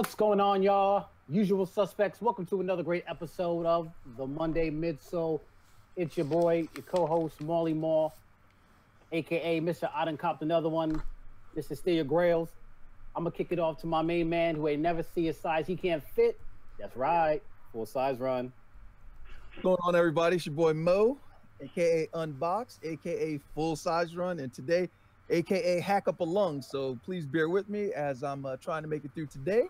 What's going on, y'all? Usual suspects. Welcome to another great episode of the Monday Midsole. It's your boy, your co-host, Marley Moore, aka Mr. I done copped another one, Mr. Steer Grails. I'm gonna kick it off to my main man who ain't never see a size he can't fit. That's right, full size run. What's going on, everybody? It's your boy Mo, aka Unboxed, aka Full Size Run, and today, aka Hack Up a Lung. So please bear with me as I'm trying to make it through today.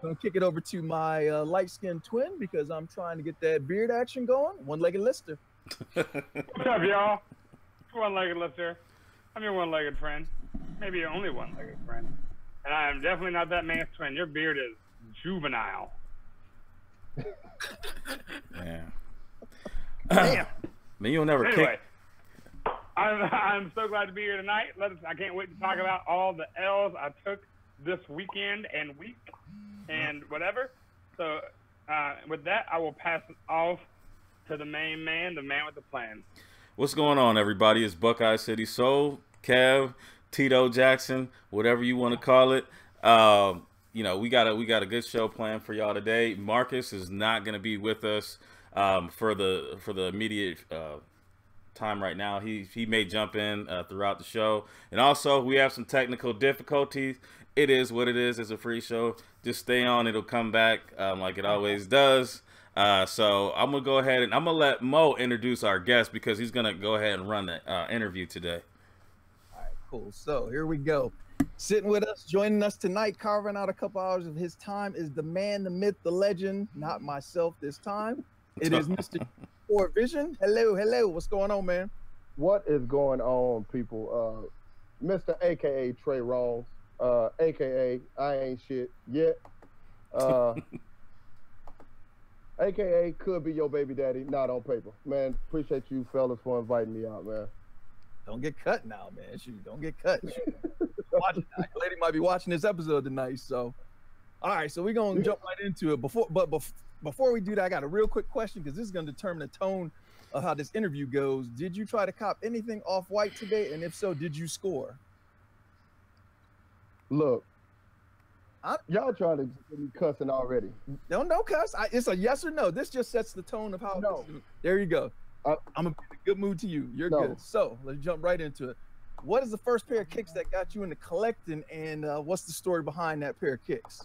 I'm gonna kick it over to my light-skinned twin because I'm trying to get that beard action going. One-legged Lister. What's up, y'all? One-legged Lister. I'm your one-legged friend. Maybe your only one-legged friend. And I am definitely not that man's twin. Your beard is juvenile. Yeah. Damn. Man, you'll never Anyway, kick. I'm so glad to be here tonight. I can't wait to talk about all the L's I took this weekend and week and whatever. So with that, I will pass it off to the main man, the man with the plan. What's going on, everybody? It's Buckeye City Soul, Kev, Tito Jackson, whatever you want to call it. You know, we got a good show planned for y'all today. Marcus is not going to be with us for the immediate time right now. He may jump in throughout the show, and also we have some technical difficulties. It is what it is. It's a free show. Just stay on. It'll come back like it always does. So I'm gonna go ahead and I'm gonna let Mo introduce our guest because he's gonna go ahead and run the interview today. All right, cool. So here we go. Sitting with us, joining us tonight, carving out a couple hours of his time is the man, the myth, the legend. Not myself this time. It is Mr. G-4 Vision. Hello. What's going on, man? What is going on, people? Mr. AKA Trey Wrongs, AKA I ain't shit yet. AKA could be your baby daddy, not on paper. Man, appreciate you fellas for inviting me out, man. Don't get cut now, man. Shoot, don't get cut. Watch it now. Your lady might be watching this episode tonight. So, all right. So we're gonna jump right into it. Before we do that, I got a real quick question because this is gonna determine the tone of how this interview goes. Did you try to cop anything off-white today? And if so, did you score? Look, y'all trying to get me cussing already. Don't cuss. It's a yes or no. This just sets the tone of how. No. There you go. I'm in a good mood to you. You're good. So let's jump right into it. What is the first pair of kicks that got you into collecting, and what's the story behind that pair of kicks?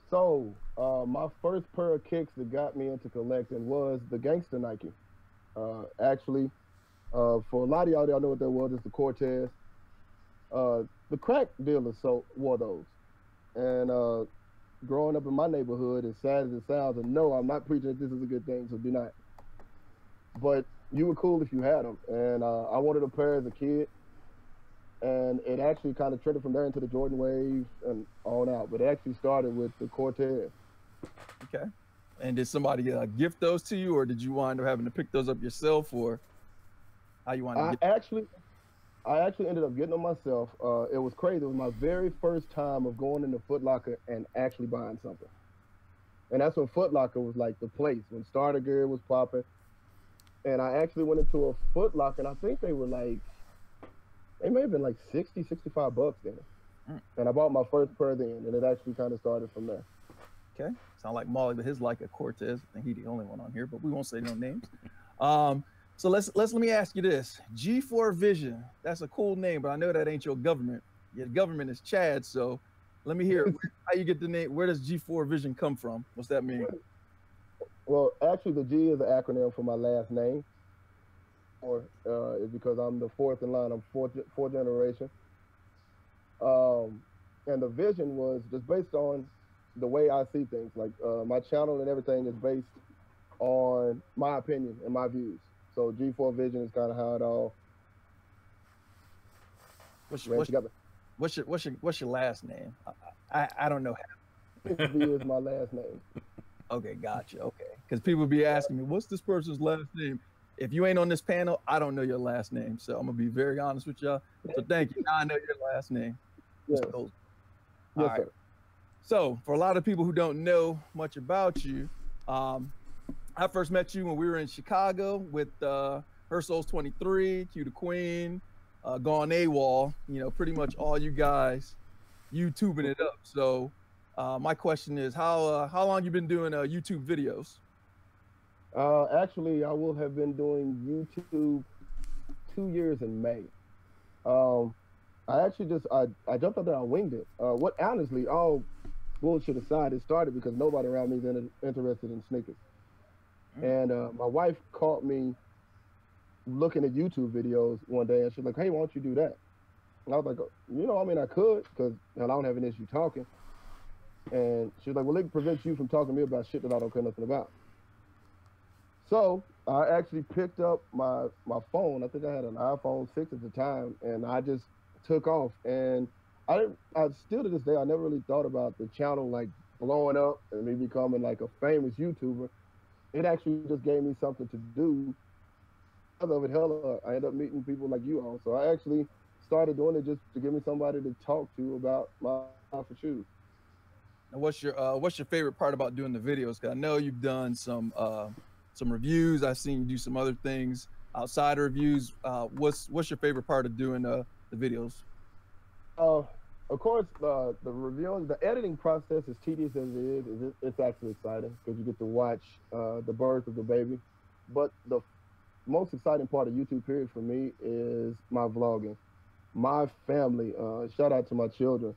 So my first pair of kicks that got me into collecting was the Gangster Nike. Actually, for a lot of y'all know what that was. It's the Cortez. The crack dealers wore those. And growing up in my neighborhood, as sad as it sounds, and no, I'm not preaching that this is a good thing, so do not. But you were cool if you had them. And I wanted a pair as a kid. And it actually kind of trended from there into the Jordan Wave and on out. But it actually started with the Cortez. Okay. And did somebody gift those to you, or did you wind up having to pick those up yourself, or how you wanted to get I actually ended up getting them myself. It was crazy. It was my very first time of going into Foot Locker and actually buying something. And that's when Foot Locker was like the place, when starter gear was popping. And I actually went into a Foot Locker, and I think they were like, they may have been like 60, 65 bucks then. And I bought my first pair then, and it actually kind of started from there. Okay. Sound like Molly, but his like a Cortez. I think he's the only one on here, but we won't say no names. So let me ask you this. G4 Vision, that's a cool name, but I know that ain't your government. Your government is Chad, so let me hear how you get the name. Where does G4 Vision come from? What's that mean? Well, actually, the G is an acronym for my last name. Or is because I'm the fourth in line. I'm fourth generation. And the vision was just based on the way I see things. Like my channel and everything is based on my opinion and my views. So G4 Vision is kind of how it all What's your last name? I don't know. V is my last name. Okay, gotcha. Okay, because people be asking me, what's this person's last name? If you ain't on this panel, I don't know your last name. So I'm gonna be very honest with y'all. So thank you. Now I know your last name. Yes, All yes, right. sir. So for a lot of people who don't know much about you, I first met you when we were in Chicago with Her Soul's 23, Q the Queen, Gone AWOL. You know, pretty much all you guys YouTubing it up. So my question is, how long you been doing YouTube videos? Actually, I will have been doing YouTube 2 years in May. Um, I actually I jumped out there, I winged it. What honestly, all bullshit aside, it started because nobody around me is interested in sneakers. And my wife caught me looking at YouTube videos one day, and she's like, "Hey, why don't you do that?" And I was like, I mean, I could, because I don't have an issue talking. And she was like, "Well, it prevents you from talking to me about shit that I don't care nothing about." So I actually picked up my phone. I think I had an iPhone 6 at the time, and I just took off. And I still to this day, I never really thought about the channel like blowing up and me becoming like a famous YouTuber. It actually just gave me something to do. I love it hella. I ended up meeting people like you all. So I actually started doing it just to give me somebody to talk to about my for shoes. And what's your favorite part about doing the videos? Because I know you've done some reviews. I've seen you do some other things outside of reviews. What's your favorite part of doing the videos? Of course, the reviewing, the editing process, as tedious as it is, it's actually exciting because you get to watch the birth of the baby. But the most exciting part of YouTube period for me is my vlogging. My family, shout out to my children,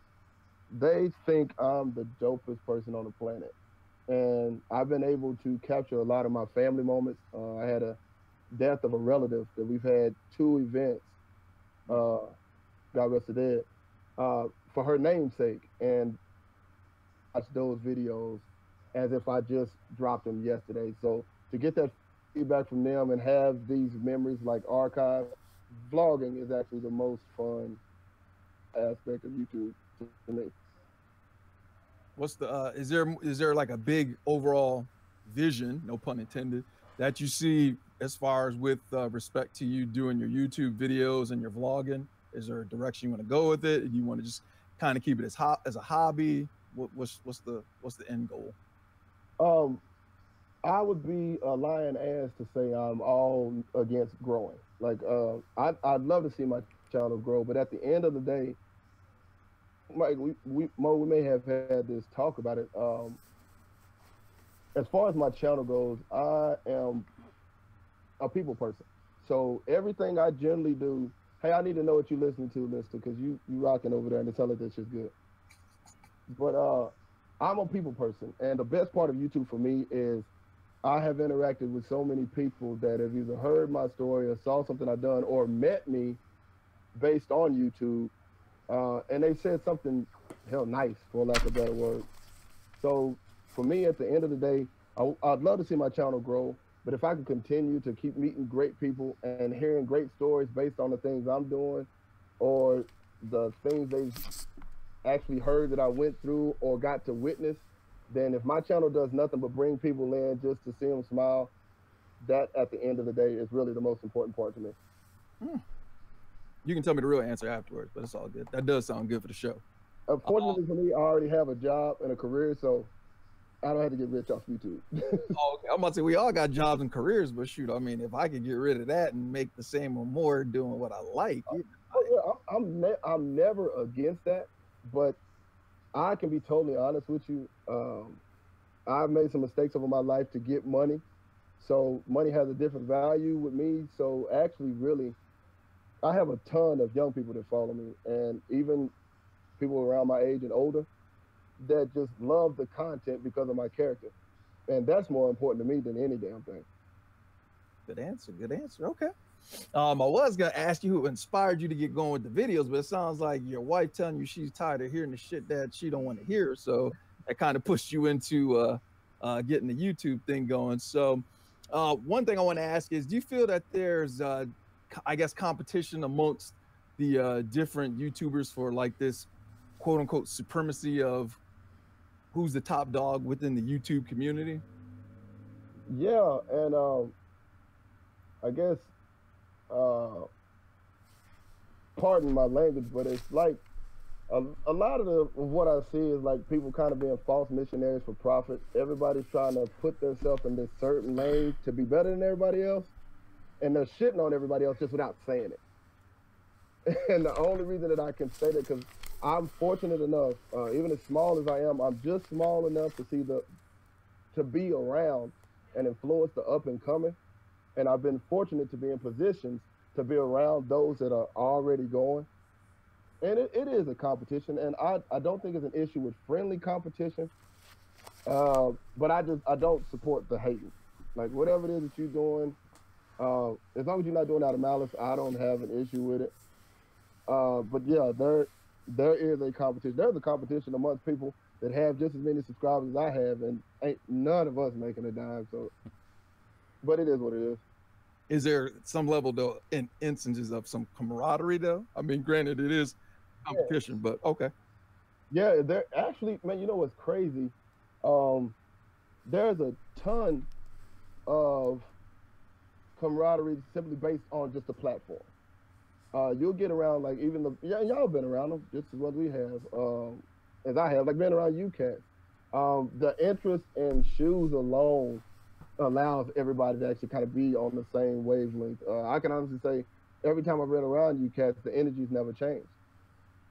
they think I'm the dopest person on the planet. And I've been able to capture a lot of my family moments. I had a death of a relative that we've had 2 events, God rest her dead, for her namesake, and watch those videos as if I just dropped them yesterday. So to get that feedback from them and have these memories like archived, vlogging is actually the most fun aspect of YouTube to me. What's the is there like a big overall vision, no pun intended, that you see as far as with respect to you doing your YouTube videos and your vlogging? Is there a direction you want to go with it? Do you want to just kind of keep it as a hobby? What's the end goal? I would be a lying ass to say I'm all against growing. Like I'd love to see my channel grow, but at the end of the day, Mike, we may have had this talk about it. As far as my channel goes, I am a people person. So everything I generally do, hey, I need to know what you're listening to, mister, because you rocking over there and tell it that shit's good. But I'm a people person, and the best part of YouTube for me is I have interacted with so many people that have either heard my story or saw something I've done or met me based on YouTube. And they said something hell nice, for lack of a better word. So for me, at the end of the day, I'd love to see my channel grow, but if I can continue to keep meeting great people and hearing great stories based on the things I'm doing or the things they've actually heard that I went through or got to witness, then if my channel does nothing but bring people in just to see them smile, that at the end of the day is really the most important part to me. You can tell me the real answer afterwards, but it's all good. That does sound good for the show. Unfortunately for me, I already have a job and a career, so I don't have to get rich off YouTube. Oh, okay. I'm about to say we all got jobs and careers, but shoot, I mean, if I could get rid of that and make the same or more doing what I like. I'm never against that, but I can be totally honest with you. I've made some mistakes over my life to get money, so money has a different value with me. So actually, really, I have a ton of young people that follow me, and even people around my age and older that just love the content because of my character. And that's more important to me than any damn thing. Good answer. Good answer. Okay. I was going to ask you who inspired you to get going with the videos, but it sounds like your wife telling you she's tired of hearing the shit that she don't want to hear. So that kind of pushed you into getting the YouTube thing going. So one thing I want to ask is, do you feel that there's I guess competition amongst the different YouTubers for like this quote unquote supremacy of who's the top dog within the YouTube community? Yeah, and I guess pardon my language, but it's like a lot of what I see is like people kind of being false missionaries for profit. Everybody's trying to put themselves in this certain lane to be better than everybody else, and they're shitting on everybody else just without saying it. And the only reason that I can say that, because I'm fortunate enough, even as small as I am, I'm just small enough to be around and influence the up and coming. And I've been fortunate to be in positions to be around those that are already going. And it is a competition, and I don't think it's an issue with friendly competition. But I don't support the hating. Like whatever it is that you're doing, as long as you're not doing it out of malice, I don't have an issue with it. But yeah, there is a competition. There's a competition amongst people that have just as many subscribers as I have, and ain't none of us making a dime. So, but it is what it is. Is there some level though in instances of some camaraderie though? I mean, granted, it is competition, but okay. Yeah, there actually, man. You know what's crazy? There's a ton of camaraderie simply based on just the platform. You'll get around like even y'all been around them just as well as we have, as I have, like being around UCAT. The interest in shoes alone allows everybody to actually kind of be on the same wavelength. I can honestly say every time I've been around UCAT, the energy's never changed.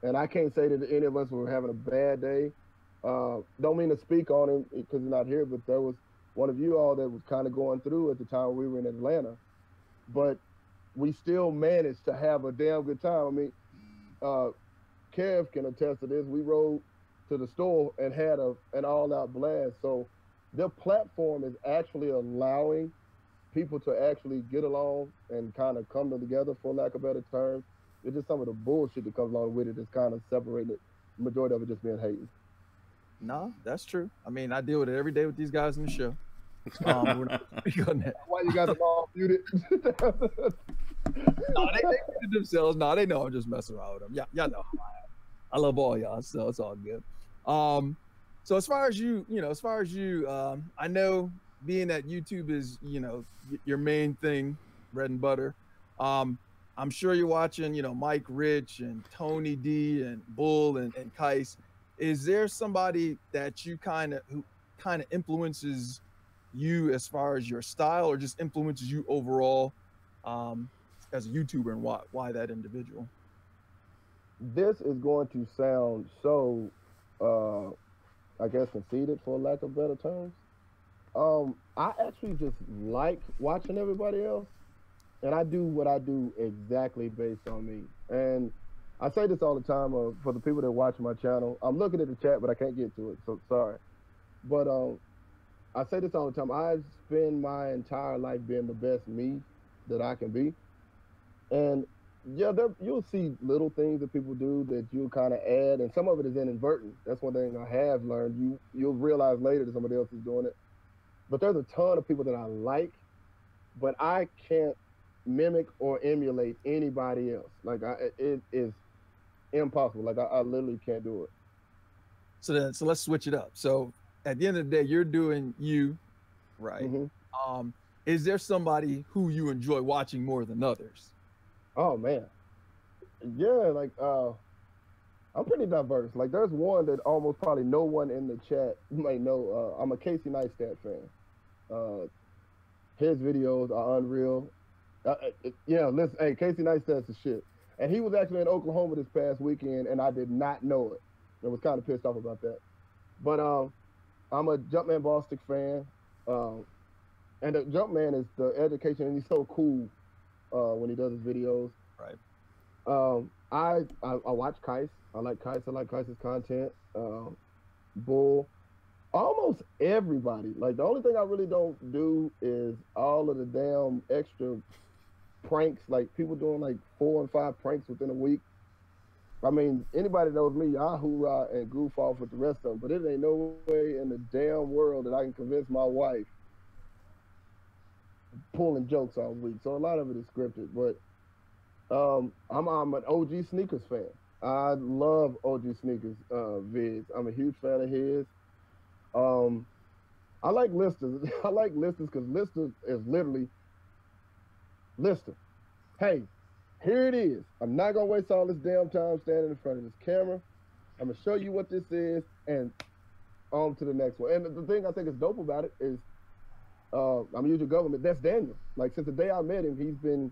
And I can't say that any of us were having a bad day. Don't mean to speak on him because he's not here, but there was one of you all that was kind of going through at the time we were in Atlanta. But we still managed to have a damn good time. I mean, Kev can attest to this. We rode to the store and had an all-out blast. So their platform is actually allowing people to actually get along and kind of come together, for lack of better terms. It's just some of the bullshit that comes along with it that's kind of separating it. The majority of it just being hating. No, that's true. I mean, I deal with it every day with these guys in the show. We're not speaking on that. Why you got them all muted? No, they muted themselves. No, they know I'm just messing around with them. Yeah, y'all know how I am. I love all y'all, so it's all good. So as far as you, I know being that YouTube is, your main thing, bread and butter. I'm sure you're watching, Mike Rich and Tony D and Bull and Kais. Is there somebody that you who kind of influences you as far as your style, or just influences you overall as a YouTuber, and why that individual? This is going to sound so, I guess, conceited, for lack of better terms. I actually just like watching everybody else, and I do what I do exactly based on me. And I say this all the time for the people that watch my channel. I'm looking at the chat, but I can't get to it, so sorry. But I say this all the time. I spend my entire life being the best me that I can be. And yeah, you'll see little things that people do that you'll kind of add, and some of it is inadvertent. That's one thing I have learned. You'll realize later that somebody else is doing it. But there's a ton of people that I like, but I can't mimic or emulate anybody else. Like it is impossible. Like I literally can't do it. So let's switch it up. So at the end of the day, you're doing you, right? Mm-hmm. Is there somebody who you enjoy watching more than others? Oh man, yeah. Like I'm pretty diverse. Like there's one that almost probably no one in the chat might know. I'm a Casey Neistat fan. His videos are unreal. Yeah, listen, hey, Casey Neistat's the shit. And he was actually in Oklahoma this past weekend, and I did not know it. I was kind of pissed off about that. But I'm a Jumpman Bostic fan. And the Jumpman is the education, and he's so cool when he does his videos. Right. I watch Kais. I like Kais. I like Kais's content. Bull. Almost everybody. Like the only thing I really don't do is all of the damn extra pranks. Like people doing like 4 and 5 pranks within a week. I mean, anybody knows me, I hoorah and goof off with the rest of them, but it ain't no way in the damn world that I can convince my wife pulling jokes all week. So a lot of it is scripted, but I'm an OG Sneakers fan. I love OG Sneakers vids. I'm a huge fan of his. I like Listers. I like Listers because Lister is literally Lister. Hey, here it is. I'm not gonna waste all this damn time standing in front of this camera. I'm gonna show you what this is, and on to the next one. And the thing I think is dope about it is, I'm gonna use your government. That's Daniel. Like since the day I met him, he's been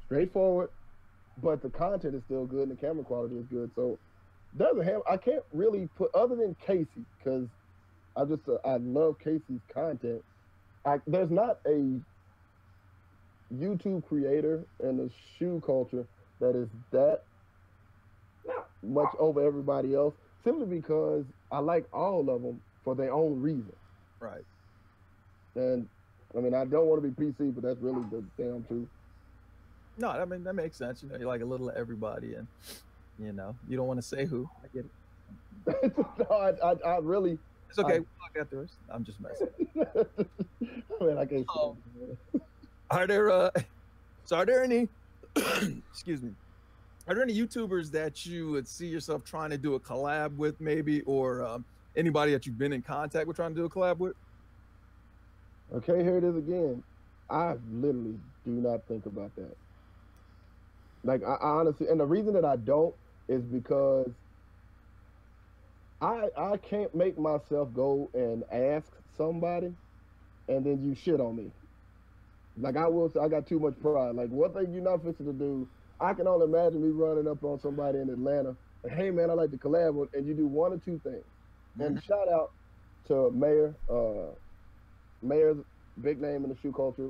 straightforward, but the content is still good and the camera quality is good. So doesn't have. I can't really put other than Casey because I love Casey's content. There's not a YouTube creator in the shoe culture that is that much over everybody else, simply because I like all of them for their own reason. Right. And I mean, I don't want to be PC, but that's really the damn truth. No, I mean that makes sense. You know, you like a little of everybody, and you know, you don't want to say who. I get it. No, I really. It's okay. We'll talk afterwards. I'm just messing. Man, I can't. Are there so are there any excuse me, are there any YouTubers that you would see yourself trying to do a collab with, maybe, or anybody that you've been in contact with trying to do a collab with? Okay, here it is again. I literally do not think about that. Like, I honestly, and the reason that I don't is because I can't make myself go and ask somebody and then you shit on me. Like, I will say, I got too much pride. Like, one thing you're not fixing to do, I can only imagine me running up on somebody in Atlanta, and, hey man, I like to collab with, and you do one or two things. And shout out to Mayor. Mayor's big name in the shoe culture.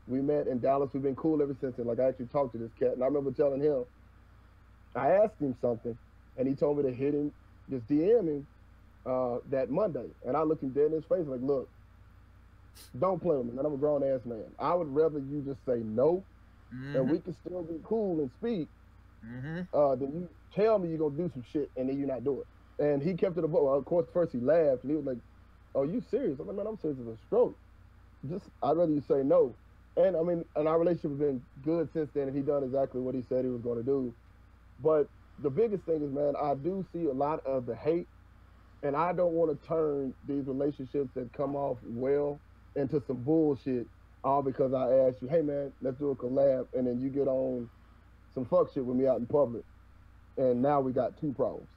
We met in Dallas. We've been cool ever since. And like, I actually talked to this cat, and I remember telling him, I asked him something, and he told me to hit him, just DM him that Monday. And I looked him dead in his face, like, look, don't play with me, man. I'm a grown ass man. I would rather you just say no, and we can still be cool and speak, than you tell me you're gonna do some shit and then you not do it. And he kept it above. Well, of course, first he laughed and he was like, "Oh, you serious?" I'm like, "Man, I'm serious as a stroke. Just, I'd rather you say no." And I mean, and our relationship has been good since then, and he done exactly what he said he was going to do. But the biggest thing is, man, I do see a lot of the hate, and I don't want to turn these relationships that come off well into some bullshit, all because I asked you, "Hey, man, let's do a collab," and then you get on some fuck shit with me out in public, and now we got two problems.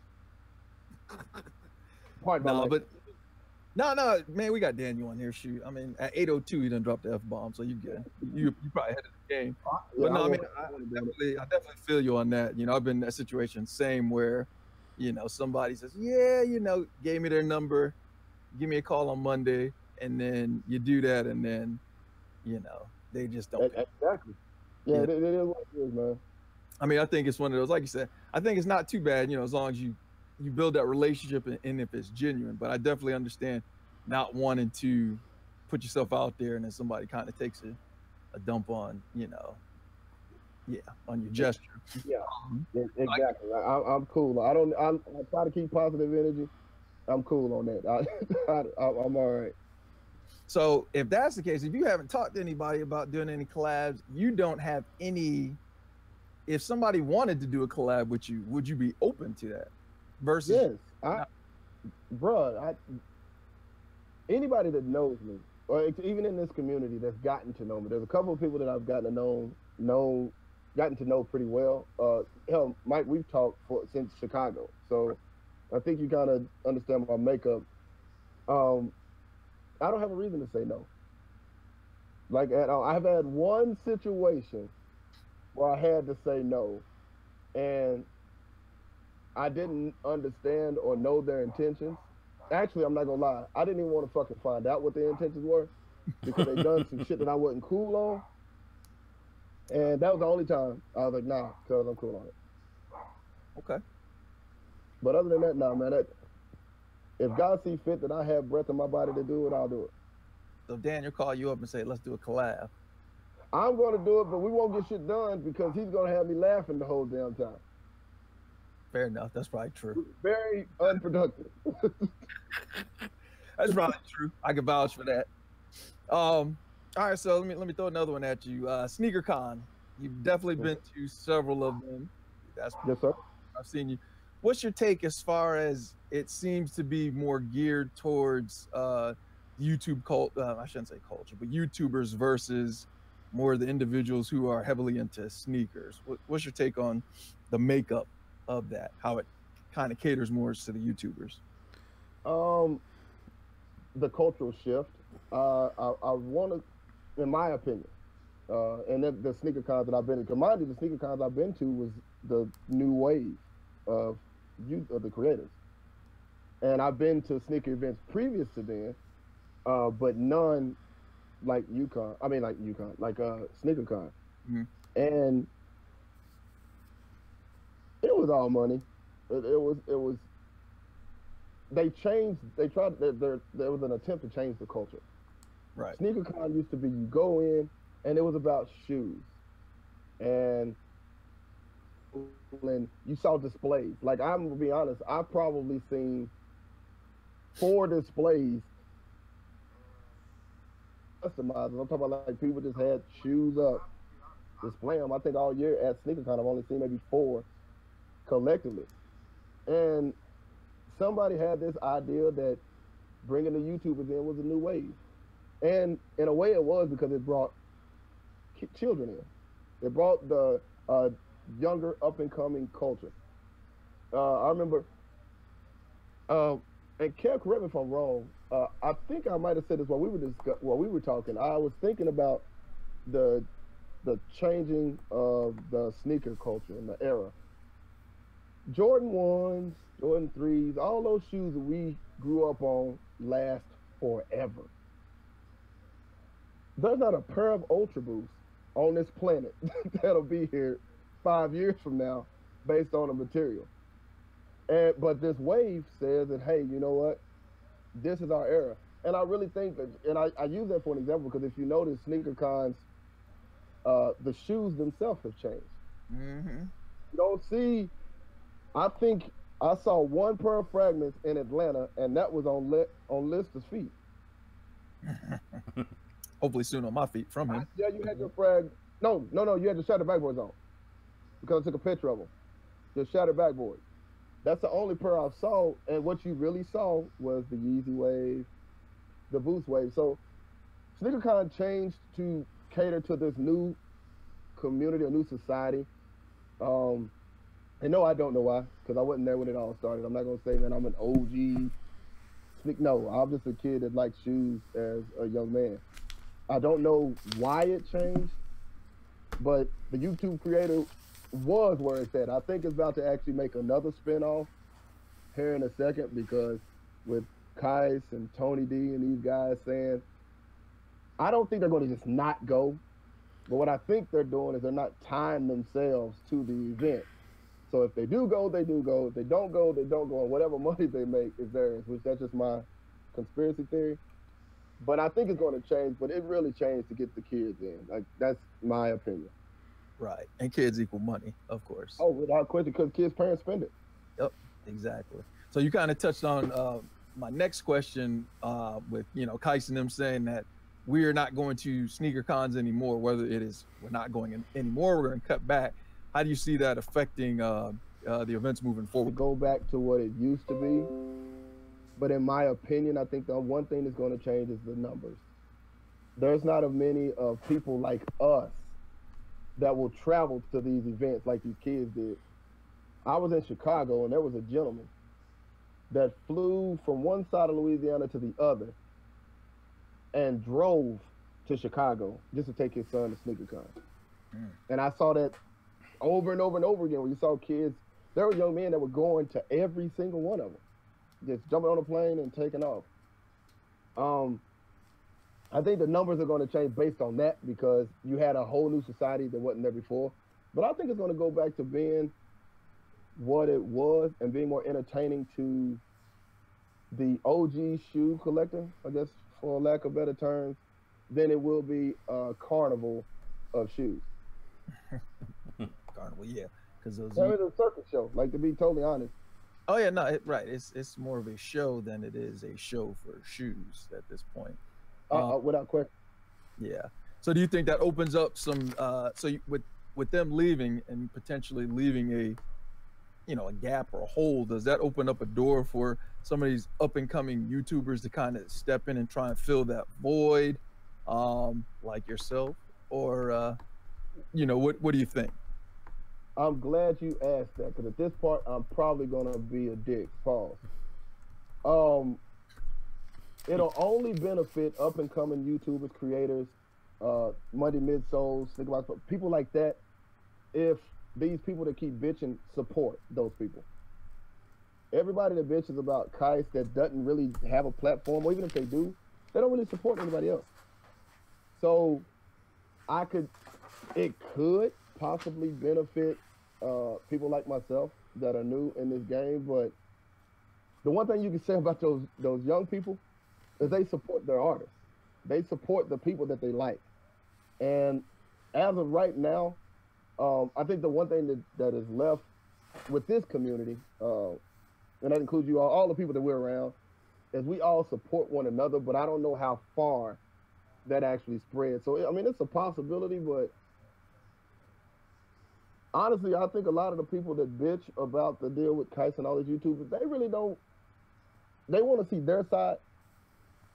No, man, we got Daniel on here. Shoot, I mean, at 8:02, he done dropped the F-bomb, so you good. You probably ahead of the game. But no, I mean, I definitely feel you on that. You know, I've been in that situation, same, where, you know, somebody says, yeah, you know, gave me their number, give me a call on Monday, and then you do that, and then, you know, they just don't. Exactly. Yeah, it is what it is, man. I mean, I think it's one of those, like you said, I think it's not too bad, you know, as long as you build that relationship and if it's genuine. But I definitely understand not wanting to put yourself out there and then somebody kind of takes a dump on, you know, on your gesture. Yeah, exactly. I'm cool. I try to keep positive energy. I'm cool on that. I'm all right. So if that's the case, if you haven't talked to anybody about doing any collabs, you don't have any, if somebody wanted to do a collab with you, would you be open to that? Versus, yes, anybody that knows me, or even in this community that's gotten to know me, there's a couple of people that I've gotten to know pretty well. Hell, Mike, we've talked since Chicago, so I think you kind of understand my makeup. I don't have a reason to say no. Like at all. I've had one situation where I had to say no, and I didn't understand or know their intentions. Actually, I'm not gonna lie. I didn't even want to fucking find out what their intentions were because they done some shit that I wasn't cool on. And that was the only time I was like, nah, cuz I'm cool on it. Okay. But other than that, nah, man, if God sees fit that I have breath in my body to do it, I'll do it. So Daniel call you up and say, let's do a collab. I'm going to do it, but we won't get shit done because he's going to have me laughing the whole damn time. Fair enough. That's probably true. Very unproductive. That's probably true. I can vouch for that. All right, so let me throw another one at you. SneakerCon. You've definitely been to several of them. Yes, sir. I've seen you. What's your take as far as it seems to be more geared towards YouTube I shouldn't say culture, but YouTubers versus more of the individuals who are heavily into sneakers? What's your take on the makeup of that? How it kind of caters more to the YouTubers? The cultural shift. I want to, in my opinion, and the sneaker cons that I've been to, mind you, the sneaker cons I've been to was the new wave of the creators. And I've been to sneaker events previous to then, but none like UConn. I mean, like UConn, like SneakerCon. Mm-hmm. And it was all money. It was. They changed. They tried. There was an attempt to change the culture. Right. SneakerCon used to be you go in and it was about shoes, and you saw displays. Like I'm gonna be honest, I've probably seen 4 displays customized. I'm talking about like people just had shoes up, display them. I think all year at SneakerCon I've only seen maybe 4 collectively, and somebody had this idea that bringing the YouTubers in was a new wave, and in a way it was because it brought children in. It brought the younger up and coming culture. I remember, and Kev, correct me if I'm wrong. I think I might have said this while we were talking. I was thinking about the changing of the sneaker culture in the era. Jordan 1s, Jordan 3s, all those shoes that we grew up on last forever. There's not a pair of Ultra Boosts on this planet that'll be here 5 years from now based on the material. But this wave says that, hey, you know what? This is our era. And I really think that, and I use that for an example because if you notice, sneaker cons, the shoes themselves have changed. Mm-hmm. You don't see, I think I saw 1 pair of fragments in Atlanta, and that was on Lister's feet. Hopefully soon on my feet from him. Yeah, you had your frag. No, you had the shattered backboards on because I took a picture of them. The shattered backboard. That's the only pair I saw, and what you really saw was the Yeezy wave, the Boost wave. So SneakerCon changed to cater to this new community, a new society. And no, I don't know why, because I wasn't there when it all started. I'm not gonna say, man, I'm an OG. No, I'm just a kid that likes shoes as a young man. I don't know why it changed, but the YouTube creator was where it's at. I think it's about to actually make another spinoff here in a second because with Kais and Tony D and these guys saying, I don't think they're going to just not go, but what I think they're doing is they're not tying themselves to the event. So if they do go, they do go. If they don't go, they don't go. And whatever money they make is theirs, which that's just my conspiracy theory. But I think it's going to change, but it really changed to get the kids in. Like, that's my opinion. Right. And kids equal money, of course. Oh, without question, because kids' parents spend it. Yep, exactly. So you kind of touched on my next question with, Kais and them saying that we are not going to sneaker cons anymore, whether it is we're not going in anymore, we're going to cut back. How do you see that affecting the events moving forward? Go back to what it used to be. But in my opinion, I think the one thing that's going to change is the numbers. There's not as many of people like us that will travel to these events like these kids did. I was in Chicago and there was a gentleman that flew from one side of Louisiana to the other and drove to Chicago just to take his son to SneakerCon. And I saw that over and over and over again where you saw kids, there were young men that were going to every single one of them, just jumping on a plane and taking off. I think the numbers are going to change based on that because you had a whole new society that wasn't there before. But I think it's going to go back to being what it was and being more entertaining to the OG shoe collector, I guess, for lack of better terms, than it will be a carnival of shoes. Carnival, yeah. Because those There is a circus show, like, to be totally honest. Oh yeah, no, right. It's more of a show than it is a show for shoes at this point. Without question. Yeah. So do you think that opens up some? With them leaving and potentially leaving a gap or a hole, does that open up a door for some of these up and coming YouTubers to kind of step in and try and fill that void, like yourself, or what do you think? I'm glad you asked that because at this part, I'm probably gonna be a dick. Pause. It'll only benefit up and coming YouTubers, creators, Monday Midsole, people like that, if these people that keep bitching support those people. everybody that bitches about Kais that doesn't really have a platform, or even if they do, they don't really support anybody else. So it could possibly benefit people like myself that are new in this game. But the one thing you can say about those young people is they support their artists. They support the people that they like. And as of right now, I think the one thing that is left with this community, and that includes you all the people that we're around, is we all support one another, but I don't know how far that actually spreads. So, I mean, it's a possibility, but honestly, I think a lot of the people that bitch about the deal with Kais and all these YouTubers, they really don't, they want to see their side,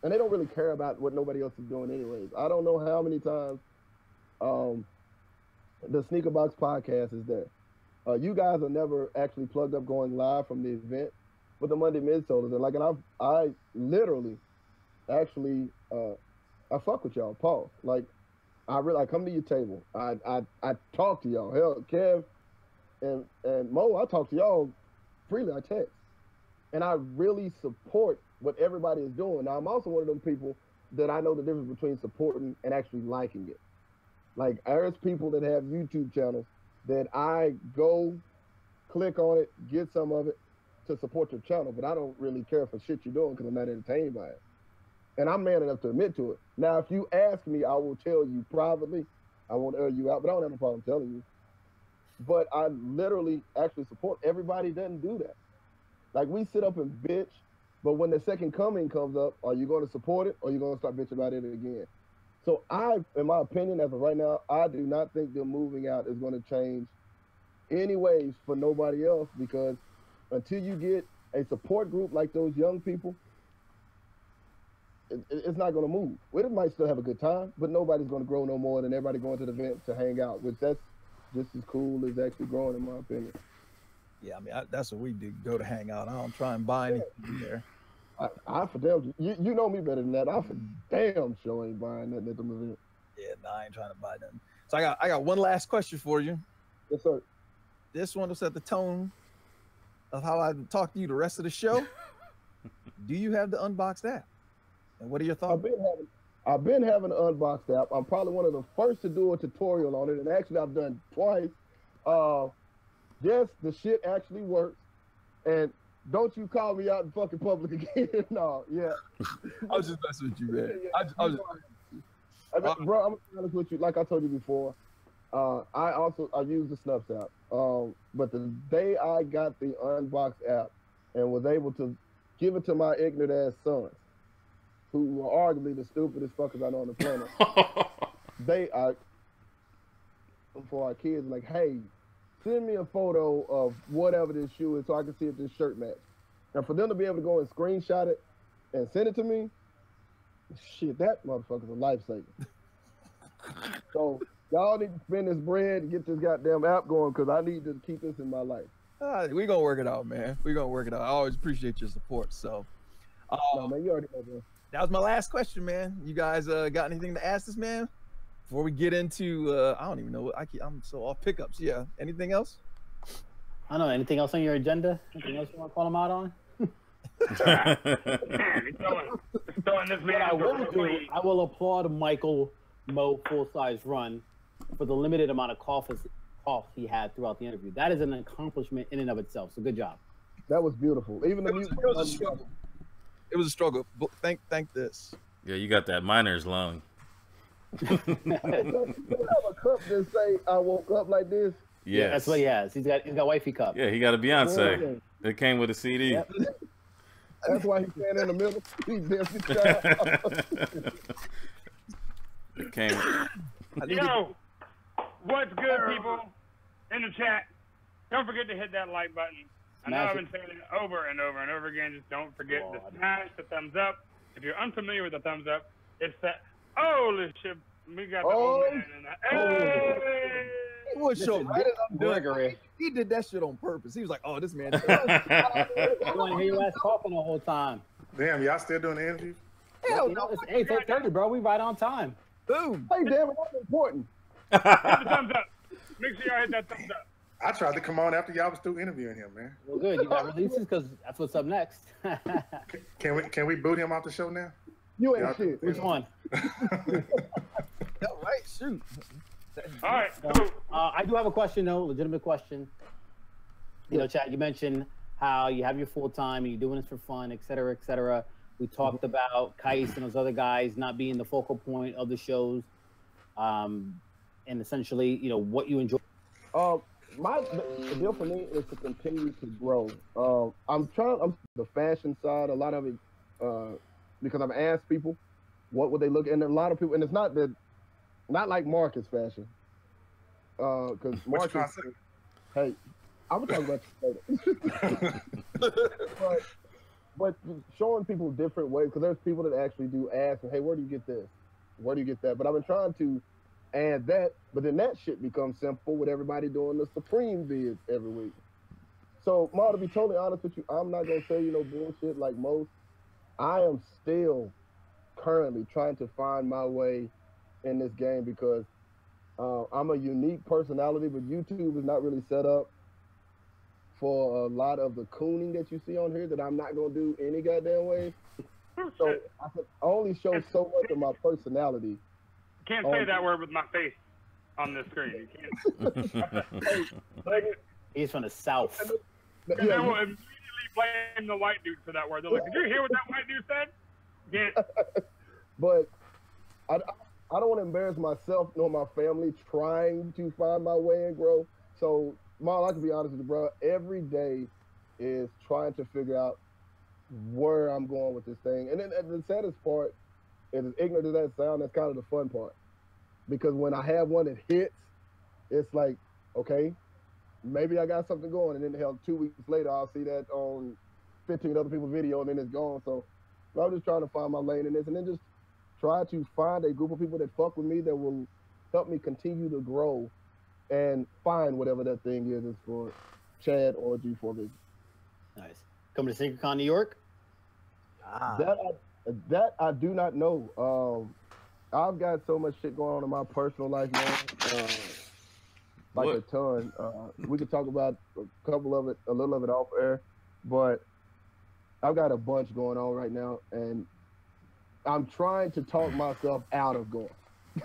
and they don't really care about what nobody else is doing anyways. I don't know how many times the Sneaker Box podcast is there. You guys are never actually plugged up going live from the event with the Monday Midsolers. And like, and I literally actually, I fuck with y'all, Paul. Like, I come to your table. I talk to y'all. Hell, Kev and Mo, I talk to y'all freely. I text. And I really support what everybody is doing. Now, I'm also one of those people that I know the difference between supporting and actually liking it. Like, there's people that have YouTube channels that I go click on it, get some of it to support your channel, but I don't really care for shit you're doing because I'm not entertained by it. And I'm man enough to admit to it. Now, if you ask me, I will tell you privately. I won't air you out, but I don't have a problem telling you. But I literally actually support everybody doesn't do that. Like, we sit up and bitch, but when the second coming comes up, are you going to support it or are you going to start bitching about it again? So in my opinion, as of right now, I do not think them moving out is going to change any ways for nobody else, because until you get a support group like those young people, it's not going to move. We might still have a good time, but nobody's going to grow no more than everybody going to the event to hang out, which that's just as cool as actually growing, in my opinion. Yeah, I mean, that's what we do, go to hang out. I don't try and buy anything there. I for damn, you know me better than that. I for damn sure ain't buying nothing at the event. Yeah, no, I ain't trying to buy nothing. So I got one last question for you. Yes, sir. This one will set the tone of how I talk to you the rest of the show. Do you have the Unboxed app? And what are your thoughts? I've been having an Unboxed app. I'm probably one of the first to do a tutorial on it, and actually I've done twice. Yes, the shit actually works, and don't you call me out in fucking public again. No, yeah. I was just messing with you, man. Bro, I'm honest with you. Like I told you before, I use the Snaps app. But the day I got the Unboxed app and was able to give it to my ignorant ass sons, who are arguably the stupidest fuckers I know on the planet, they are for our kids like, hey, send me a photo of whatever this shoe is so I can see if this shirt match. And for them to be able to go and screenshot it and send it to me, shit, that motherfucker's a lifesaver. So y'all need to spend this bread and get this goddamn app going, because I need to keep this in my life. We're going to work it out, man. We're going to work it out. I always appreciate your support. So, no, man, you already know, bro. That was my last question, man. You guys got anything to ask this man before we get into I don't even know what I'm so off pickups. Yeah, anything else? I don't know. Anything else on your agenda? Anything else you want to call him out on? I will applaud Michael Mo full-size run for the limited amount of coughs he had throughout the interview. That is an accomplishment in and of itself. So good job. That was beautiful. Even the music was a struggle. It was a struggle. But thank this. Yeah, you got that miner's lung. You have a cup that say "I woke up like this." Yeah, that's what he has. He's got wifey cup. Yeah, he got a Beyonce. It came with a CD. Yep. That's why he's standing in the middle. It came. Yo, what's good, people in the chat? Don't forget to hit that like button. I know I've been saying it over and over and over again. Just don't forget to smash the thumbs up. If you're unfamiliar with the thumbs up, it's that holy shit. We got the old man in the hey! He was so right as I'm Gregory. He did that shit on purpose. He was like, "Oh, this man." I want to hear your ass coughing the whole time. Damn, y'all still doing the interview? Hell no. It's 8:30, bro. We right on time. Boom. Hey, damn it, that's important. Hit the thumbs up. Make sure y'all hit that thumbs up. I tried to come on after y'all was through interviewing him, man. Well, good. You got releases because that's what's up next. Can we boot him off the show now? You ain't Yeah, shit. Which one? All right, shoot. All right. So, I do have a question, though, legitimate question. You know, Chad, you mentioned how you have your full time and you're doing this for fun, et cetera, et cetera. We talked about Kais and those other guys not being the focal point of the shows, and essentially, you know, what you enjoy. The deal for me is to continue to grow. I'm the fashion side, a lot of it, because I've asked people what would they look, and a lot of people, and it's not like Marcus fashion, because Marcus, hey, I would talk about you later. but showing people different ways, because there's people that actually do ask, hey, where do you get this? Where do you get that? But I've been trying to add that, but then that shit becomes simple with everybody doing the Supreme vids every week. So, Ma, to be totally honest with you, I'm not gonna tell you no bullshit like most. I am still currently trying to find my way in this game because I'm a unique personality, but YouTube is not really set up for a lot of the cooning that you see on here that I'm not gonna do any goddamn way. So I can only show so much of my personality. Can't say that word with my face on the screen. You can't. He's from the South. They will immediately blame the white dude for that word. They're like, did you hear what that white dude said? Yeah. But I don't want to embarrass myself nor my family trying to find my way and grow. So, Mal, I can be honest with you, bro. Every day is trying to figure out where I'm going with this thing. And then the saddest part is, as ignorant as that sound, that's kind of the fun part. Because when I have one that hits, it's like, okay, maybe I got something going. And then hell, 2 weeks later, I'll see that on 15 other people's video and then it's gone. So I'm just trying to find my lane in this and then just try to find a group of people that fuck with me that will help me continue to grow and find whatever that thing is for Chad or G4 business. Nice. Coming to SneakerCon New York? That I do not know. I've got so much shit going on in my personal life, man. Like a ton. We could talk about a little of it off air, but I've got a bunch going on right now, and I'm trying to talk myself out of going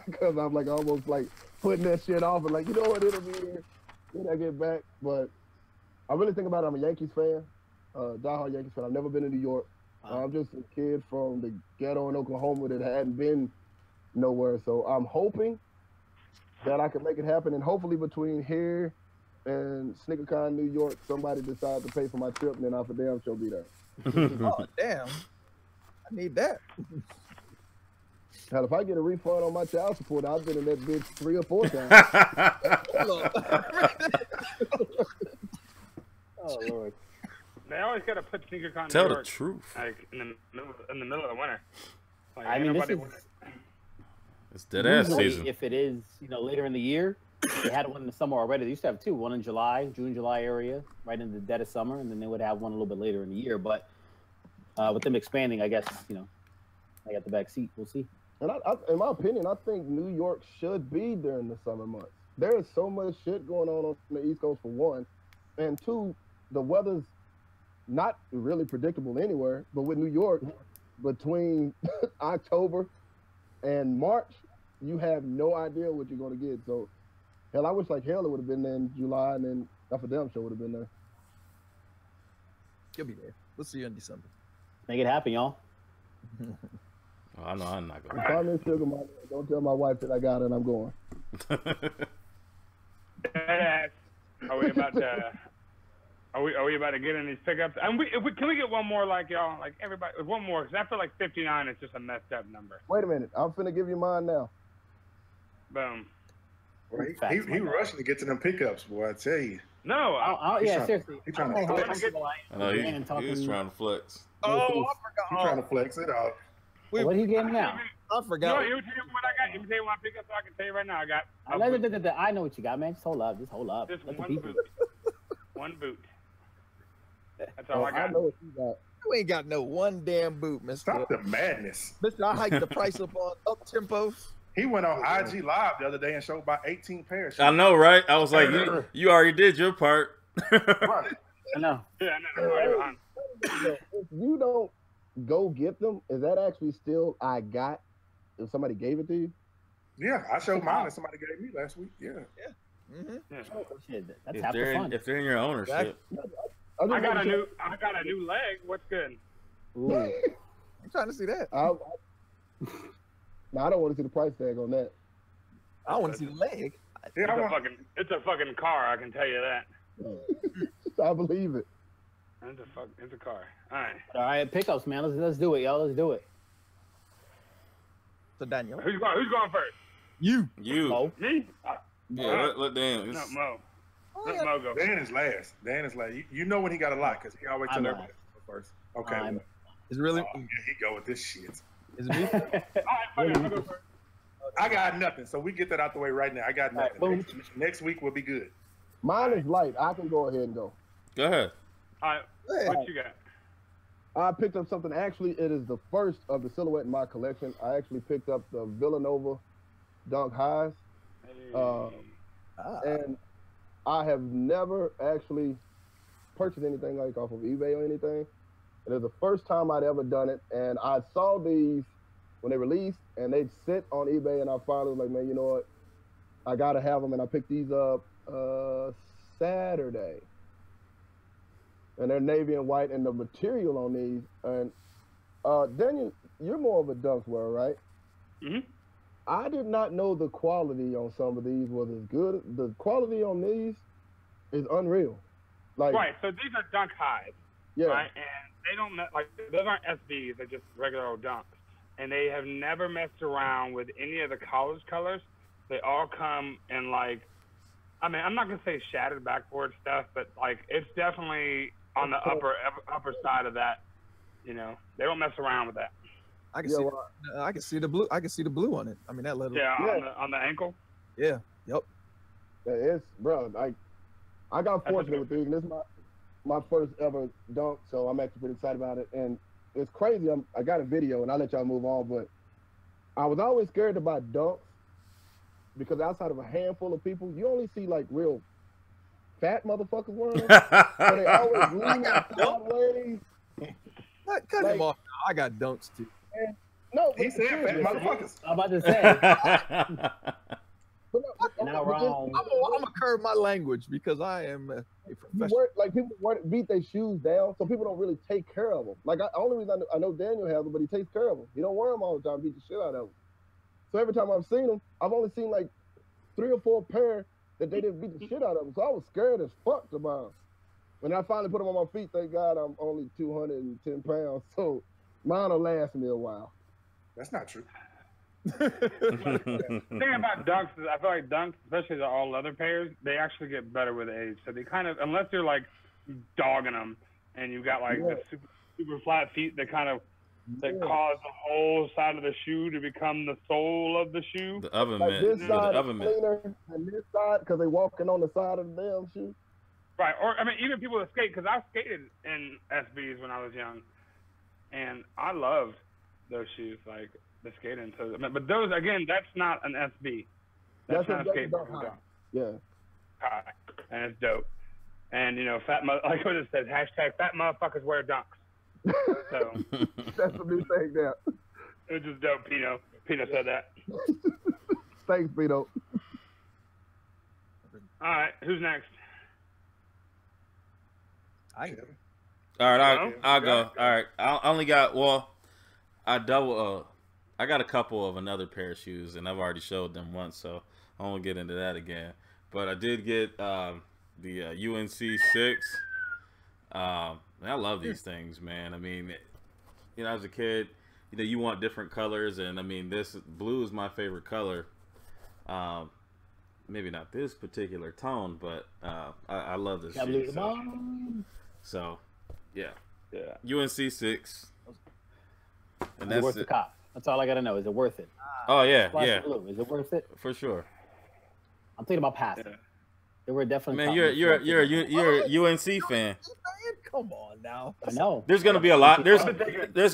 because I'm like almost like putting that shit off and like, you know what, it'll be here when I get back. But I really think about it. I'm a Yankees fan, diehard Yankees fan. I've never been to New York. I'm just a kid from the ghetto in Oklahoma that hadn't been nowhere. So I'm hoping that I can make it happen. And hopefully between here and SneakerCon New York, somebody decides to pay for my trip and then I'll for damn sure be there. Oh, damn. I need that. Hell, if I get a refund on my child support, I've been in that bitch 3 or 4 times. Oh, Lord. They always got to put SneakerCon Tell New the York, truth. like in the middle of the winter. Like, I mean, this is It's dead ass usually, season. if it is, you know, later in the year, they had one in the summer already. They used to have 2, one in June, July area, right in the dead of summer, and then they would have one a little bit later in the year. But with them expanding, I guess, you know, I got the back seat. We'll see. And I, in my opinion, I think New York should be during the summer months. There is so much shit going on the East Coast for one, and 2, the weather's not really predictable anywhere. But with New York, between October and March, you have no idea what you're going to get. So, hell, I wish like hell it would have been there in July, and then for damn sure would have been there. You'll be there. We'll see you in December. Make it happen, y'all. Oh, I know I'm not going. If I'm in Sugar Mama, don't tell my wife that I got it and I'm going. Are we about to? Are we about to get in these pickups? And can we get one more, like y'all, like everybody, one more? Because after like 59, it's just a messed up number. Wait a minute, I'm finna give you mine now. Boom. Well, he rushing to get to them pickups, boy. I tell you. No, seriously. He's trying to flex. I know he was trying to flex. Oh, I forgot. He's trying to flex it out. What are you getting now? I forgot. No, you tell me what I got. You can tell me what I pick up, so I can tell you right now. I got. I know what you got, man. Just hold up. Just Let the one people. boot. One boot. That's all I got. I know what you got. You ain't got no one damn boot, mister. Stop the madness. Mister, I hiked the price up on up tempo. He went on IG Live the other day and showed about 18 pairs. I know, right? I was like, you already did your part. Right. I know. Yeah, I know. If you don't go get them, is that actually still I got if somebody gave it to you? Yeah, I showed mine that somebody gave me last week. Yeah. Mm-hmm. Shit, that's half the fun. If they're in your ownership. I got a new leg. What's good? Ooh. I'm trying to see that. No, I don't want to see the price tag on that. I want to see the leg. Yeah, It's a fucking car. I can tell you that. I believe it. It's a car. All right, pickups, man. Let's do it, y'all. Let's do it. So Daniel, Who's going first? You. Mo. Me? Yeah, let Dan. No, Mo. Let Mo go. Dan is last. You know when he got a lot because he always tell everybody first. Okay. Is it really? Here he go with this shit. Is it me? All right, I'll go first. I got nothing, so we get that out the way right now. I got nothing. Right, next week will be good. Mine is light. I can go ahead and go. Go ahead. All right, what you got? I picked up something. Actually, it is the first of the silhouette in my collection. I actually picked up the Villanova Dunk Highs. And I have never actually purchased anything like off of eBay or anything. It is the first time I'd ever done it. And I saw these when they released, and they'd sit on eBay, and I finally was like, man, you know what? I got to have them. And I picked these up Saturday. And they're navy and white, and the material on these. And Daniel, you're more of a Dunks wearer, right? Mm-hmm. I did not know the quality on some of these was as good. The quality on these is unreal. Like, right, so these are Dunk Highs, yeah. right? And they don't, those aren't SBs, they're just regular old Dunks. And they have never messed around with any of the college colors. They all come in I'm not going to say shattered backboard stuff, but it's definitely on the upper side of that. You know, they don't mess around with that. I can see the blue. I can see the blue on it. I mean that little. Yeah, on the ankle. Yeah. Yep. It's bro. I got fortunate with these. This is my first ever dunk, so I'm actually pretty excited about it. And it's crazy. I got a video, and I'll let y'all move on. But I was always scared about dunks because outside of a handful of people, you only see real fat motherfuckers wearing them. So they always lean out sideways. Cut him off. I got dunks too. And, no, he said fat motherfuckers. I'm about to say. I'm gonna curb my language because I am a professional. People beat their shoes down, so people don't really take care of them. The only reason I know Daniel has them, but he takes care of them. He don't wear them all the time, beat the shit out of them. So every time I've seen them, I've only seen 3 or 4 pair that they didn't beat the shit out of them. So I was scared as fuck to buy them. When I finally put them on my feet, thank God I'm only 210 pounds, so mine will last me a while. That's not true. The thing about Dunks is I feel like Dunks, especially the all leather pairs, they actually get better with age. So they kind of, unless you're dogging them and you've got the super flat feet that kind of cause the whole side of the shoe to become the sole of the shoe. The oven mitt. This side the oven mitt. cleaner than this side because they walking on the side of the damn shoe. Right, or even people that skate, because I skated in SBs when I was young, and I loved those shoes, the skating. So, but those again, that's not an SB. That's not a skateboard. Yeah. And it's dope. And fat like what it says, #fat motherfuckers wear Dunks. So that's the new thing now. It's just dope, Pino. Pino said that. Thanks, Pino. All right, who's next? All right, I'll go. All right, I only got I got a couple of another pair of shoes, and I've already showed them once, so I won't get into that again. But I did get the UNC 6. I love these things, man. I mean, as a kid, you want different colors, and I mean, this blue is my favorite color. Maybe not this particular tone, but I love this shoe. So, yeah. UNC 6. And that's worth the cop. That's all I gotta know. Is it worth it? Oh yeah, yeah. Blue. Is it worth it? For sure. I'm thinking about passing. They were definitely. Man, you're a UNC fan. Come on now. I know. There's gonna be a lot. There's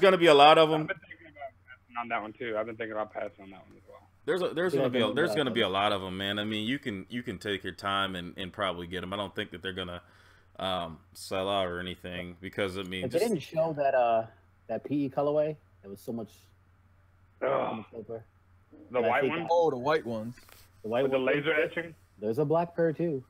gonna be a lot of them. I've been thinking about passing on that one too. I've been thinking about passing on that one as well. There's gonna be a lot of them, man. I mean, you can take your time and probably get them. I don't think that they're gonna sell out or anything because I mean, they didn't show that PE colorway. There was so much. The white one. Oh, the white ones. The white with one. The laser etching. There's a black pair too.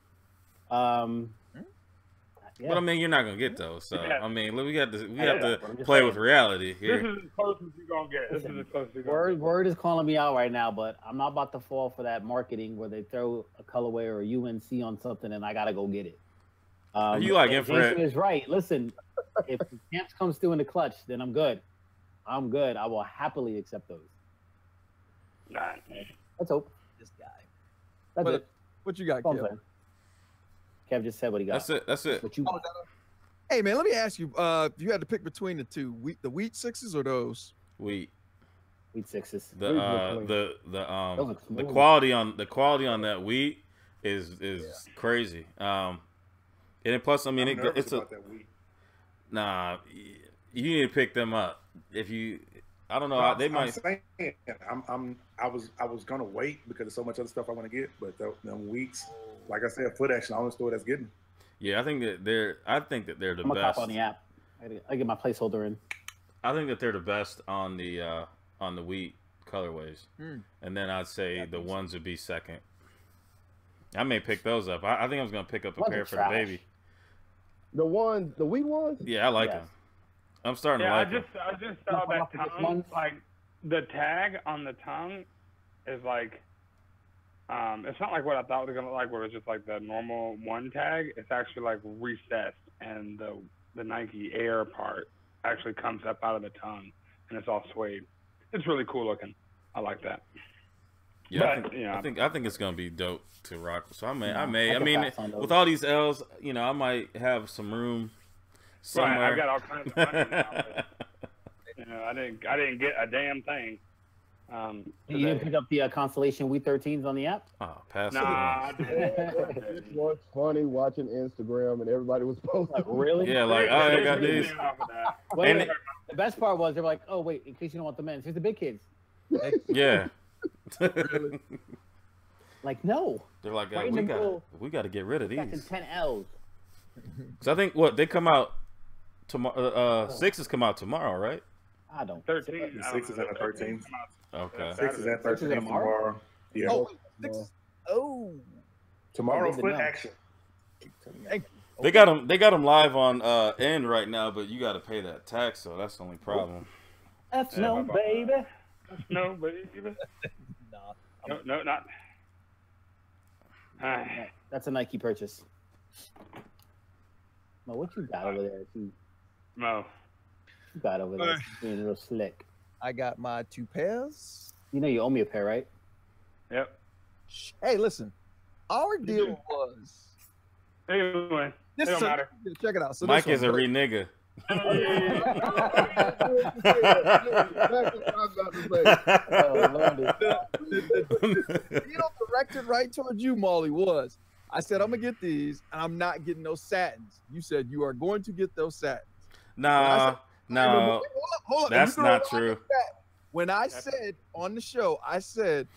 Yeah. But I mean, you're not gonna get those. So Yeah. I mean, we have to play with reality here. This is as close as you're gonna get. This is as close as you're gonna get. Word is calling me out right now, but I'm not about to fall for that marketing where they throw a colorway or a UNC on something and I gotta go get it. You like Jason is right. Listen, if the Champs comes through in the clutch, then I'm good. I'm good. I will happily accept those. Nah. Let's hope. This guy. That's it. What you got, That's all I'm Kev? saying. Kev just said what he got. That's it. What you got? Hey man, let me ask you. If you had to pick between the two, the wheat sixes or those? Wheat sixes. the Those look smooth. quality on that wheat is crazy. And then plus, I mean, it's about that week. nah. You need to pick them up if you. I don't know. No, They might. I was gonna wait because there's so much other stuff I want to get, but them weeks, like I said, foot action, I only store that's getting. Yeah, I think that they're the I'm gonna best. cop on the app. I get my placeholder in. I think that they're the best on the wheat colorways, and then I'd say the ones would be second. I may pick those up. I think I was gonna pick up a pair for the baby. The wheat ones? Yeah, I like them. I'm starting to like them. I just saw that tongue. Like the tag on the tongue is like, it's not like what I thought it was gonna look like, where it's just like the normal one tag. It's actually like recessed, and the Nike Air part actually comes up out of the tongue, and it's all suede. It's really cool looking. I like that. Yeah, But, I think it's gonna be dope to rock. So I mean, with all these L's, I might have some room somewhere. Right, I've got all kinds of money now, but, I didn't get a damn thing. You didn't pick up the Constellation Wheat 13s on the app? Oh, pass Nah, it. It was funny watching Instagram and everybody was posting. Like, really? Yeah, like I got these. Wait, the best part was they're like, oh wait, in case you don't want the men's, here's the big kids. Yeah. Like no. They're like, Right in the middle. we got to get rid of these. 10 L's. So I think they come out tomorrow. Sixes come out tomorrow, right? I don't. 13. The sixes and the 13s. Okay. Sixes and 13s tomorrow. Yeah. Tomorrow foot action. They got them live on end right now, but you got to pay that tax, so that's the only problem. That's no baby. No, baby. No, not. That's a Nike purchase. Mo, what you got over there? No. You got over there? Being real slick. I got my 2 pairs. You know you owe me a pair, right? Yep. Hey, listen. Our deal was. Anyway, it don't matter. Check it out. So Mike is a re-nigga. Directed right towards you, Molly, was I said I'm gonna get these and I'm not getting those satins. You said you are going to get those satins. No, hold up. That's not true. When I said on the show, I said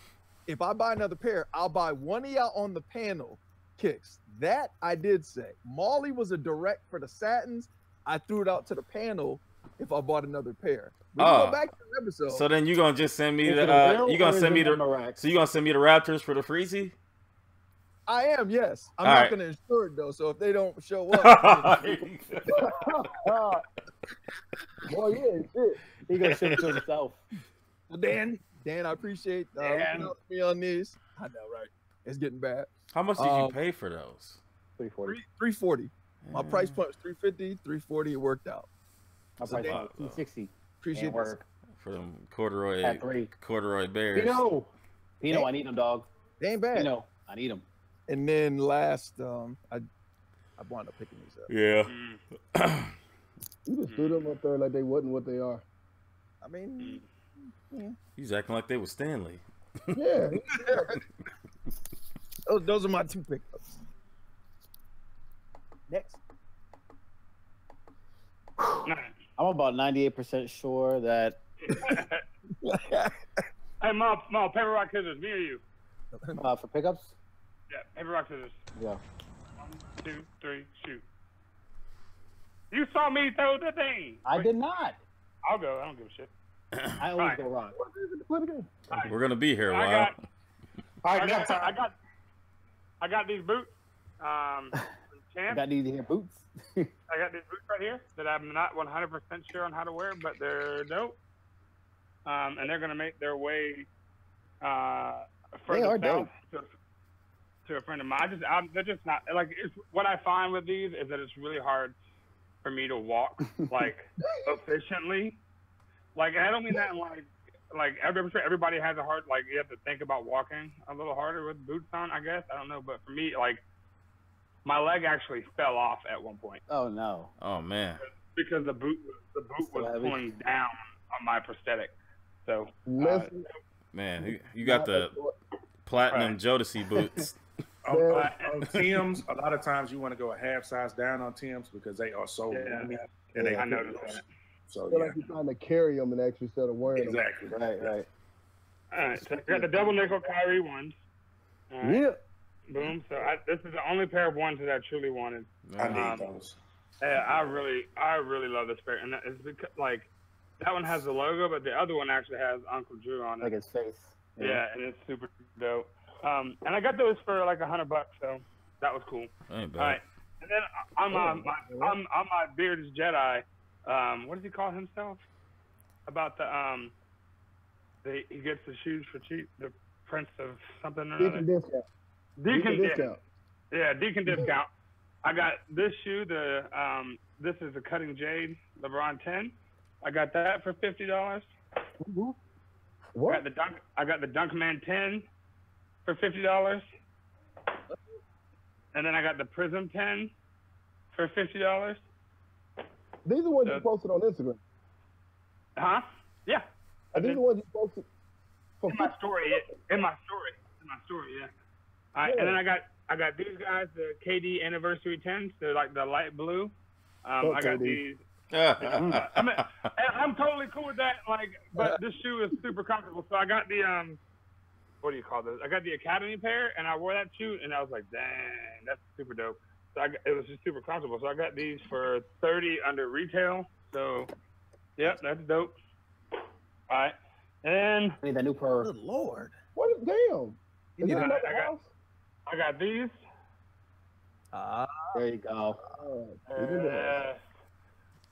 if I buy another pair, I'll buy one of y'all on the panel kicks. That I did say. Molly was a direct for the satins. I threw it out to the panel if I bought another pair. We can go back to the episode. So then you're gonna just send me the you gonna send me the Raptors for the Freezy? I am, yes. I'm All not right. gonna insure it though, so if they don't show up. Boy, yeah, shit. He gonna ship it to himself. Well, Dan, I appreciate me on these. I know, right? It's getting bad. How much did you pay for those? 340. $340. My price point was $350, $340. It worked out. My price was 260. Appreciate work. For them corduroy bears. Pino, Hey. I need them, dog. They ain't bad. Pino, I need them. And then last, I wound up picking these up. Yeah. You just threw them up there like they wasn't what they are. I mean, He's acting like they was Stanley. Yeah. those are my 2 pickups. Next. I'm about 98% sure that Hey, Mom, paper, rock, scissors. Me or you? For pickups? Yeah, paper, rock, scissors. Yeah. 1, 2, 3, shoot. You saw me throw the thing. I did not. I'll go. I don't give a shit. I always go rock. We're gonna be here a while. I got these boots. I got these here boots. I got these boots right here that I'm not 100% sure on how to wear, but they're dope. And they're gonna make their way further south to a friend of mine. They're just not like. What I find with these is that it's really hard for me to walk like efficiently. Like, I don't mean that in like everybody has a hard, like, you have to think about walking a little harder with boots on, I guess. I don't know, but for me, like, my leg actually fell off at one point. Oh no! Oh man! Because the boot was pulling down on my prosthetic. So man, you got the platinum Jodeci boots. On Tim's, a lot of times you want to go a half size down on Tim's because they are so roomy. And I noticed that. I So feel like you're trying to carry them and actually instead of wearing exactly. them. Right. All right, so I got the double nickel Kyrie ones. All right. Yeah. Boom. So this is the only pair of ones that I truly wanted. I need those. Yeah, I really love this pair, and it's because like that one has the logo, but the other one actually has Uncle Drew on it. Like his face. Yeah, and it's super dope. And I got those for like $100, so that was cool. Ain't bad. All right, and then on my Beard's Jedi, what does he call himself? About he gets the shoes for cheap. The Prince of something or Deacon other. discount. Deacon discount. Yeah, Deacon discount. I got this shoe. This is a Cutting Jade LeBron 10. I got that for $50. What? I got the Dunkman 10 for $50. And then I got the Prism 10 for $50. These are the ones you posted on Instagram. Huh? Yeah. Are these the ones you posted? In my story, yeah. All right, and then I got these guys, the KD Anniversary 10s. They're like the light blue. I got these. I mean, I'm totally cool with that. Like, but this shoe is super comfortable. So I got the what do you call those? I got the Academy pair, and I wore that shoe, and I was like, dang, that's super dope. So it was just super comfortable. So I got these for $30 under retail. So, yep, that's dope. All right, and I need that new pair. Good Lord. What? Damn. Is it another house? I got these. There you go.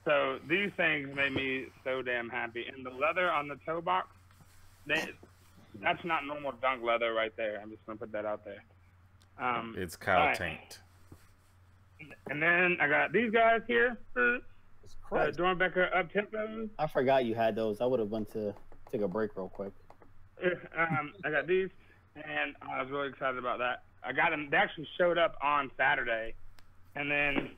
So these things made me so damn happy. And the leather on the toe box, that's not normal dunk leather right there. I'm just gonna put that out there. It's cow taint. And then I got these guys here. Dornbecker up tempos. I forgot you had those. I would have went to take a break real quick. I got these, and I was really excited about that. I got them. They actually showed up on Saturday, and then,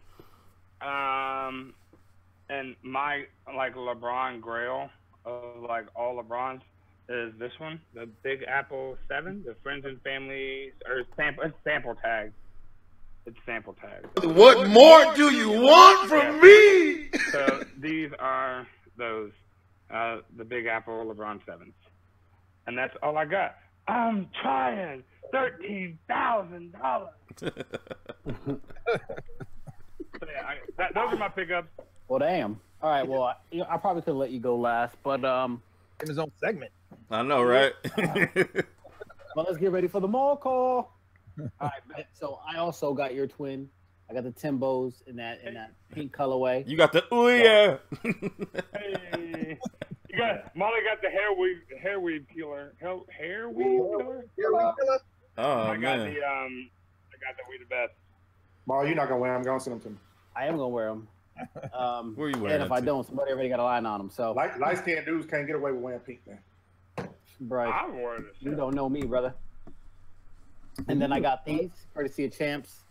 and my like LeBron Grail of like all LeBrons is this one, the Big Apple 7, the Friends and Family or sample tag. It's sample tag. What more do you want from me? So these are those, the Big Apple LeBron 7s, and that's all I got. I'm trying. $13,000. So yeah, those are my pickups. Well, damn. All right. Well, I probably could let you go last, but In his own segment. I know, right? well, let's get ready for the mall call. All right. So I also got your twin. I got the Timbos in that pink colorway. You got the yeah. Hey. Molly got the hair weave killer. Hair weave killer? Oh I got man. the We the Best. Maul, you're not gonna wear them. I'm gonna send them to me. I am gonna wear them. Where you wearing and if them I to? don't, somebody already got a line on them. So Light skinned dudes can't get away with wearing pink, man. Bryce, I wore this. you don't know me, brother. And then I got these, courtesy of Champs,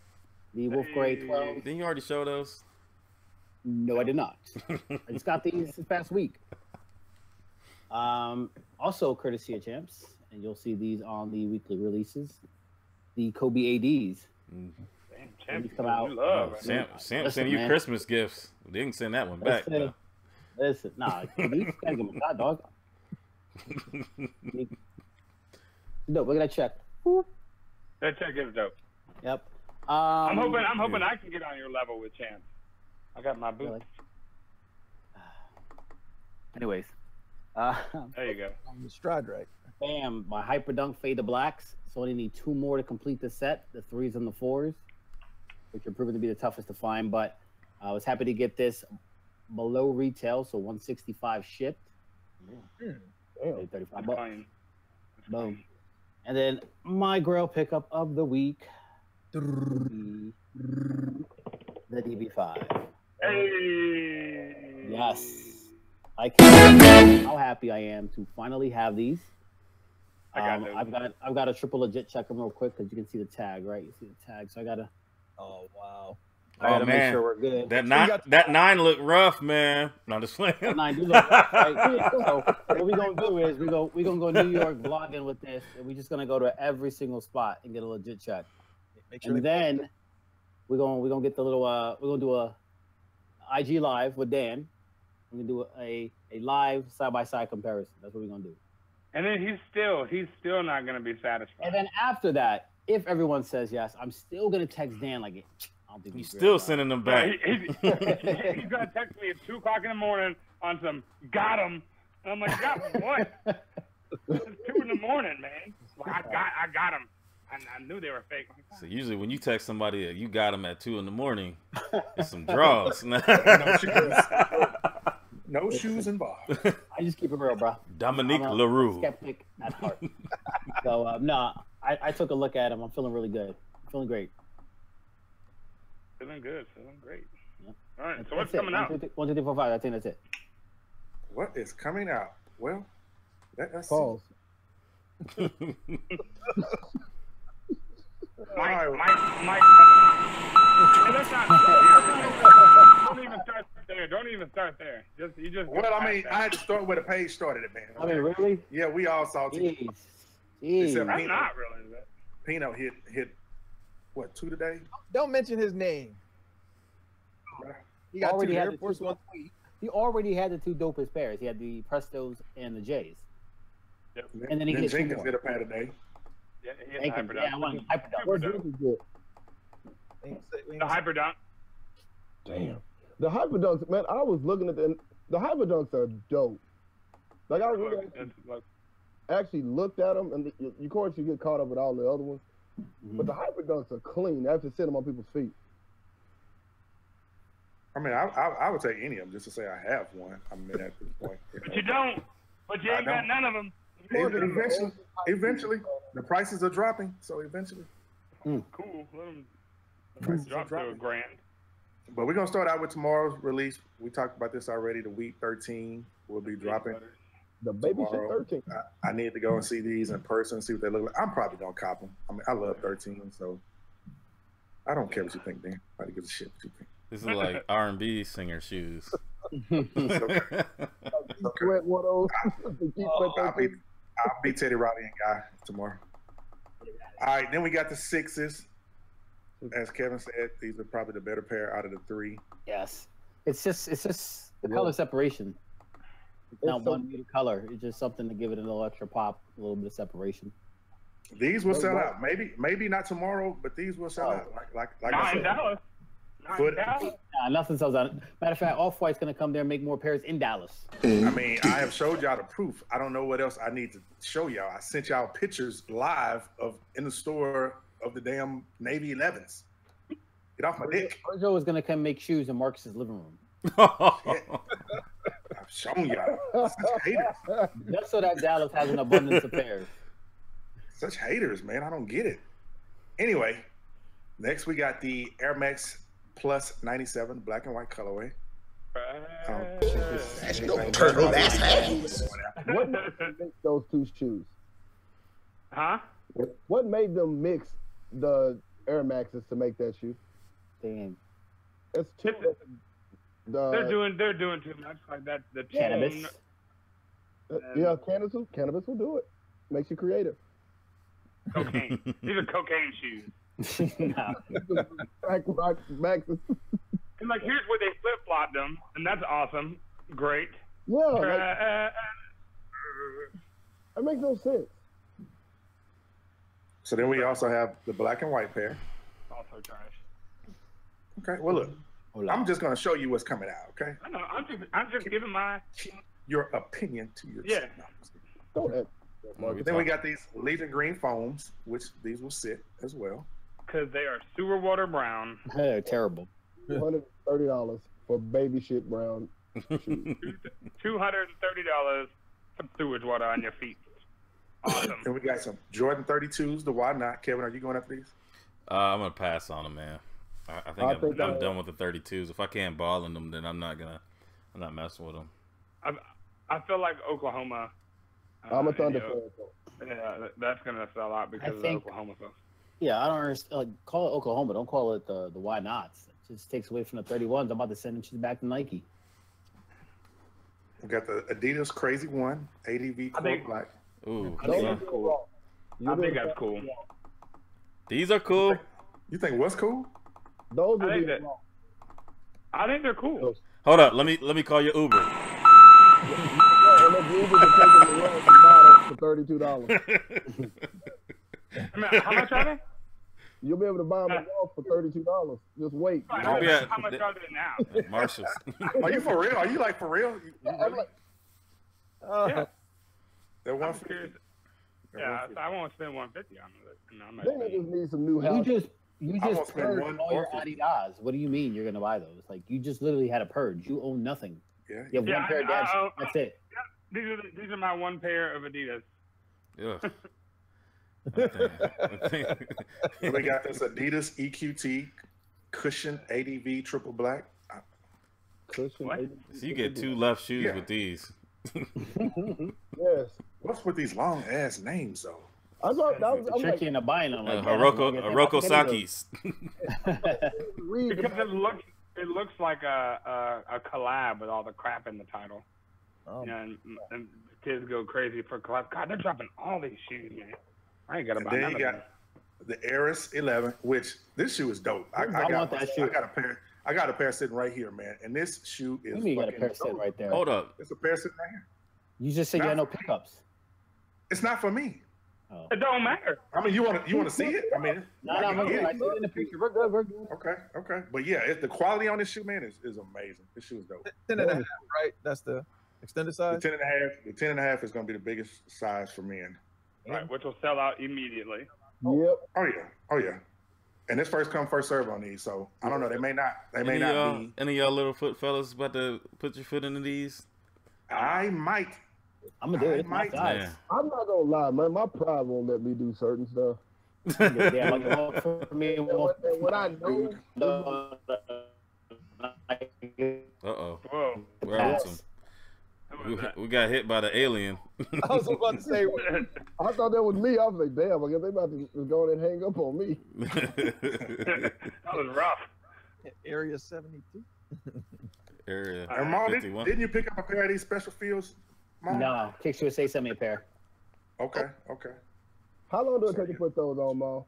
the Wolf Gray 12. Didn't you already show those? No, I did not. I just got these this past week. Also courtesy of Champs, and you'll see these on the weekly releases. The Kobe ADs. Damn, These come out. Sam Listen, sent you man. Christmas gifts. They didn't send that one back. Listen, nah, these gotta give me a shot, dog. Dope. Look at that check. Whoop. That check is dope. Yep. I'm hoping I can get on your level with Chance. I got my boots. Really? Anyways, There you go. On the stride right. bam, my Hyper Dunk Fade to Blacks. So I only need 2 more to complete the set, the 3s and the 4s, which are proven to be the toughest to find. But I was happy to get this below retail, so 165 shipped. Damn. Paid 35 That's bucks. fine. Boom. And then my grail pickup of the week, the DB5. Hey. Yes. I can't believe how happy I am to finally have these. I got those. I've got to triple legit check them real quick because you can see the tag, right? You see the tag, so I gotta Wow. make man. sure we're good. That 9 looked rough, man. No, just playing. That 9 do look rough, right? So what we're gonna do is we're gonna go New York vlogging with this, and we're just gonna go to every single spot and get a legit check. Make sure And then we're gonna get the little we're gonna do a IG live with Dan. We're gonna do a live side-by-side comparison. That's what we're gonna do. And then he's still not gonna be satisfied. And then after that, if everyone says yes, I'm still gonna text Dan like, I don't think He's he's still sending them back. He's gonna text me at 2:00 in the morning on some got him, and I'm like, got what? It's 2 in the morning, man. Well, I got him. I knew they were fake. So usually when you text somebody, you got them at 2 in the morning. It's some draws. No shoes. No shoes involved. I just keep it real, bro. Dominique I'm a LaRue. skeptic at heart. So no, I took a look at him. I'm feeling really good. I'm feeling great. Feeling good, feeling great. Yep. All right, That's so what's it. coming out? 1, 2, 3, 4, 5. I think that's it. What is coming out? Well, that's Pause. Mike. Let's not. Don't even start there. Don't even start there. You just. Well, I mean, I had to start where the page started it, man. I mean, really? Yeah, we all saw it. Jeez. Except That's Pino. not really that. Pino hit what, 2 today? Don't mention his name. He got 2 Already had Air the Force 2 One. He already had the 2 dopest pairs. He had the Prestos and the J's. Yep. And then he gets 2 Jenkins more. hit a pair today. Yeah, he Thank had you. Yeah, I want hyper dunk. What drink is it? The hyper dunk. Damn. The hyper dunks, man. I was looking at the hyper dunks are dope. Like I really actually looked at them, and of course you get caught up with all the other ones. But the hyper dunks are clean. I have to sit them on people's feet. I mean, I would take any of them just to say I have one. I mean, at this point. But you don't. But you ain't got none of them. Eventually, the prices are dropping. So eventually. Cool. Let them drop to $1,000. But we're gonna start out with tomorrow's release. We talked about this already. The week 13 will be dropping. The baby shit tomorrow. 13. I need to go and see these in person, see what they look like. I'm probably gonna cop them. I mean, I love 13, so I don't care what you think, Dan. Nobody gives a shit what you think. This is like R&B singer shoes. Sweat one of those. I'll be Teddy Riley and Guy tomorrow. All right, then we got the 6s. As Kevin said, these are probably the better pair out of the 3. Yes. It's just the color separation. It's not one muted color. It's just something to give it a little extra pop, a little bit of separation. These will sell out. Maybe not tomorrow, but these will sell out. Like I said. Dallas. Nothing sells out. Matter of fact, Off-White's going to come there and make more pairs in Dallas. I mean, I have showed y'all the proof. I don't know what else I need to show y'all. I sent y'all pictures live in the store of the damn Navy 11s. Get off my dick. Joe is going to come make shoes in Marcus's living room. I've shown y'all. Such haters. Just so that Dallas has an abundance of pairs. Such haters, man. I don't get it. Anyway, next we got the Air Max Plus 97 black and white colorway. That's no turtle, that's ass. What made them mix those 2 shoes? Huh? What made them mix the Air Maxes to make that shoe? Damn. It's too. They're doing too much like that. The Cannabis. Yeah, cannabis will do it. Makes you creative. Cocaine. These are cocaine shoes. Rock Maxes. And like, here's where they flip flopped them, and that's awesome. Great. Yeah. That makes no sense. So then we also have the black and white pair. Also trash. Okay, well look, I'm just gonna show you what's coming out. Okay. I know. I'm just giving my your opinion to your. Yeah. Then we got these Legion green foams, which these will sit as well. Because they are sewer water brown. They're terrible. $230 for baby shit brown. $230 for sewage water on your feet. Awesome. And we got some Jordan 32s. The why not? Kevin, are you going after these? I'm gonna pass on them, man. I think I'm done with the 32s. If I can't ball in them, then I'm not messing with them. I feel like Oklahoma. I'm a Thunder fan. Yeah, that's gonna sell out because of Oklahoma folks. Yeah, I don't understand. Like, call it Oklahoma. Don't call it the why nots. It just takes away from the 31s. I'm about to send them back to Nike. We got the Adidas Crazy One ADV Core Black. Ooh, I think that's cool. I think that's cool. These are cool. You think what's cool? Those I think they're cool. Hold up, let me call your Uber. For $32. How much are they? You'll be able to buy them for $32. Just wait. How much are they now? Marshalls. Are you for real? Are you like for real? Yeah. They're 150. Yeah, I won't spend 150 on it. Then you just need some new help. You just purged all your Adidas. What do you mean you're gonna buy those? Like, you just literally had a purge. You own nothing. Yeah. You have one pair of Dash. That's it. Yeah, these are my one pair of Adidas. Yeah. We got this Adidas EQT Cushion ADV Triple Black. Cushion. So you get 2 left shoes with these. Yes. What's with these long ass names though? I thought that was tricky into buying them. Like Hiroko Sakis. Because it looks like a collab with all the crap in the title. Oh. You know, and kids go crazy for collab. God, they're dropping all these shoes, man. I ain't gotta buy none of them. The Eris 11, which this shoe is dope. I want that shoe. I got a pair sitting right here, man. And this shoe is. You got a pair sitting right there. Hold up. It's a pair sitting right here. You just said you had no pickups. It's not for me. Oh. It don't matter. I mean, you want to see it? I mean, I see it in the picture. We're good. Okay. But yeah, the quality on this shoe, man, is amazing. This shoe is dope. 10.5, right? That's the extended size. The 10.5 is going to be the biggest size for men. Right, which will sell out immediately. Yep. Oh yeah. And it's first come, first serve on these. So I don't know. They may not be. Any of y'all little foot fellas about to put your foot into these? I might. I'm gonna do it. It's my size. Yeah. I'm not gonna lie, man. My pride won't let me do certain stuff. Yeah, like for me, what I know. Uh-oh. Whoa. We're on some. We got hit by the alien. I was about to say, I thought that was me. I was like, damn, I guess they about to go in and hang up on me. That was rough. Area 72. Area Mom, 51. didn't you pick up a pair of these special fields, Mom? No, Kicks USA sent me a pair. Okay. How long do it take to put those on, Mom?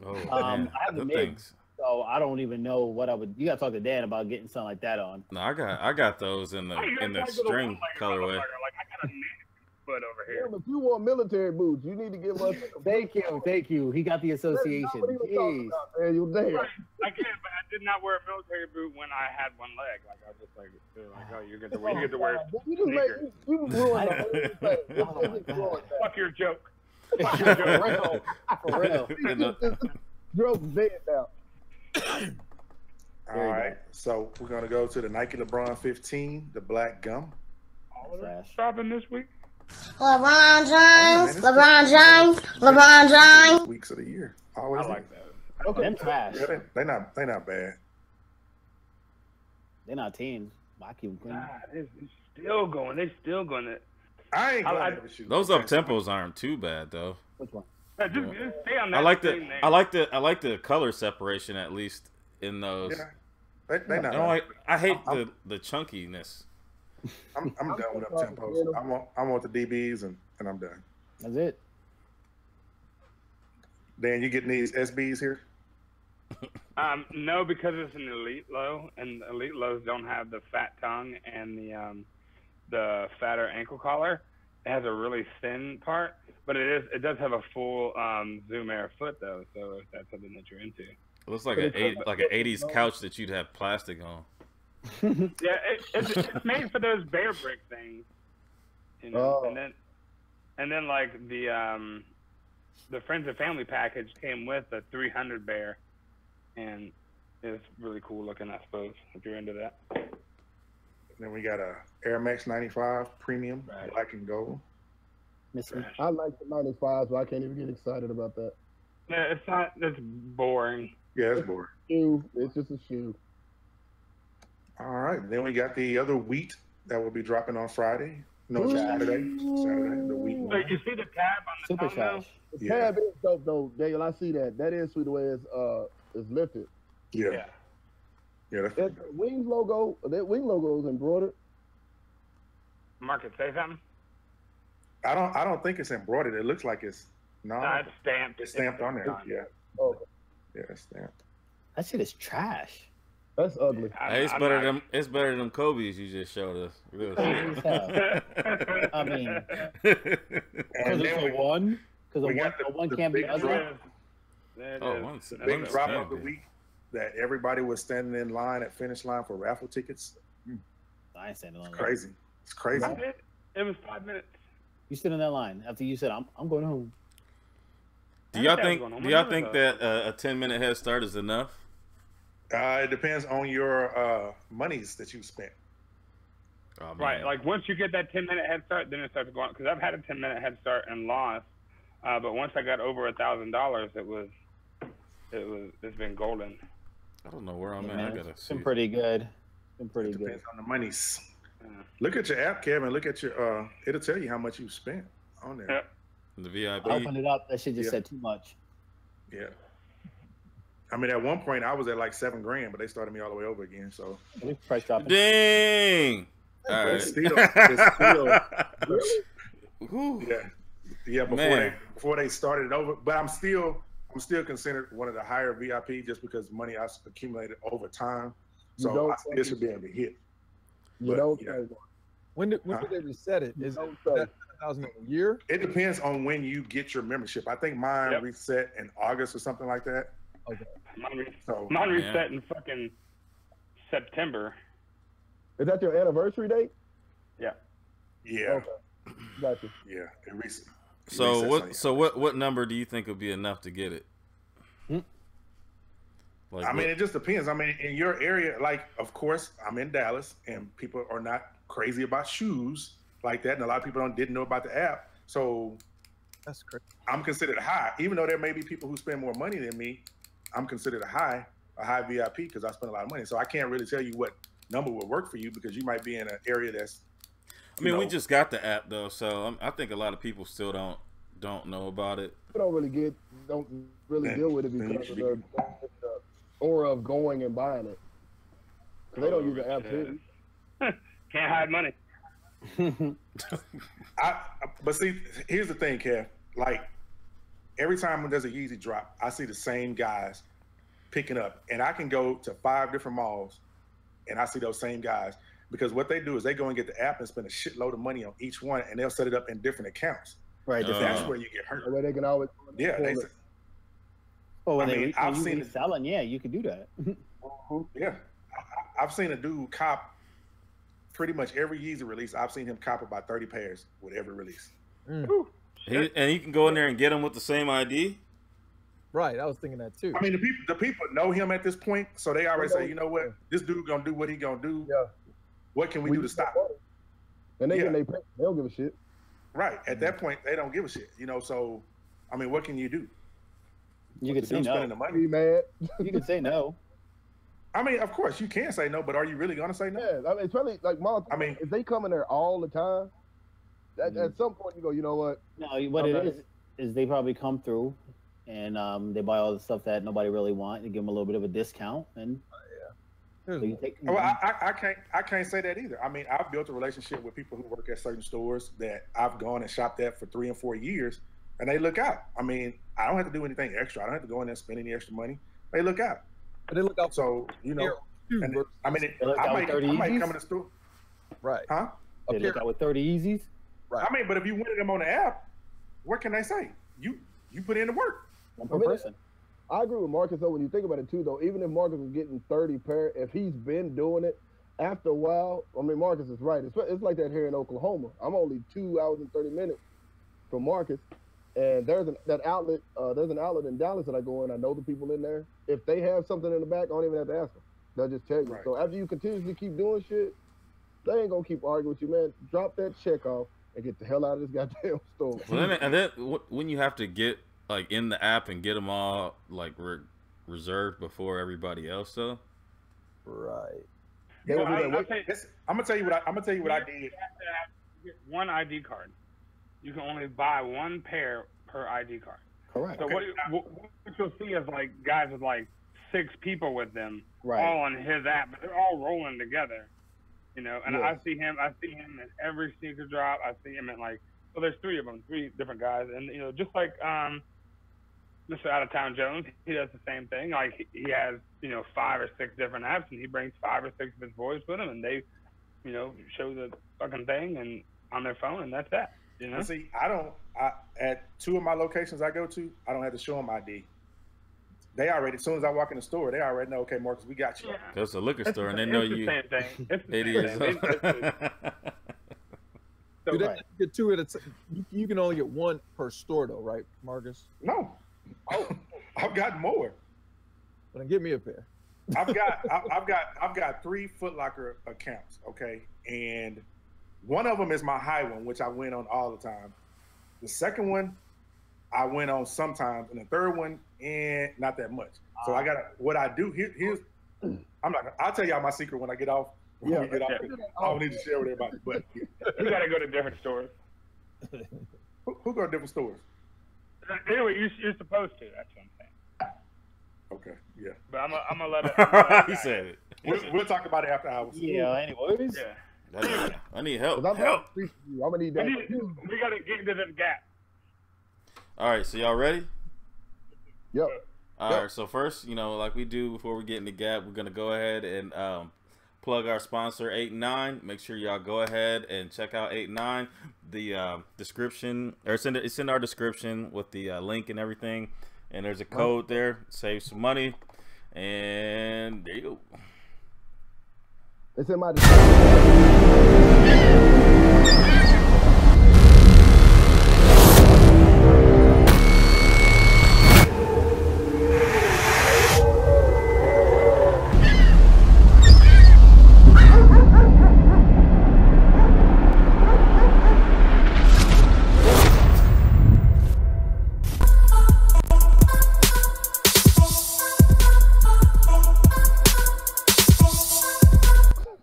Oh, man. I have the Good mid, things. so I don't even know what I would. You gotta talk to Dan about getting something like that on. No, I got those in the string colorway. Like, I got a foot over Yeah, here. but you want military boots. You need to give us. Thank you. He got the association. Jeez. Man, you damn. I can't, but I did not wear a military boot when I had one leg. Like, I was just like, oh, you get to wear You just make you ruined the whole thing. Fuck your joke. For real. Joke's dead now. All right. So we're gonna go to the Nike LeBron 15, the black gum. Shopping this week. LeBron James, LeBron James, LeBron James. Weeks of the year. Always. I like that. Okay. Them trash. Yeah, they not bad. They're not teams. I keep them clean. Nah, they're still going. They're still going to. I ain't going to shoot. Those up tempos aren't too bad though. Which one? Just stay on that. I like the color separation at least in those. Yeah. They not. I hate the chunkiness. I'm done with up tempos. I want the DBs and I'm done. That's it. Dan, you getting these SBs here? No, because it's an elite low, and elite lows don't have the fat tongue and the fatter ankle collar. has a really thin part, but it does have a full Zoom Air foot though. So if that's something that you're into. It looks like an 80s couch that you'd have plastic on. Yeah, it's made for those bear brick things, you know. Oh. And then like the friends and family package came with a 300 bear, and it's really cool looking, I suppose, if you're into that. Then we got a Air Max 95 Premium, black and gold. I like the 95s, but I can't even get excited about that. Yeah, it's not. It's boring. Yeah, it's boring. Shoe. It's just a shoe. All right. Then we got the other wheat that will be dropping on Friday. No, Saturday. The wheat So one. you see the tab on the Super thumbnail? trash. The tab is dope though, Daniel. I see that. That is sweet the way it's lifted. Yeah. Yeah, that's That Wings logo, that Wing logo is embroidered. Market, say something. I don't think it's embroidered. It looks like it's No, it's stamped. It's stamped on there. Yeah. Oh, Yeah, it's stamped. That shit is trash. that's ugly. Hey, it's better than them Kobe's you just showed us. Real shit. I mean, And because it's then a one. Because we a got one the can't be big ugly. drop. One's The big drop can of the be. week that everybody was standing in line at finish line for raffle tickets. I ain't standing on that. Crazy. It's crazy. It was 5 minutes. You stood in that line after you said, "I'm going home." Do y'all think that a 10-minute head start is enough? It depends on your monies that you spent. Oh, man. Right, like once you get that 10-minute head start, then it starts going. Because I've had a 10-minute head start and lost, but once I got over $1,000, it's been golden. I don't know where I'm at. Man, I gotta it's see. been pretty good. It's been pretty It good. depends on the monies. Look at your app, Kevin. Look at your. It'll tell you how much you spent on there. Yep. The VIP. I opened it up. That shit just Yeah. said too much. Yeah. I mean, at one point I was at like $7 grand, but they started me all the way over again. So It's price dropping. Dang. All But right. it's still Whew. yeah. Man. Before they started it over, but I'm still considered one of the higher VIP just because money I accumulated over time. You So don't I still should be able to hit. You But, don't yeah. say. When did they reset it? Is Don't that say. 1,000 a year? It depends on when you get your membership. I think mine Yep. reset in August or something like that. So Mine reset in fucking September. Is that your anniversary date? Yeah. yeah, Okay. Gotcha. yeah, it reset. So what number do you think would be enough to get it? Like I mean, it just depends. I mean, in your area, like, of course, I'm in Dallas, and people are not crazy about shoes like that, and a lot of people didn't know about the app. So That's crazy. I'm considered high, even though there may be people who spend more money than me. I'm considered a high VIP because I spend a lot of money. So I can't really tell you what number would work for you because you might be in an area that's. I mean, we just got the app though, so I think a lot of people still don't know about it. Don't really deal with it then you because should of the aura of going and buying it. 'Cause they don't use the app too. Can't hide money. But see, here's the thing, Kev. Like, every time when there's a Yeezy drop, I see the same guys picking up. And I can go to 5 different malls, and I see those same guys. Because what they do is they go and get the app and spend a shitload of money on each one, and they'll set it up in different accounts. Right. That's where you get hurt. Where they can always. Yeah, Well, when I mean, I've when seen you it. selling, yeah, you could do that. Yeah. I've seen a dude cop pretty much every Yeezy release. I've seen him cop about 30 pairs with every release. And you can go in there and get them with the same ID. Right, I was thinking that too. I mean, the people know him at this point, so they already say, you know what, this dude gonna do what he gonna do. Yeah. What can we do to stop him? And they Yeah. they don't give a shit. Right. At that point, they don't give a shit. You know, so I mean, what can you do? You could The say dude's spending no. the money. Be mad. You could say no. I mean, of course you can say no, but are you really gonna say no? Yeah, I mean, it's really like mom. I mean- if they come in there all the time, at some point you go, you know what? No, what Okay. it is they probably come through and they buy all the stuff that nobody really wants. They give them a little bit of a discount, and so you take. Well, I can't say that either. I mean, I've built a relationship with people who work at certain stores that I've gone and shopped at for 3 and 4 years, and they look out. I mean, I don't have to do anything extra. I don't have to go in there and spend any extra money. They look out. But they look out So, you know, and I mean, They look out with 30 I might Yeezys? come in the store. right. Huh? They look out with 30 Yeezys. I mean, but if you winning them on the app, what can they say? You put in the work. One per person. I agree with Marcus though. When you think about it too, though, even if Marcus is getting 30 pair, if he's been doing it, after a while, I mean, Marcus is right. It's like that here in Oklahoma. I'm only 2 hours and 30 minutes from Marcus, and there's an outlet in Dallas that I go in. I know the people in there. If they have something in the back, I don't even have to ask them. They'll just tell you. Right. So after you continuously keep doing shit, they ain't gonna keep arguing with you, man. Drop that check off and get the hell out of this goddamn store. And then when you have to get like in the app and get them all like reserved before everybody else, though. Right. I'm gonna tell you what I did. You have to get one ID card. You can only buy one pair per ID card. Correct. So what you'll see is like guys with like 6 people with them, Right. all on his app, but they're all rolling together. You know, and Yes. I see him in every sneaker drop. I see him in like, well, there's 3 of them, 3 different guys, and you know, just like Mr. Out of Town Jones, he does the same thing. Like he has, you know, 5 or 6 different apps, and he brings 5 or 6 of his boys with him, and they, you know, show the fucking thing and on their phone, and that's that. You know. See, at 2 of my locations I go to, I don't have to show them ID. They already, as soon as I walk in the store, they already know. Okay, Marcus, we got you. Yeah. There's a liquor store, and they know you. It's the same thing. It's the 80 same years thing. old. So, Do they right. get 2 at a time? You can only get 1 per store, though, right, Marcus? No, I've got more. But then give me a pair. I've got 3 Foot Locker accounts, okay, and one of them is my high one, which I win on all the time. The second one, I win on sometimes, and the third one, not that much. So I got what I do. Here's I'll tell y'all my secret when I get off. When we get off, I don't need to share with everybody. But You gotta go to different stores. who go to different stores? Anyway, you're supposed to. That's what I'm saying. Okay, yeah. But I'm gonna let it. He said it. We'll talk about it after hours. Yeah. Anyways. Yeah. I need help. I'm Help. gonna need that. We gotta get into the gap. All right, so y'all ready? Yep. All right, so first, you know, like we do before we get in the gap, we're gonna go ahead and plug our sponsor 8 and 9. Make sure y'all go ahead and check out 8 and 9. The description, or it's in our description with the link and everything. And there's a code there, save some money, and there you go. It's in my description.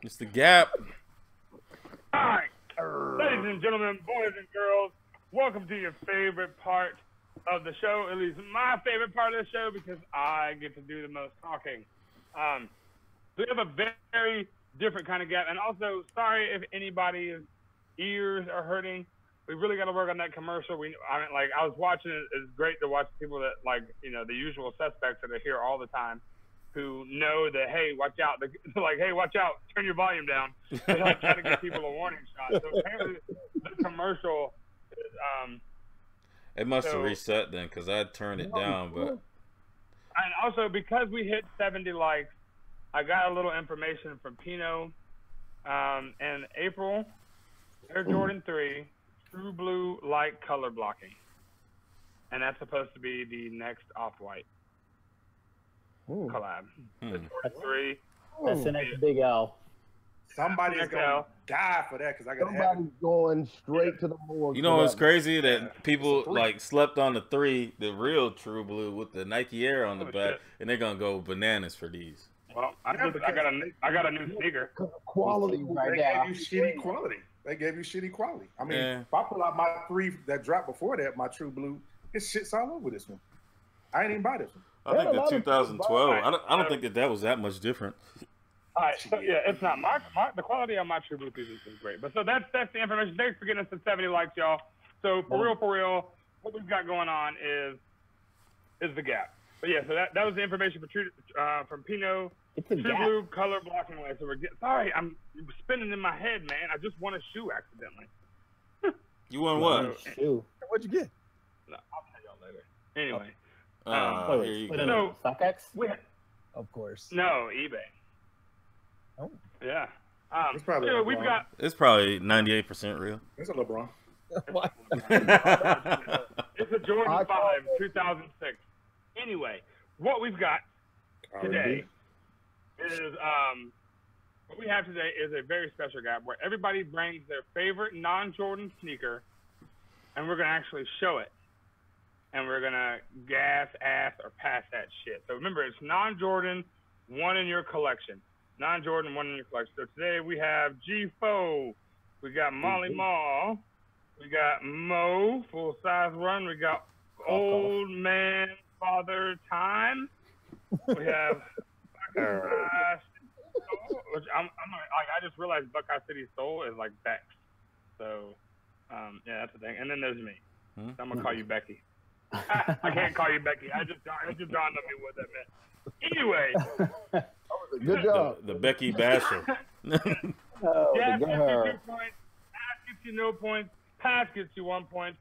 It's the Gap. All right, ladies and gentlemen, boys and girls, welcome to your favorite part of the show. At least my favorite part of the show, because I get to do the most talking. We have a very different kind of Gap, and also sorry if anybody's ears are hurting. We really got to work on that commercial. I was watching it. It's great to watch people that, like, you know, the usual suspects that are here all the time, who know that, hey, watch out. They're like, hey, watch out. Turn your volume down. They like try to give people a warning shot. So apparently the commercial is, It must have reset then, because I turned it down. But and also, because we hit 70 likes, I got a little information from Pino. In April, Air Jordan 3, True Blue Light Color Blocking. And that's supposed to be the next Off-White collab. Jordan 3. That's the next big L. Somebody's gonna die for that, because I got Somebody's going straight to the morgue. you know what's crazy? That people like slept on the 3, the real True Blue with the Nike Air on the back, and they're gonna go bananas for these. Well, I got a new sneaker. Quality right They now. gave you shitty quality. They gave you shitty quality. I mean, Yeah. if I pull out my 3 that dropped before that, my True Blue, it shit's all over this one. I ain't even buy this one. I think the 2012. I don't think that was that much different. All right, so yeah, it's not the quality of my True Blue pieces is great. But so that's the information. Thanks for getting us to 70 likes, y'all. So for real, what we've got going on is the Gap. But yeah, so that was the information from Pino. It's a True Gap. Blue color blocking light. So sorry, I'm spinning in my head, man. I just won a shoe accidentally. You won what? Shoot. What'd you get? No, I'll tell y'all later. Anyway. Here you go. So, StockX? Of course. No, eBay. Oh. Yeah. It's probably so LeBron. we've got. It's probably 98% real. It's a LeBron. It's a Jordan 5, 2006. Anyway, what we've got today is what we have today is a very special G.A.P where everybody brings their favorite non-Jordan sneaker, and we're gonna actually show it, and we're gonna gas, ass, or pass that shit. So remember, it's non-Jordan, one in your collection. Non-Jordan, one in your collection. So today we have G4, we got Molly Mall, we got Mo, full size run, we got Old Man Father Time, we have which I just realized Buckeye City Soul is like Bex. So yeah, that's the thing. And then there's me. So I'm gonna call you Becky. I can't call you Becky. It just dawned on me what that meant. Anyway. Good job. The Becky Basher. Yeah, gets you 2 points. Pass gets you no points. Pass gets you 1 point.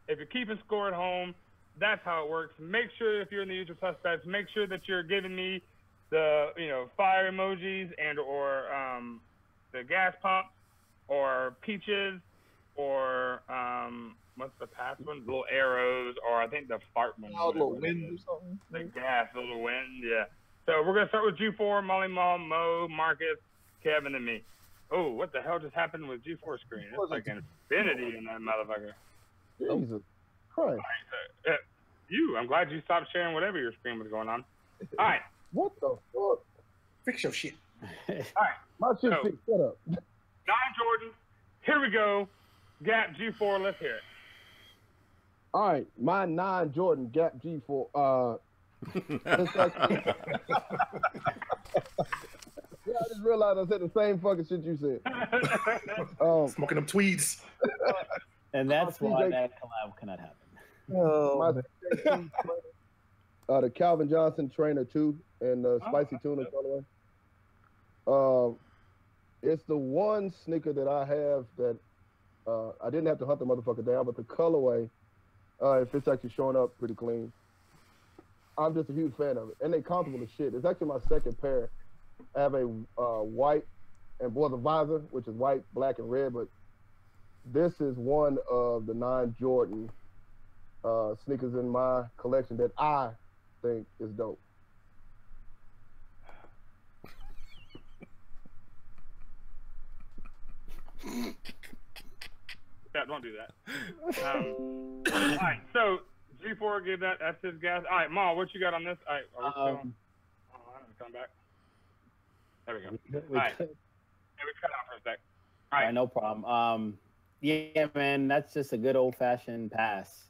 If you're keeping score at home, that's how it works. Make sure if you're in the usual suspects, make sure that you're giving me the fire emojis and or the gas pump or peaches or what's the past one? Little arrows, or I think the fart one. Little wind or something. The gas, little wind, yeah. So we're gonna start with G4, Molly Mall, Mo, Marcus, Kevin, and me. Oh, what the hell just happened with G4 screen? It's like infinity in that motherfucker. Jesus Christ. Right, so, I'm glad you stopped sharing whatever your screen was going on. All right. What the fuck? Fix your shit. All right. My shit So, fixed. Shut up. Non-Jordan. Here we go. G.A.P G4. Let's hear it. All right, my non-Jordan G.A.P G4. It's actually, yeah, I just realized I said the same fucking shit you said. Smoking them tweeds. And that's why that collab cannot happen. The Calvin Johnson Trainer 2 and the Spicy Tuna colorway. It's the one sneaker that I have that I didn't have to hunt the motherfucker down, but the colorway, if it's actually showing up pretty clean, I'm just a huge fan of it. And they're comfortable as shit. It's actually my second pair. I have a white and the visor, which is white, black, and red, but this is one of the non-Jordan sneakers in my collection that I think is dope. Yeah, don't do that. All right, so G4 gave that. That's his gas. All right, Ma, what you got on this? All right, are we still on? Come back. There we go. All right. Hey, we cut out for a sec. All right, no problem. Yeah, man, that's just a good old fashioned pass.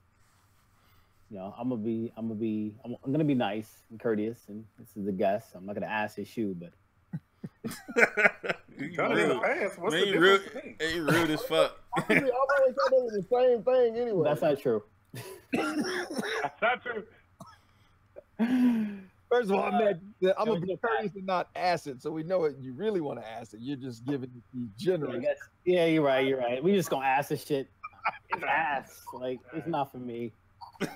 I'm gonna be nice and courteous, and this is a guess. I'm not gonna ask his shoe, but. What's the difference? Hey, rude as fuck. I've always thought it was the same thing anyway. That's not true. That's not true. First of all, I'm gonna be courteous and not ask it, so we know it. You really want to ask it. You're just giving it the generous. Yeah, you're right. We just gonna ask this shit. It's ass. Like, it's not for me.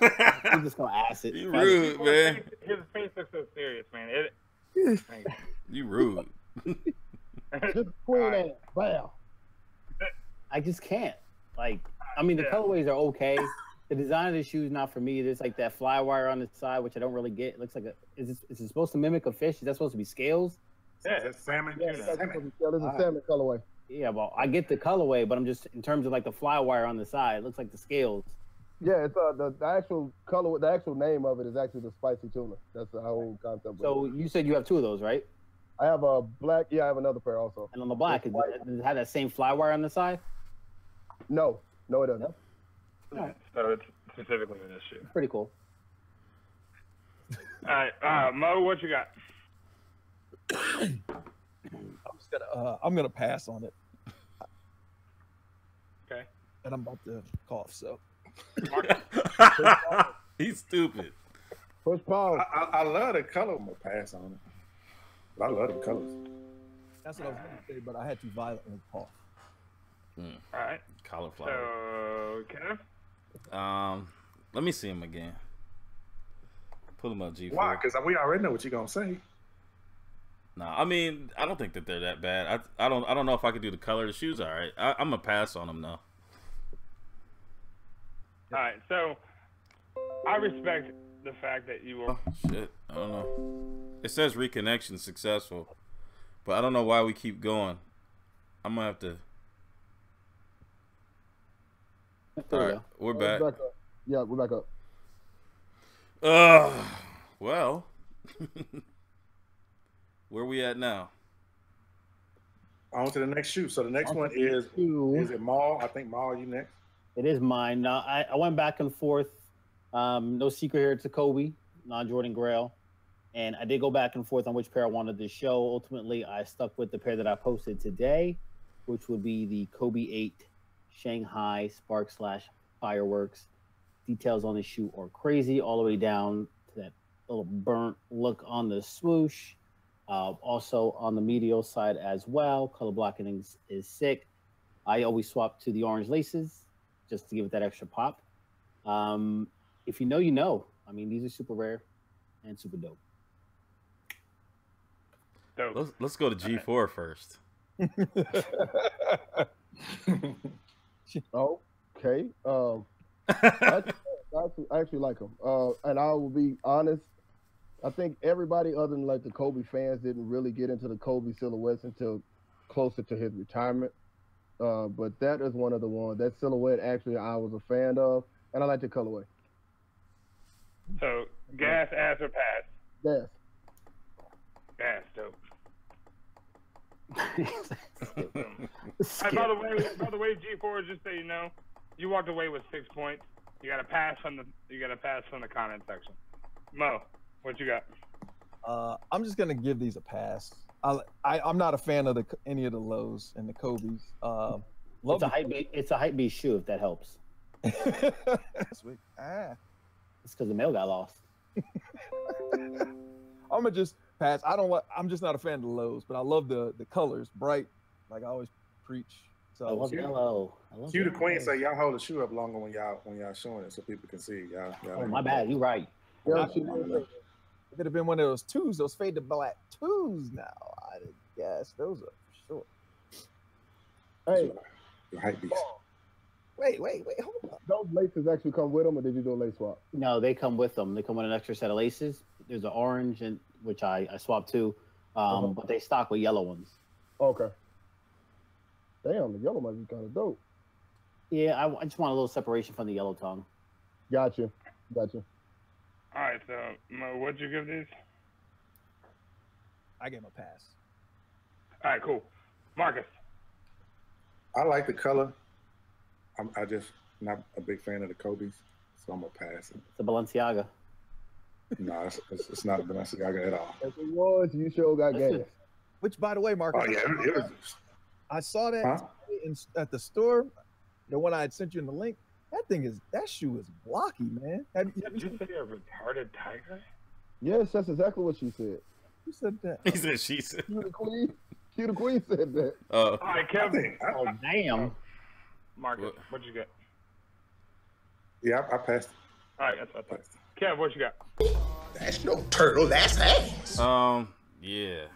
We're just gonna ask it. You rude, man. His face looks so serious, man. You rude. Just queen ass. Wow. I just can't. Like, I mean, the colorways are okay. The design of the shoe is not for me. There's like that fly wire on the side, which I don't really get. It looks like is it supposed to mimic a fish? Is that supposed to be scales? Yeah, it's salmon. Yeah, it's a salmon colorway. Yeah, well, I get the colorway, but I'm just, in terms of like the fly wire on the side, it looks like the scales. Yeah, it's the actual color. The actual name of it is actually the spicy tuna. That's the whole concept. So you said you have two of those, right? I have a black. Yeah, I have another pair also. And on the black, does it have that same fly wire on the side? No, it doesn't. Nope. Right. So it's specifically with this shoe. Pretty cool. All right, Mo, what you got? I'm gonna pass on it. Okay. And I'm about to cough, so. He's stupid. Push pause. I love the color. I'm gonna pass on it. But I love the colors. That's what I was gonna say, but I had to violently cough. All right. Cauliflower. So, Kev? Let me see him again. Pull him up, G4. Why? Because we already know what you're gonna say. No, I mean, I don't think that they're that bad. I don't know if I could do the color. The shoes, all right. I'm a pass on them though. All right. So, I respect the fact that you will. Oh, shit, I don't know. It says reconnection successful, but I don't know why we keep going. I'm gonna have to. All right, we're back. Yeah, we're back up. Well, where we at now? On to the next shoe. So the next one is it Maul? I think Maul, you next. It is mine. Now, I went back and forth. No secret here, it's a Kobe, non-Jordan Grail. And I did go back and forth on which pair I wanted to show. Ultimately, I stuck with the pair that I posted today, which would be the Kobe 8 Shanghai Spark / Fireworks. Details on the shoe are crazy, all the way down to that little burnt look on the swoosh. Also on the medial side as well. Color blocking is sick. I always swap to the orange laces just to give it that extra pop. If you know, you know. I mean, these are super rare and super dope. Let's go to G4 first. Okay. I actually like them. And I will be honest. I think everybody other than like the Kobe fans didn't really get into the Kobe silhouettes until closer to his retirement. But that is one of the ones. That silhouette actually I was a fan of, and I like the colorway. So, gas, ass, or pass? Gas. Gas, dope. By the way, G4, just so you know, you walked away with 6 points. You got a pass from the comment section. Mo, what you got? I'm just gonna give these a pass. I'm not a fan of any of the lows and the Kobe's. It's a hype beast shoe, if that helps. Sweet. It's because the mail got lost. I'm gonna just pass. I'm just not a fan of the lows, but I love the colors, bright, like I always preach. So I love yellow. Q the Queen say y'all hold the shoe up longer when y'all showing it so people can see y'all. Oh, my bad. You right. Yeah, it could have been one of those twos, those fade to black twos. Now I guess those are for sure. Hey, the hype beast. Wait, hold up. Those laces actually come with them, or did you do a lace swap? No, they come with them. They come with an extra set of laces. There's an orange, and which I swapped to, but they stock with yellow ones. Okay. Damn, the yellow might be kind of dope. Yeah, I just want a little separation from the yellow tongue. Gotcha. All right, so Mo, what'd you give these? I gave him a pass. All right, cool. Marcus. I like the color. I just not a big fan of the Kobe's, so I'm gonna pass it. It's a Balenciaga. No, it's not a Balenciaga at all. If it was, you sure got gas. Which, by the way, Marcus, Oh yeah, it was. I saw that at the store. The one I had sent you in the link. That shoe is blocky, man. Did you say a retarded tiger? Yes, that's exactly what she said. Who said that? He said she said. Q the Queen said that. All right, Kevin. Oh, damn. Marcus, what'd you get? Yeah, I passed. All right, that's what I thought. Kev, what you got? That's no turtle, that's ass. Yeah.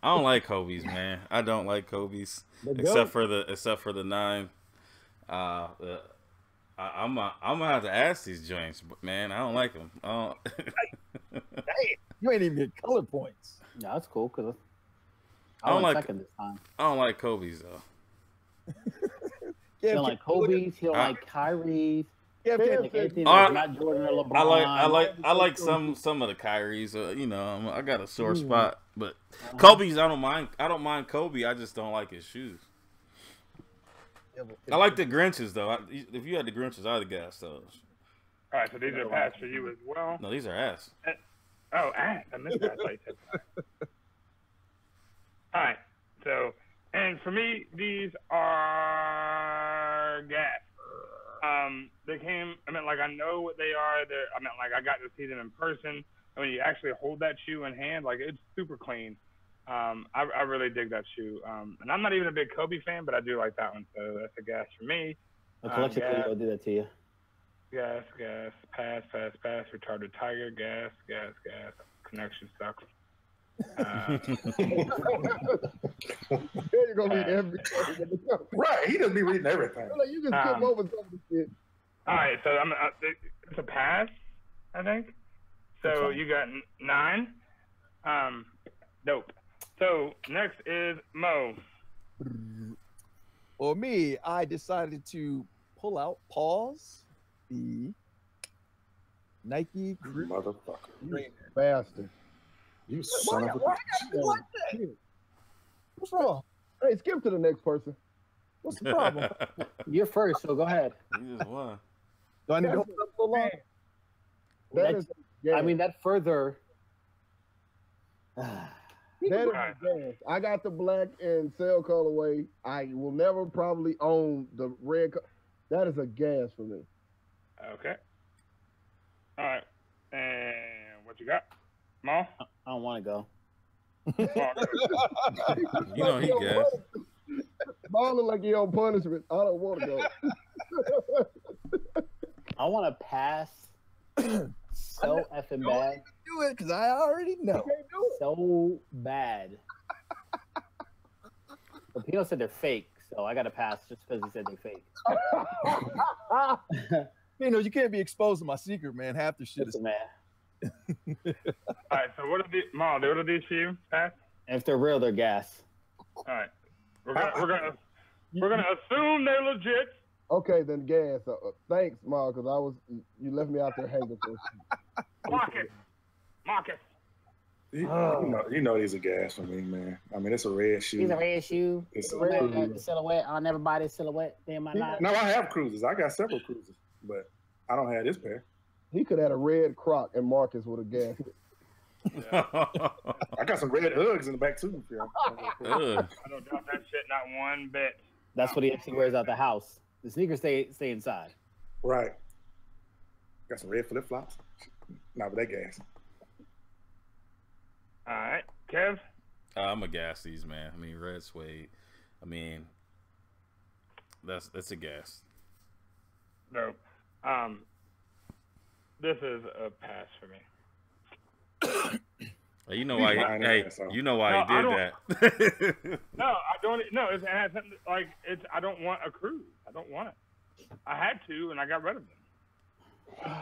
I don't like Kobe's, man. I don't like Kobe's except for the 9. I'm gonna have to ask these joints, but man, I don't like them. Dang, you ain't even get color points. Yeah, that's cool because I don't like second this time. I don't like Kobe's though. He don't like Kobe's. He don't like Kyrie's. Yeah, not Jordan or LeBron. I like some of the Kyries. I got a sore spot, but Kobe's I don't mind Kobe. I just don't like his shoes. I like the Grinches though. If you had the Grinches, I'd have gassed those. All right, so these are pass for you as well. No, these are ass. Ass. I missed that. All right, so and for me, these are gas. They came. I mean, like I know what they are. I mean, like I got to see them in person. And when you actually hold that shoe in hand, like it's super clean. I really dig that shoe. And I'm not even a big Kobe fan, but I do like that one. So that's a gas for me. A collection gas, video did that to you. Gas, pass, retarded tiger, gas. Connection sucks. You're gonna read everything. Right, he doesn't be reading everything. You can skip over some of the shit. All right, so it's a pass, I think. So you got 9. Dope. So next is Mo. For me, I decided to pull out the Nike Cruise. Motherfucker. Bastard. You son of a bitch. What's wrong? Hey, skip to the next person. What's the problem? You're first, so go ahead. You just won. Do I need to hold up so long? I mean, that further. That is gas. I got the black and cell colorway. I will never probably own the red. That is a gas for me. Okay. All right. And what you got? Mo? I don't want to go. You know he gassed. Ball look like he on punishment. I don't want to go. I want to pass so effing bad. Do it because I already know. So bad. But Pino said they're fake, so I got to pass just because he said they're fake. You can't be exposed to my secret, man. Half the shit is man. All right, so what are these, Mo? What are these for you? Pass? If they're real, they're gas. All right, we're gonna assume they're legit. Okay, then gas. Thanks, Ma, because you left me out there hanging for Marcus. You know these are gas for me, man. I mean, it's a red shoe. He's a red shoe. It's a a red cruise. silhouette. I'll never buy this silhouette day in my life. No, I have cruises. I got several cruises, but I don't have this pair. He could have had a red Croc and Marcus with a gas. I got some red Uggs in the back too. I don't doubt that shit not one bit. That's what he actually wears out the house. The sneakers stay inside. Right. Got some red flip flops. Nah, but that gas. All right, Kev. I'm a gas these, man. I mean, red suede. I mean, that's a gas. No. This is a pass for me. You know why? You know why he did that. No, I don't. No, it has something like it's. I don't want a cruise. I don't want it. I had to, and I got rid of them.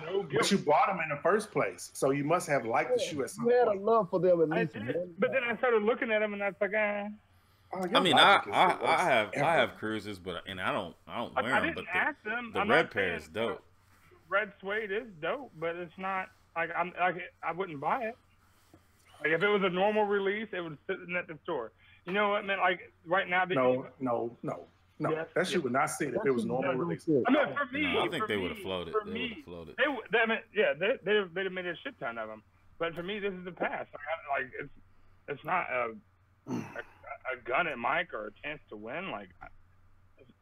No guilt. But you bought them in the first place, so you must have liked the shoe at some You had point. a love for them at least. But then I started looking at them, and I was like, I mean, I have cruises, but I don't wear them. I didn't But ask them. the red pair is dope. Red suede is dope, but it's not like I wouldn't buy it. Like if it was a normal release, it would sit at the store. You know what, man? Like right now, No. Yes, That shoe would not sit if it was normal release. I mean, for me, I think they would have floated. They would have floated. They'd have made a shit ton of them. But for me, this is the pass. Like it's not a gun at Mike or a chance to win. Like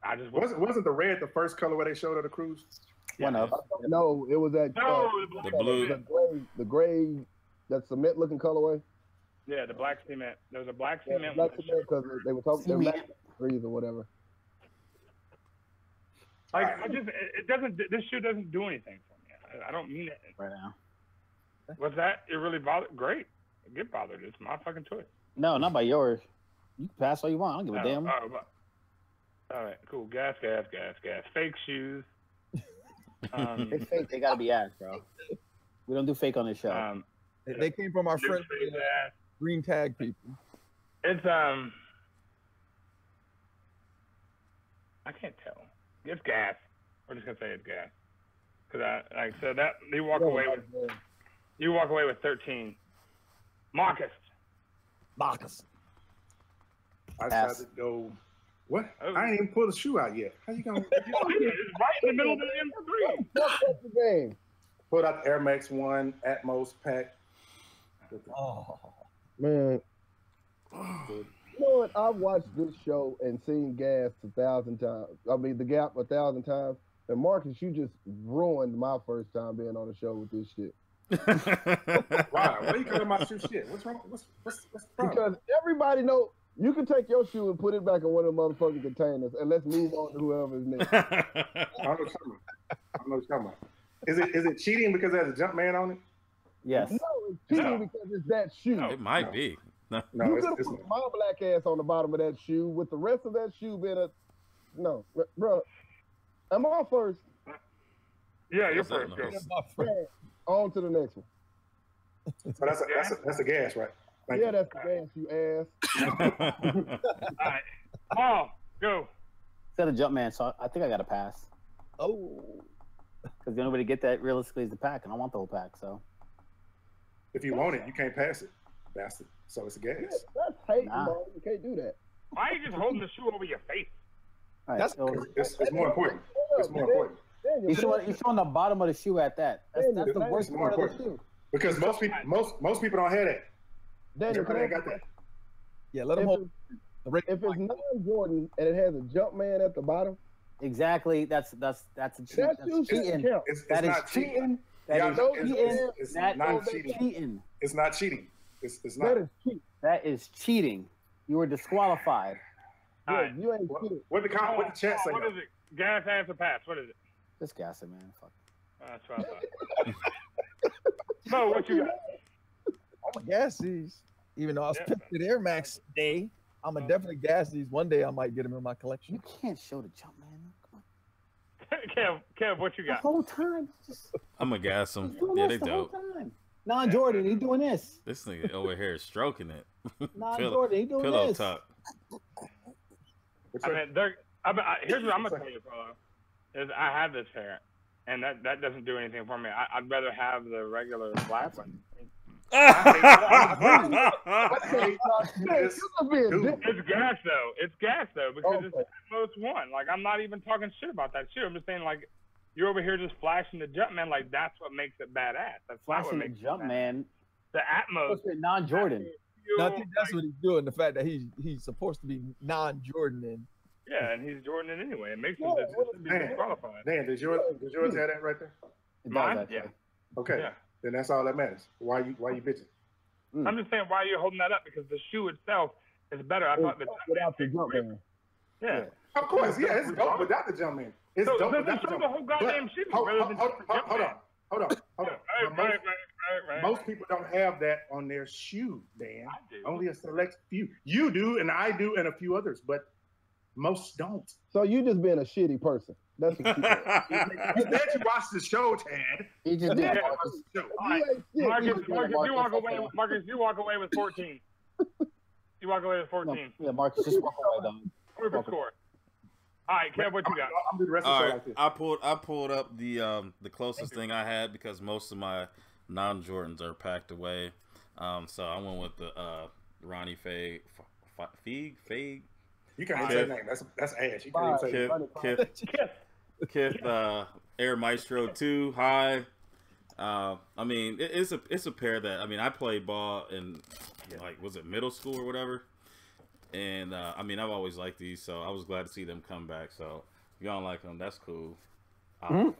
I just wasn't the red the first colorway they showed at the cruise? One of. No, it was that the blue, the gray, that cement looking colorway. Yeah, the black cement. There was a black cement. Black cement because they were talking black trees or whatever. Like it doesn't. This shoe doesn't do anything for me. I don't mean it right now. Was that it really bothered? Great, get bothered. It's my fucking choice. No, not by yours. You can pass all you want. I don't give a damn. All right, cool. Gas. Fake shoes. They fake. They gotta be ass, bro. We don't do fake on this show. They came from our friends, green tag people. It's I can't tell. It's gas. We're just gonna say it's gas. Cause that you walk away with 13. Marcus. I decided to go. What? I ain't even pulled the shoe out yet. How you gonna? It's right in the middle of the M3. What's the game? Pulled out the Air Max 1 Atmos pack. Oh man. You know what? I've watched this show and seen Gas 1,000 times. I mean, the G.A.P 1,000 times. And Marcus, you just ruined my first time being on the show with this shit. Why? Why you calling my shoe shit? What's wrong? What's the problem? Because everybody know you can take your shoe and put it back in one of the motherfucking containers, and let's move on to whoever is next. I don't know what you're talking about. Is it cheating because there's a jump man on it? Yes. No, it's cheating because it's that shoe. It might be. No. No, You it's could have not. put my black ass on the bottom of that shoe with the rest of that shoe being a no, bro. I'm on first. Yeah, you're What's that first. Go. That's my friend. Yeah, on to the next one. So that's a gas, right? Thank Yeah, you. that's the gas, you ass. All right. Paul, go. Instead of Jumpman, so I think I got to pass. Oh. Because the only way to get that realistically is the pack, and I want the whole pack, so. If you want it, you can't pass it, bastard. So it's a gas. That's hate, Nah. bro. You can't do that. Why are you just holding the shoe over your face? All right, That's so It's more important. It's more important Daniel, he's showing the bottom of the shoe at that. That's the worst It's more part of the important. shoe. because most people don't have that. Daniel, can Everybody I ain't got that. Yeah, let him hold. if it's non-Jordan and it has a jump man at the bottom, Exactly. That's a cheat. that That's shoe shouldn't cheating. count. It's That is not cheating. cheating. That Yeah, is no, cheating. it's That not is cheating. cheating. It's not cheating. It's That not. is cheat. That is cheating. You were disqualified. All Yeah, right. you ain't cheated. What the chat say? What is it? Gas, answer, pass. What is it? Just gas it, man. Fuck. That's what I thought. Mo, what you got? I'm a gas these. Even though I was Yeah. pimped at Air Max today, I'm a definitely gas these. One day I might get them in my collection. You can't show the jump, man. Come on. Kev, what you The got? whole time. Just I'm gonna gas them. he's doing Yeah, they this the whole dope. time. Non-Jordan, he doing this. This nigga over here is stroking it. Non-Jordan, he doing Pillow this. talk. What's I that? mean, here's what I'm gonna tell you, Paulo. Is I have this hair, and that doesn't do anything for me. I'd rather have the regular black one. It's- dude, It's gas though. It's gas though because it's Okay. the most one. Like I'm not even talking shit about that shit. I'm just saying like you're over here just flashing the jump man. Like that's what makes it badass. That's not what Flashing the makes jump, it badass. man. The Atmos. What's it, non-Jordan? And I think that's what he's doing. The fact that he's supposed to be non-Jordan and Yeah, and he's Jordan anyway. It makes him Yeah, be man. disqualified. Dan, does yours have that right there? It Mine? does, actually. Yeah. Okay, Yeah. then that's all that matters. Why you bitching? I'm just saying why you're holding that up because the shoe itself is better. I thought the Without the jump man. yeah. Of course, yeah, it's dope without the jump man. It's So dope then without the show jump the man. whole goddamn But- shoe hold rather than just the jump on. man. Right. Most people don't have that on their shoe, Dan. I do. Only a select few. You do, and I do, and a few others, but most don't. So you just being a shitty person. That's what you are. You said you watched the show, Tad. He just did. Yeah. Marcus. The show. All right. You ain't shit. Marcus, just you Marcus, walk okay. away. Marcus, you walk away with 14. You walk away with 14. Yeah, Marcus, just walk away, dog. Perfect score. All right, Kev, what you got? I'm doing the rest of All the show right, like this. I pulled up the closest thing I had because most of my non-Jordans are packed away. So I went with the Ronnie Feig. You can't even say his name. That's ass. You can't even say his name. Kith Air Maestro 2 high. I mean, it's a pair that I played ball in like was it middle school or whatever, and I mean I've always liked these, so I was glad to see them come back. So if y'all don't like them, that's cool. I'm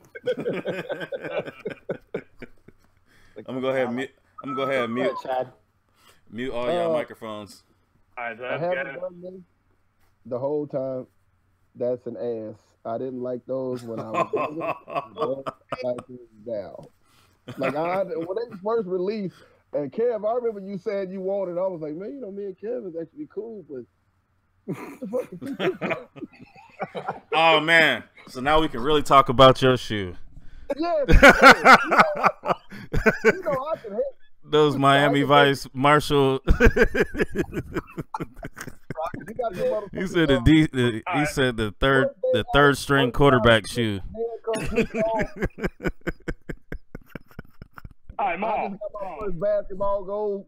gonna go ahead and mute. I'm gonna go ahead and mute. Chad. Mute all y'all microphones. All right, so I that's haven't good. done this the whole time. That's an ass. I didn't like those when I was younger. I don't like them now. Like when they first released, and Kev, I remember you saying you wanted. I was like, man, you know, me and Kev is actually cool, but what the fuck is this? Oh man! So now we can really talk about your shoe. Yes, you know I can hate. Those Miami Vice Marshall. You got them He said he said the third string quarterback shoe. All right, I Maul. just got my first basketball goal.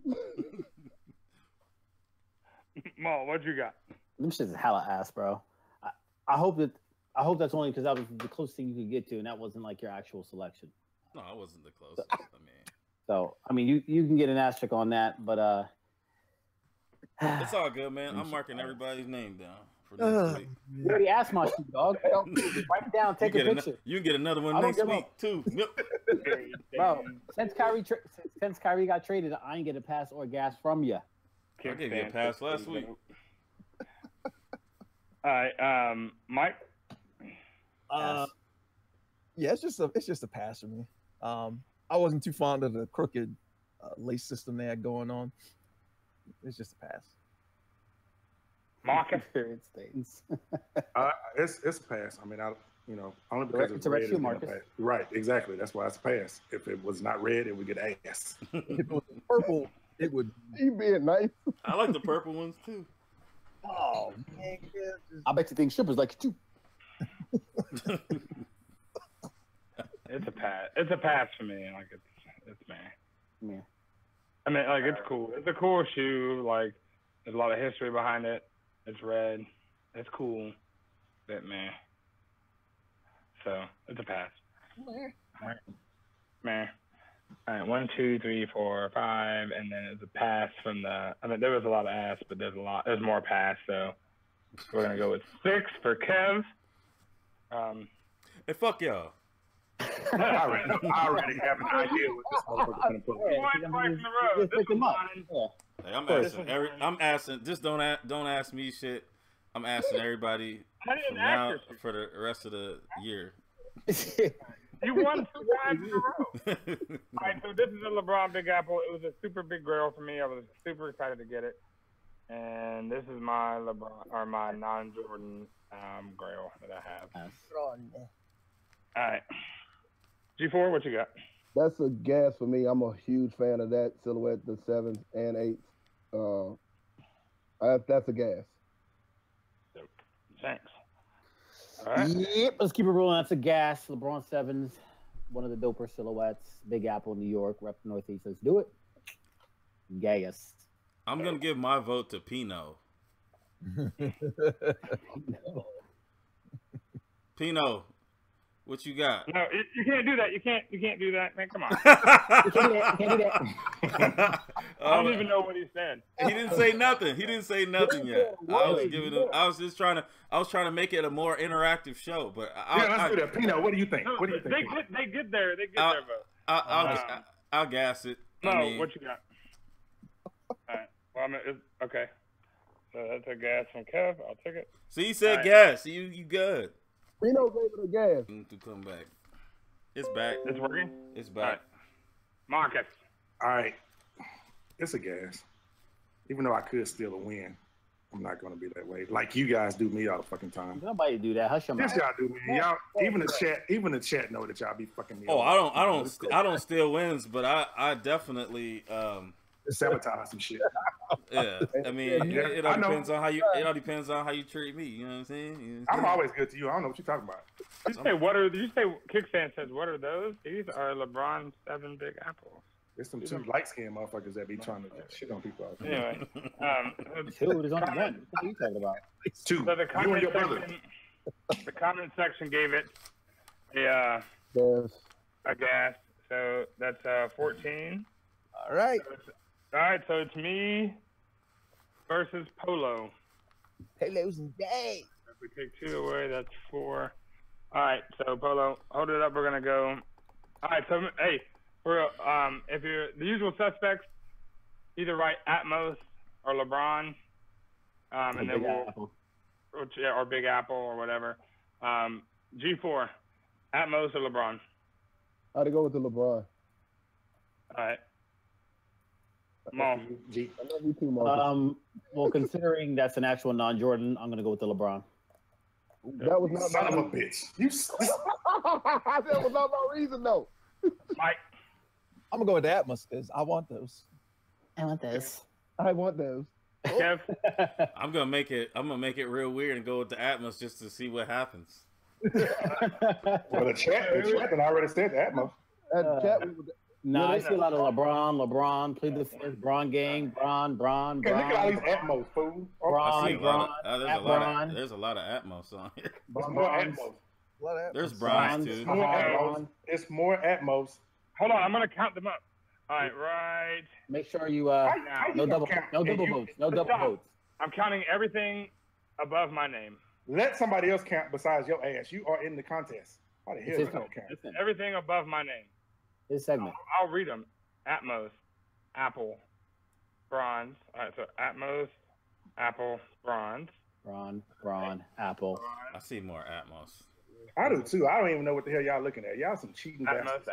Maul, what you got? Them shits is hella ass, bro. I hope that's only because that was the closest thing you could get to, and that wasn't like your actual selection. No, I wasn't the closest. So I mean, you can get an asterisk on that, but It's all good, man. I'm marking everybody's name down for next week. You already asked my shit, dog. Write it down. Take a picture. You get another one I don't next give week up. too. Bro, since Kyrie got traded, I ain't get a pass or gas from you. I gave you a pass last week. All right, Mike. Yeah, it's just a pass for me. I wasn't too fond of the crooked lace system they had going on. It's just a pass. Marcus. It stains. It's a pass. I mean, only because it's red. Right, exactly. That's why it's a pass. If it was not red, it would get ass. If it was purple, it would. He being nice. I like the purple ones too. Oh man, I bet you think strippers like you too. It's a pass. It's a pass for me. Like it's man. Yeah. I mean, like it's cool. It's a cool shoe. Like there's a lot of history behind it. It's red. It's cool. But man. So it's a pass. Man. All right, 1, 2, 3, 4, 5, and then it's a pass from the. I mean, there was a lot of ass, but there's more pass. So we're gonna go with 6 for Kev. Hey, fuck y'all. I already have an idea what this motherfucker's gonna put. Twice in a row. This is mine. Hey, I'm asking. Just don't ask me shit. I'm asking everybody from now for the rest of the year. You won 2 times in a row. All right, so this is a LeBron Big Apple. It was a super big grail for me. I was super excited to get it. And this is my LeBron or my non-Jordan grail that I have. All right. G4, what you got? That's a gas for me. I'm a huge fan of that silhouette, the 7s and 8s. That's a gas. Thanks. All right. Yep, let's keep it rolling. That's a gas. LeBron 7s, one of the doper silhouettes. Big Apple, New York, rep Northeast. Let's do it. Gas. I'm gonna give my vote to Pino. Pino, what you got? No, you can't do that. You can't do that, man. Come on. You can't do that. I don't even know what he said. He didn't say nothing. He didn't say nothing yet. I was trying to make it a more interactive show. But let's do that. Pino, what do you think? What do you think? They get their vote. I'll gas it. No, what you got? All right. Well, okay. So that's a gas from Kev. I'll take it. So you said gas. You good? Pino gave it a gas. To come back. It's back. It's working? It's back. All right. Marcus. All right. It's a gas. Even though I could steal a win, I'm not going to be that way. Like you guys do me all the fucking time. Nobody do that. Hush your mouth. Yes, y'all do me. Y'all, even the chat know that y'all be fucking me. Oh, I don't steal wins, but I definitely sabotage some shit. Yeah, I mean, it all depends on how you. It all depends on how you treat me. You know what I'm saying? I'm always good to you. I don't know what you're talking about. You say Kickstand says what are those? These are LeBron 7 Big Apples. There's some 2 light-skinned motherfuckers that be trying to shit on people out there. Anyway, 2 is on the one. What are you talking about? 2. So the comment section gave it a gas. So that's 14. All right. All right, so it's me versus Polo. Polo's in day. If we take 2 away, that's 4. All right, so Polo, hold it up. We're gonna go. All right, so hey, if you're the usual suspects, either write Atmos or LeBron, and then or Big Apple or whatever. G4, Atmos or LeBron. I'd go with the LeBron. All right. Mom. I love you too, Marcus. Well, considering that's an actual non-Jordan, I'm gonna go with the LeBron. That was not son of a bitch. That was not my reason, though. Mike. I'm gonna go with the Atmos because I want those. I want those. I want those. Kev. I'm gonna make it real weird and go with the Atmos just to see what happens. Well, the chat already said Atmos. I see a lot of LeBron, played the first Bron game, Bron. Hey, look at all these Atmos, fool. There's a lot of Atmos on here. There's more Atmos. There's Bronze too. It's more Atmos. Hold on, I'm gonna count them up. All right, right. Make sure you no double votes. I'm counting everything above my name. Let somebody else count besides your ass. You are in the contest. How the hell you gonna count? Everything above my name. His segment. I'll read them. Atmos, Apple, Bronze. All right, so Atmos, Apple, Bronze. Bron, Apple. I see more Atmos. I do too. I don't even know what the hell y'all looking at. Y'all some cheating bastards.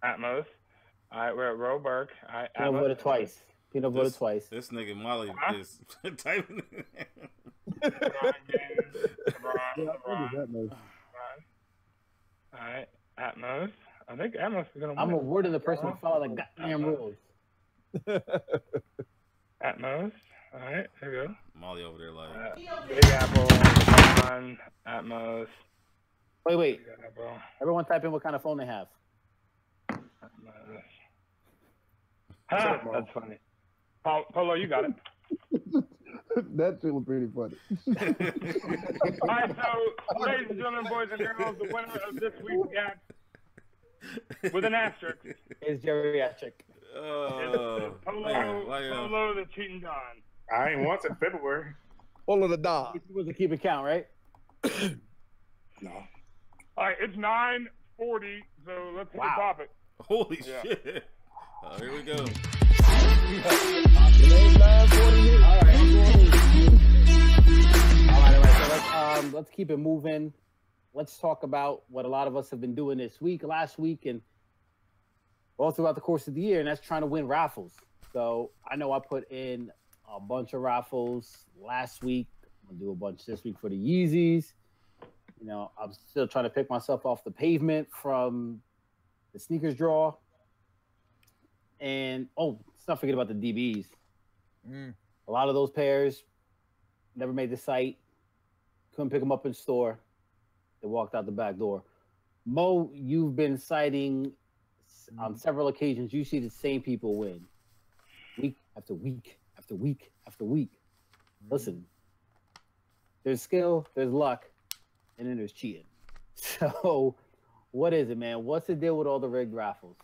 Atmos. All right, we're at Roeberg. All right, Peanut voted twice. Peanut voted twice. This nigga Molly is typing. LeBron. All right, Atmos. I think Atmos is gonna win. I'm awarding the person who follow the goddamn rules. Atmos. All right, there we go. Molly over there like Big Apple, LeBron, Atmos. Wait. Everyone type in what kind of phone they have. That's funny. Polo, you got it. That shit was pretty funny. All right, so, ladies and gentlemen, boys and girls, the winner of this week's G.A.P. with an asterisk is geriatric. Polo the cheating Don. I ain't once in February. Polo the dog. You're supposed to keep it count, right? No. All right, it's 9:40, so let's hit the topic. Holy shit. Here we go. All right. So let's keep it moving. Let's talk about what a lot of us have been doing this week, last week, and all throughout the course of the year, and that's trying to win raffles. So I know I put in a bunch of raffles last week. I'm gonna do a bunch this week for the Yeezys. You know, I'm still trying to pick myself off the pavement from the sneakers draw. And let's not forget about the DBs. A lot of those pairs never made the site. Couldn't pick them up in store. They walked out the back door. Mo, you've been citing on several occasions. You see the same people win, week after week after week after week. Listen, there's skill, there's luck, and then there's cheating. So, what is it, man? What's the deal with all the rigged raffles?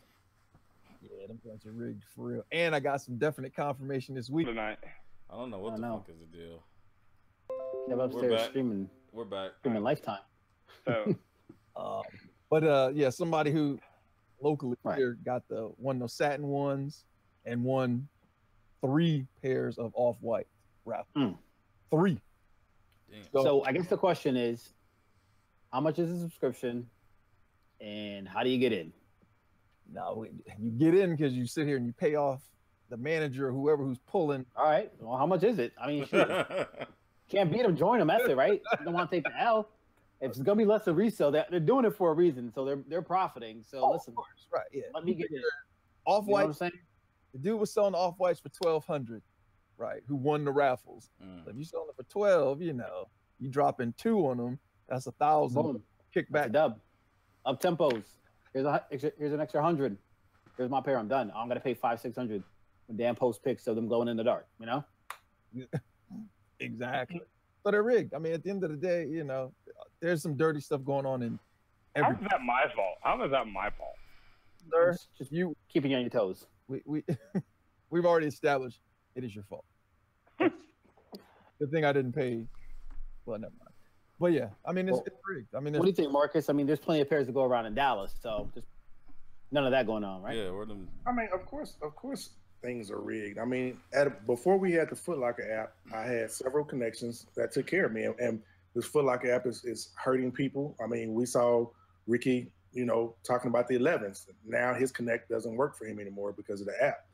Yeah, them guys are rigged for real. And I got some definite confirmation this week. I don't know what the fuck is the deal. Kev upstairs screaming. We're back. Screaming Lifetime. So, yeah, somebody who locally here got one of those satin ones and won 3 pairs of off-white raffles. 3. Damn. So I guess the question is, how much is the subscription, and how do you get in? No, you get in because you sit here and you pay off the manager or whoever who's pulling. All right. Well, how much is it? I mean, shoot. Can't beat them, join them. That's it, right? You don't want to take the L. If it's gonna be less of resale, they're doing it for a reason, so they're profiting. So listen, of course, right? Yeah. Let me get in. Off-white. You know what I'm saying? The dude was selling off-whites for $1,200, right? Who won the raffles? So if you selling it for 12, you know, you dropping 2 on them. That's 1,000. Kick back. Dub. Up tempos. Here's an extra 100. Here's my pair. I'm done. I'm gonna pay $500-$600 when Dan post pics of them glowing in the dark. You know. Exactly. So they're rigged. I mean, at the end of the day, you know, there's some dirty stuff going on in every. How is that my fault? How is that my fault? Sir, just you keeping you on your toes. We've already established it is your fault. Good thing I didn't pay. Well, never mind. But yeah, I mean, it's rigged. I mean, what do you think, Marcus? I mean, there's plenty of pairs to go around in Dallas, so just none of that going on, right? Yeah, we're them. I mean, of course, things are rigged. I mean, before we had the Foot Locker app, I had several connections that took care of me, and this Foot Locker app is hurting people. I mean, we saw Ricky, you know, talking about the 11s. Now his connect doesn't work for him anymore because of the app,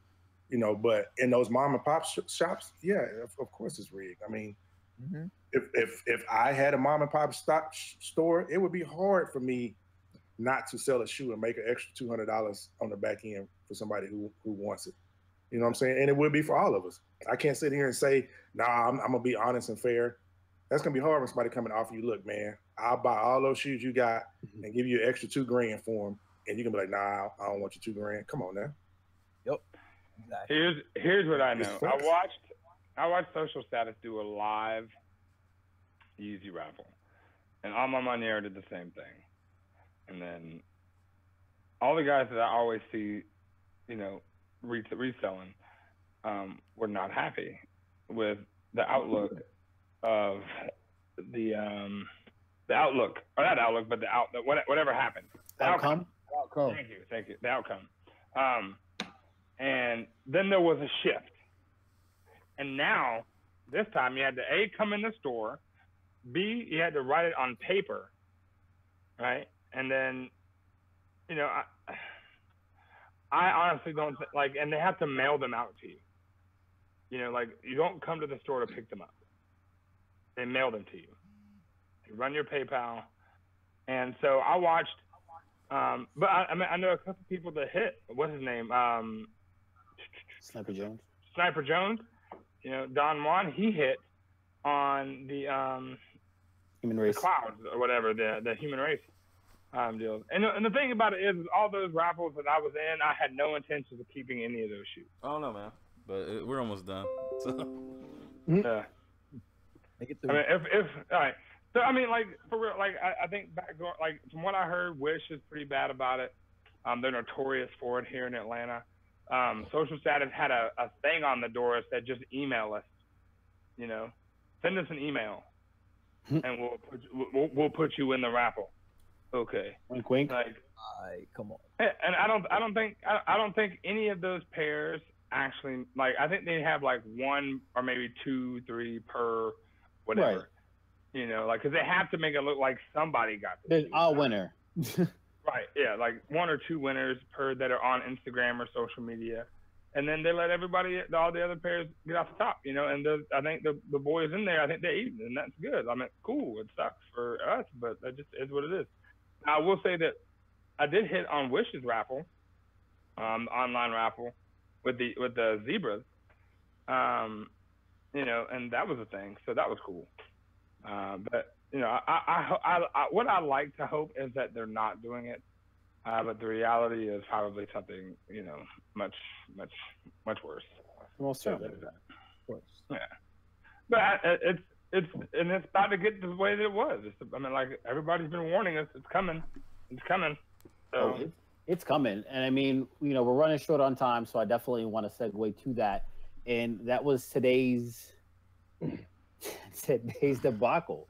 you know. But in those mom and pop shops, yeah, of course it's rigged. I mean, if I had a mom and pop store, it would be hard for me not to sell a shoe and make an extra $200 on the back end for somebody who wants it. You know what I'm saying? And it would be for all of us. I can't sit here and say, nah, I'm going to be honest and fair. That's going to be hard when somebody come and offer you, look, man, I'll buy all those shoes you got and give you an extra $2,000 for them. And you can be like, nah, I don't want your $2,000. Come on now. Yep. Exactly. Here's what I know. I watched Social Status do a live Yeezy raffle. And all my money did the same thing. And then all the guys that I always see, you know, reselling were not happy with the outlook of the outlook, or not outlook, but whatever happened. The Outcome. Thank you. The outcome. And then there was a shift, and now this time you had to A, come in the store, B, you had to write it on paper, right? And then, you know, I honestly don't like, and they have to mail them out to you. You know, like you don't come to the store to pick them up; they mail them to you. You run your PayPal, and so I watched. But I know a couple people that hit. What's his name? Sniper Jones. Sniper Jones. You know, Don Juan. He hit on the Human race. the clouds or whatever, the human race deals. And the thing about it is all those raffles that I was in, I had no intentions of keeping any of those shoes. I don't know, man, but we're almost done. So. Yeah. Make it I mean, if all right. So I mean, like for real, like I think like from what I heard, Wish is pretty bad about it. They're notorious for it here in Atlanta. Social Status had a thing on the door that said just email us. You know, send us an email, and we'll put you in the raffle. Okay. Wink, wink. Like, come on. and I don't think any of those pairs actually, like, I think they have like one or maybe 2, 3 per whatever. Right. You know, like, because they have to make it look like somebody got this. There's a winner. Right. Yeah, like 1 or 2 winners per that are on Instagram or social media, and then they let everybody, all the other pairs, get off the top. You know, and I think the boys in there, I think they're eating, and that's good. I mean, cool. It sucks for us, but that just is what it is. I will say that I did hit on Wish's raffle, online raffle, with the zebras, you know, and that was a thing, so that was cool. But you know, I what I like to hope is that they're not doing it, but the reality is probably something, you know, much worse. Well, certainly. Yeah, but it's about to get the way that it was. I mean, like everybody's been warning us, it's coming. So it's coming, and I mean, you know, we're running short on time, so I definitely want to segue to that, and that was today's debacle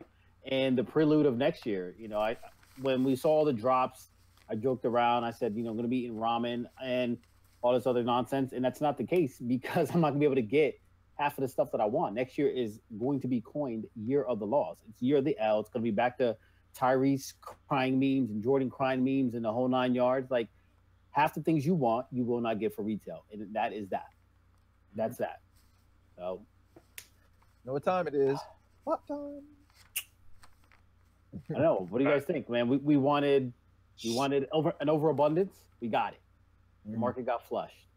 and the prelude of next year. You know, when we saw the drops, I joked around. I said, you know, I'm going to be eating ramen and all this other nonsense, and that's not the case because I'm not going to be able to get half of the stuff that I want. Next year is going to be coined Year of the Loss. It's Year of the L. It's going to be back to Tyrese crying memes and Jordan crying memes and the whole 9 yards. Like, half the things you want, you will not get for retail, and that is that. That's that. So, know what time it is? What time? I know. What do you guys think, man? We wanted an overabundance. We got it. The market got flushed.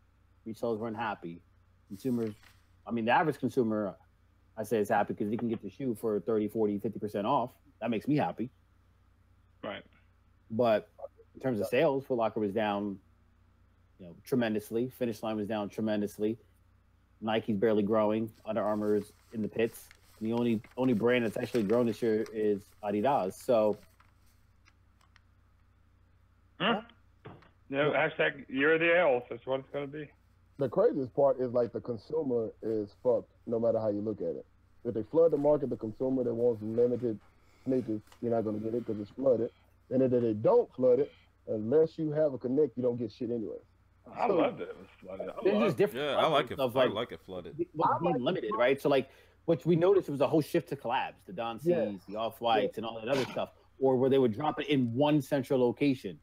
Retailers weren't happy. Consumers, I mean, the average consumer, I say is happy because he can get the shoe for 30, 40, 50% off. That makes me happy. Right. But in terms of sales, Foot Locker was down, you know, tremendously. Finish Line was down tremendously. Nike's barely growing. Under Armour is in the pits. The only brand that's actually grown this year is Adidas. So, no, hashtag Year of the L's. That's what it's going to be. The craziest part is like the consumer is fucked no matter how you look at it. If they flood the market, the consumer that wants limited sneakers, you're not going to get it because it's flooded. And if they don't flood it, unless you have a connect, you don't get shit anyway. I loved it. It was flooded. There's just different. Yeah, I like it. Of, I like it flooded. What's being limited, right? So, like, what we noticed was a whole shift to collabs, the Don C's, the Off-Whites, and all that other stuff, or where they would drop it in one central location.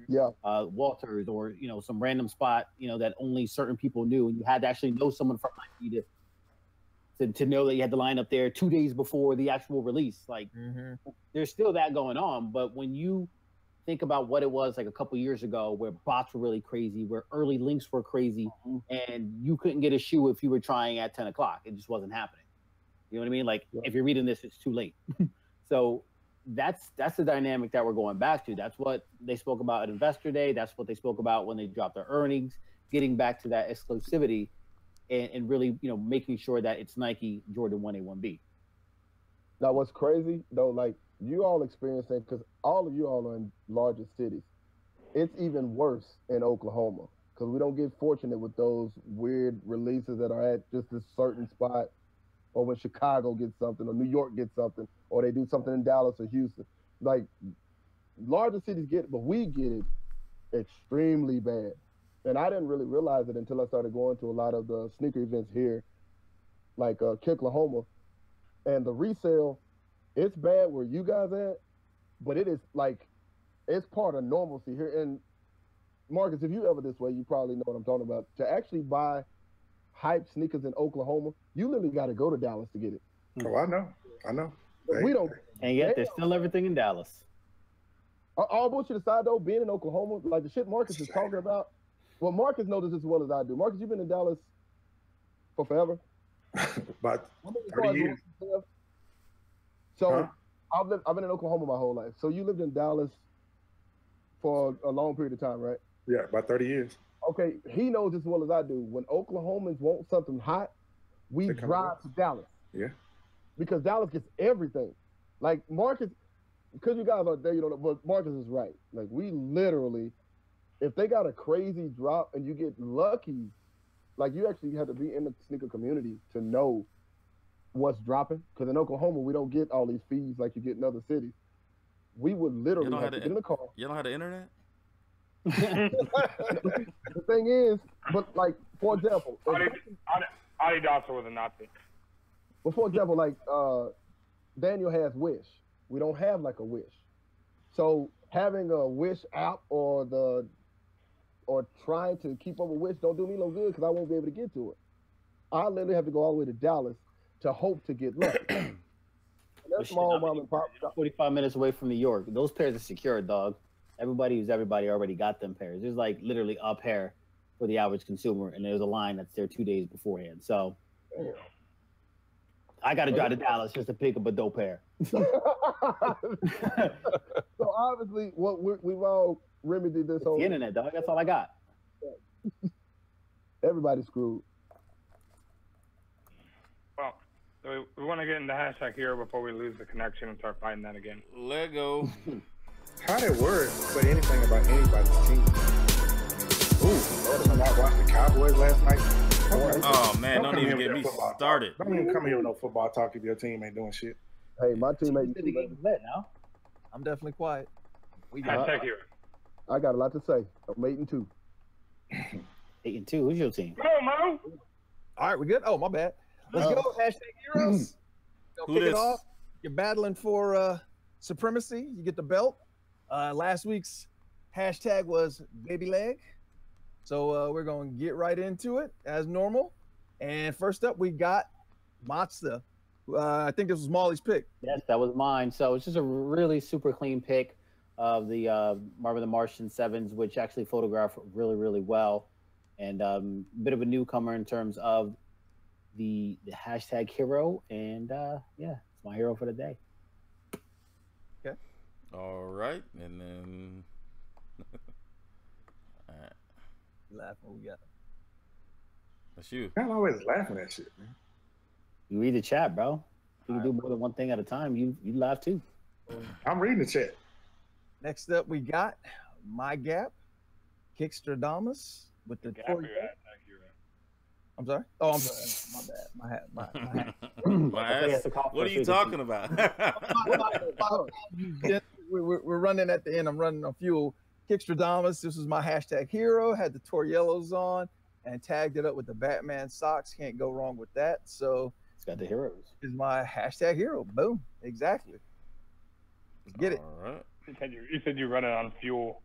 Yeah. Walters, or, you know, some random spot, you know, that only certain people knew, and you had to actually know someone from Nike to know that you had to line up there 2 days before the actual release. Like, there's still that going on, but when you think about what it was like a couple years ago, where bots were really crazy, where early links were crazy, and you couldn't get a shoe if you were trying at 10 o'clock, it just wasn't happening. You know what I mean? Like, if you're reading this, it's too late. So that's the dynamic that we're going back to. That's what they spoke about at Investor Day. That's what they spoke about when they dropped their earnings, getting back to that exclusivity and really, you know, making sure that it's Nike Jordan 1A, 1B. Now, what's crazy, though, like, you all experiencing, because all of you all are in larger cities. It's even worse in Oklahoma because we don't get fortunate with those weird releases that are at just a certain spot. or when Chicago gets something, or New York gets something, or they do something in Dallas or Houston. Like larger cities get it, but we get it extremely bad. And I didn't really realize it until I started going to a lot of the sneaker events here, like Oklahoma, and the resale. It's bad where you guys at, but it is like it's part of normalcy here. And Marcus, if you ever this way, you probably know what I'm talking about. To actually buy hype sneakers in Oklahoma, you literally got to go to Dallas to get it. Oh, I know. But we don't. And yet there's still everything in Dallas. All bullshit aside, though, being in Oklahoma, like the shit Marcus is talking about, well, Marcus knows this as well as I do. Marcus, you've been in Dallas for forever? About 30 years. So I've been in Oklahoma my whole life. So you lived in Dallas for a long period of time, right? Yeah, about 30 years. Okay, he knows as well as I do. When Oklahomans want something hot, we drive to Dallas. Yeah. Because Dallas gets everything. Like Marcus, because you guys are there, you don't know, but Marcus is right. Like we literally, if they got a crazy drop and you get lucky, like you actually have to be in the sneaker community to know what's dropping. Because in Oklahoma, we don't get all these fees like you get in other cities. We would literally have to get in the car. You don't have the internet? The thing is, but like, for example, Adidas was a Nazi. But for example, like Daniel has Wish. We don't have like a Wish. So having a Wish app or trying to keep up with Wish don't do me no good because I won't be able to get to it. I literally have to go all the way to Dallas to hope to get lucky. That's small mom and pop. 45 minutes away from New York. Those pairs are secure, dog. Everybody already got them pairs. There's like literally a pair for the average consumer, and there's a line that's there 2 days beforehand. So I got to drive to Dallas just to pick up a dope pair. So obviously, what we've all remedied this whole the internet, dog. That's all I got. Everybody's screwed. Well, we want to get into hashtag hero before we lose the connection and start fighting that again. Let go. How did word say anything about anybody's team? Ooh, Lord, did I not watch the Cowboys last night? Oh man, don't even get me started. Don't even come here with no football talk if your team ain't doing shit. Hey, my team ain't. Now. I'm definitely quiet. Hashtag hero. I got a lot to say. I'm 8-2. 8-2. Who's your team? Go, Mo. All right, we good? Oh, my bad. Let's go. Hashtag heroes. Who Kick this? it off. You're battling for supremacy. You get the belt. Last week's hashtag was baby leg. So we're going to get right into it as normal. And first up, we got Mazda. I think this was Molly's pick. Yes, that was mine. So it's just a really super clean pick of the Marvin the Martian 7s, which actually photograph really, really well. And a bit of a newcomer in terms of the hashtag hero. And yeah, it's my hero for the day. Okay. All right. And then... All right. Laugh what we got. That's you. I'm always laughing at shit, man. You read the chat, bro. You can do more than one thing at a time. You laugh too. I'm reading the chat. Next up, we got My Gap, Kickstradamus with the Tory. I'm sorry. Oh, I'm sorry. My bad. My hat. My ass. What are you talking about? We're running at the end. I'm running on fuel. Kickstradamus. This was my hashtag hero. Had the Toriellos on and tagged it up with the Batman socks. Can't go wrong with that. So it's got the heroes. Is my hashtag hero. Boom. Exactly. Let's get it. All right. You said you run it on fuel.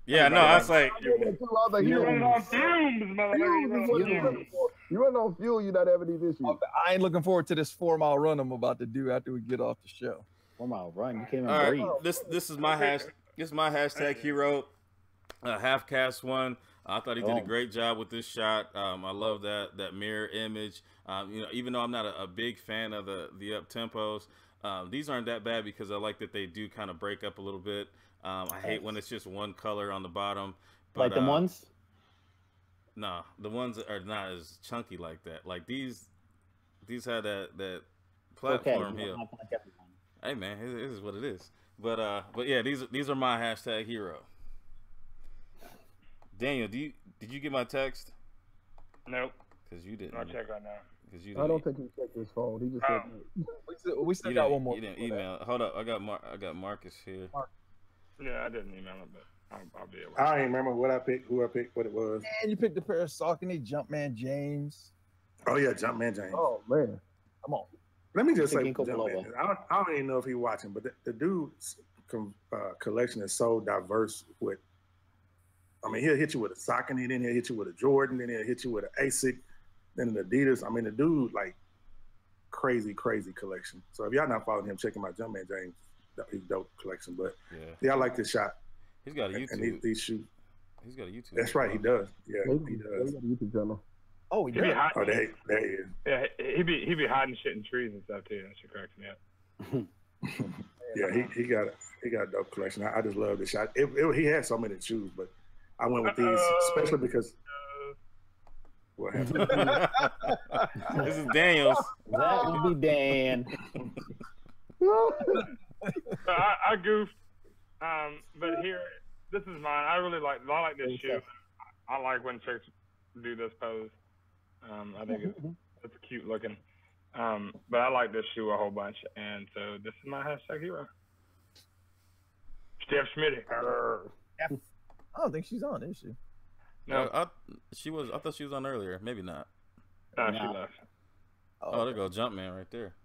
Yeah, no, I was like, you run it on fumes, motherfucker. You run on fuel, you're not having these issues. I ain't looking forward to this 4-mile run I'm about to do after we get off the show. 4-mile run. You can't even all breathe. Right, this is my hashtag hero. Half cast one. I thought he did a great job with this shot. I love that mirror image. Even though I'm not a big fan of the up tempos, these aren't that bad because I like that they do kind of break up a little bit. I hate when it's just one color on the bottom. But, like the ones? No, the ones are not as chunky like that. Like these had that platform heel. Hey man, it is what it is. But yeah, these are my hashtag hero. Daniel, did you get my text? Nope. Because you didn't. I'll check right now. Because you I didn't. don't think he checked his phone. He just said We still You got didn't, one more. you didn't email. Hold up, I got Marcus here. Yeah, I didn't email it, but I'll be able. I don't even remember what I picked, who I picked, what it was. And you picked a pair of Saucony Jumpman James. Oh yeah, Jumpman James. oh man. Come on. Let me just say, Ginkgo Jumpman. biloba. I don't even know if he's watching, but the dude's collection is so diverse. With, I mean, he'll hit you with a Saucony, then he'll hit you with a Jordan, then he'll hit you with an ASIC, then an Adidas. I mean, the dude like crazy collection. So if y'all not following him, check him out. Jumpman James, he's dope collection. But yeah, I like this shot. He's got a YouTube. And these shoot. He's got a YouTube. That's right, he does. Yeah, he He does. got a YouTube channel. Oh, he He be did. Oh, hiding, there he is. yeah, he be hiding shit in trees and stuff too. That shit cracks me up. Yeah, he got a dope collection. I just love this shot. He had so many shoes, but I went with these especially because what happened? This is Daniels. That would be Dan. So I goofed, but here, this is mine. I like this shoe. I like when chicks do this pose. I think it's cute looking. But I like this shoe a whole bunch, and so this is my hashtag hero. Steph Schmidt. I don't think she's on, is she? No, I thought she was on earlier. Maybe not. no, she left. Oh, there go Jumpman right there.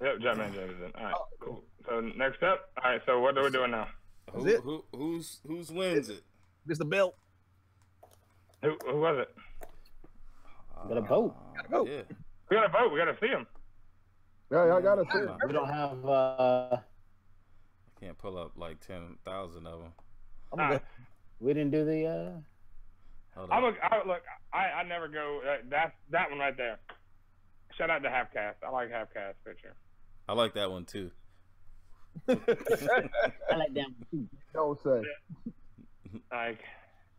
Yep, Jumpman James is in. All right, cool. So next up, all right. So what are we doing now? Who's wins it? It's the belt. Who was it? Got a vote. Yeah. We got to vote. We got to see him. Yeah, I gotta say it. We don't have. I can't pull up like 10,000 of them. I'm gonna go. We didn't do the. Hold I up. never go. That's that one right there. Shout out to Halfcast. I like Halfcast picture. I like that one too. I like that one too. Don't say. Like,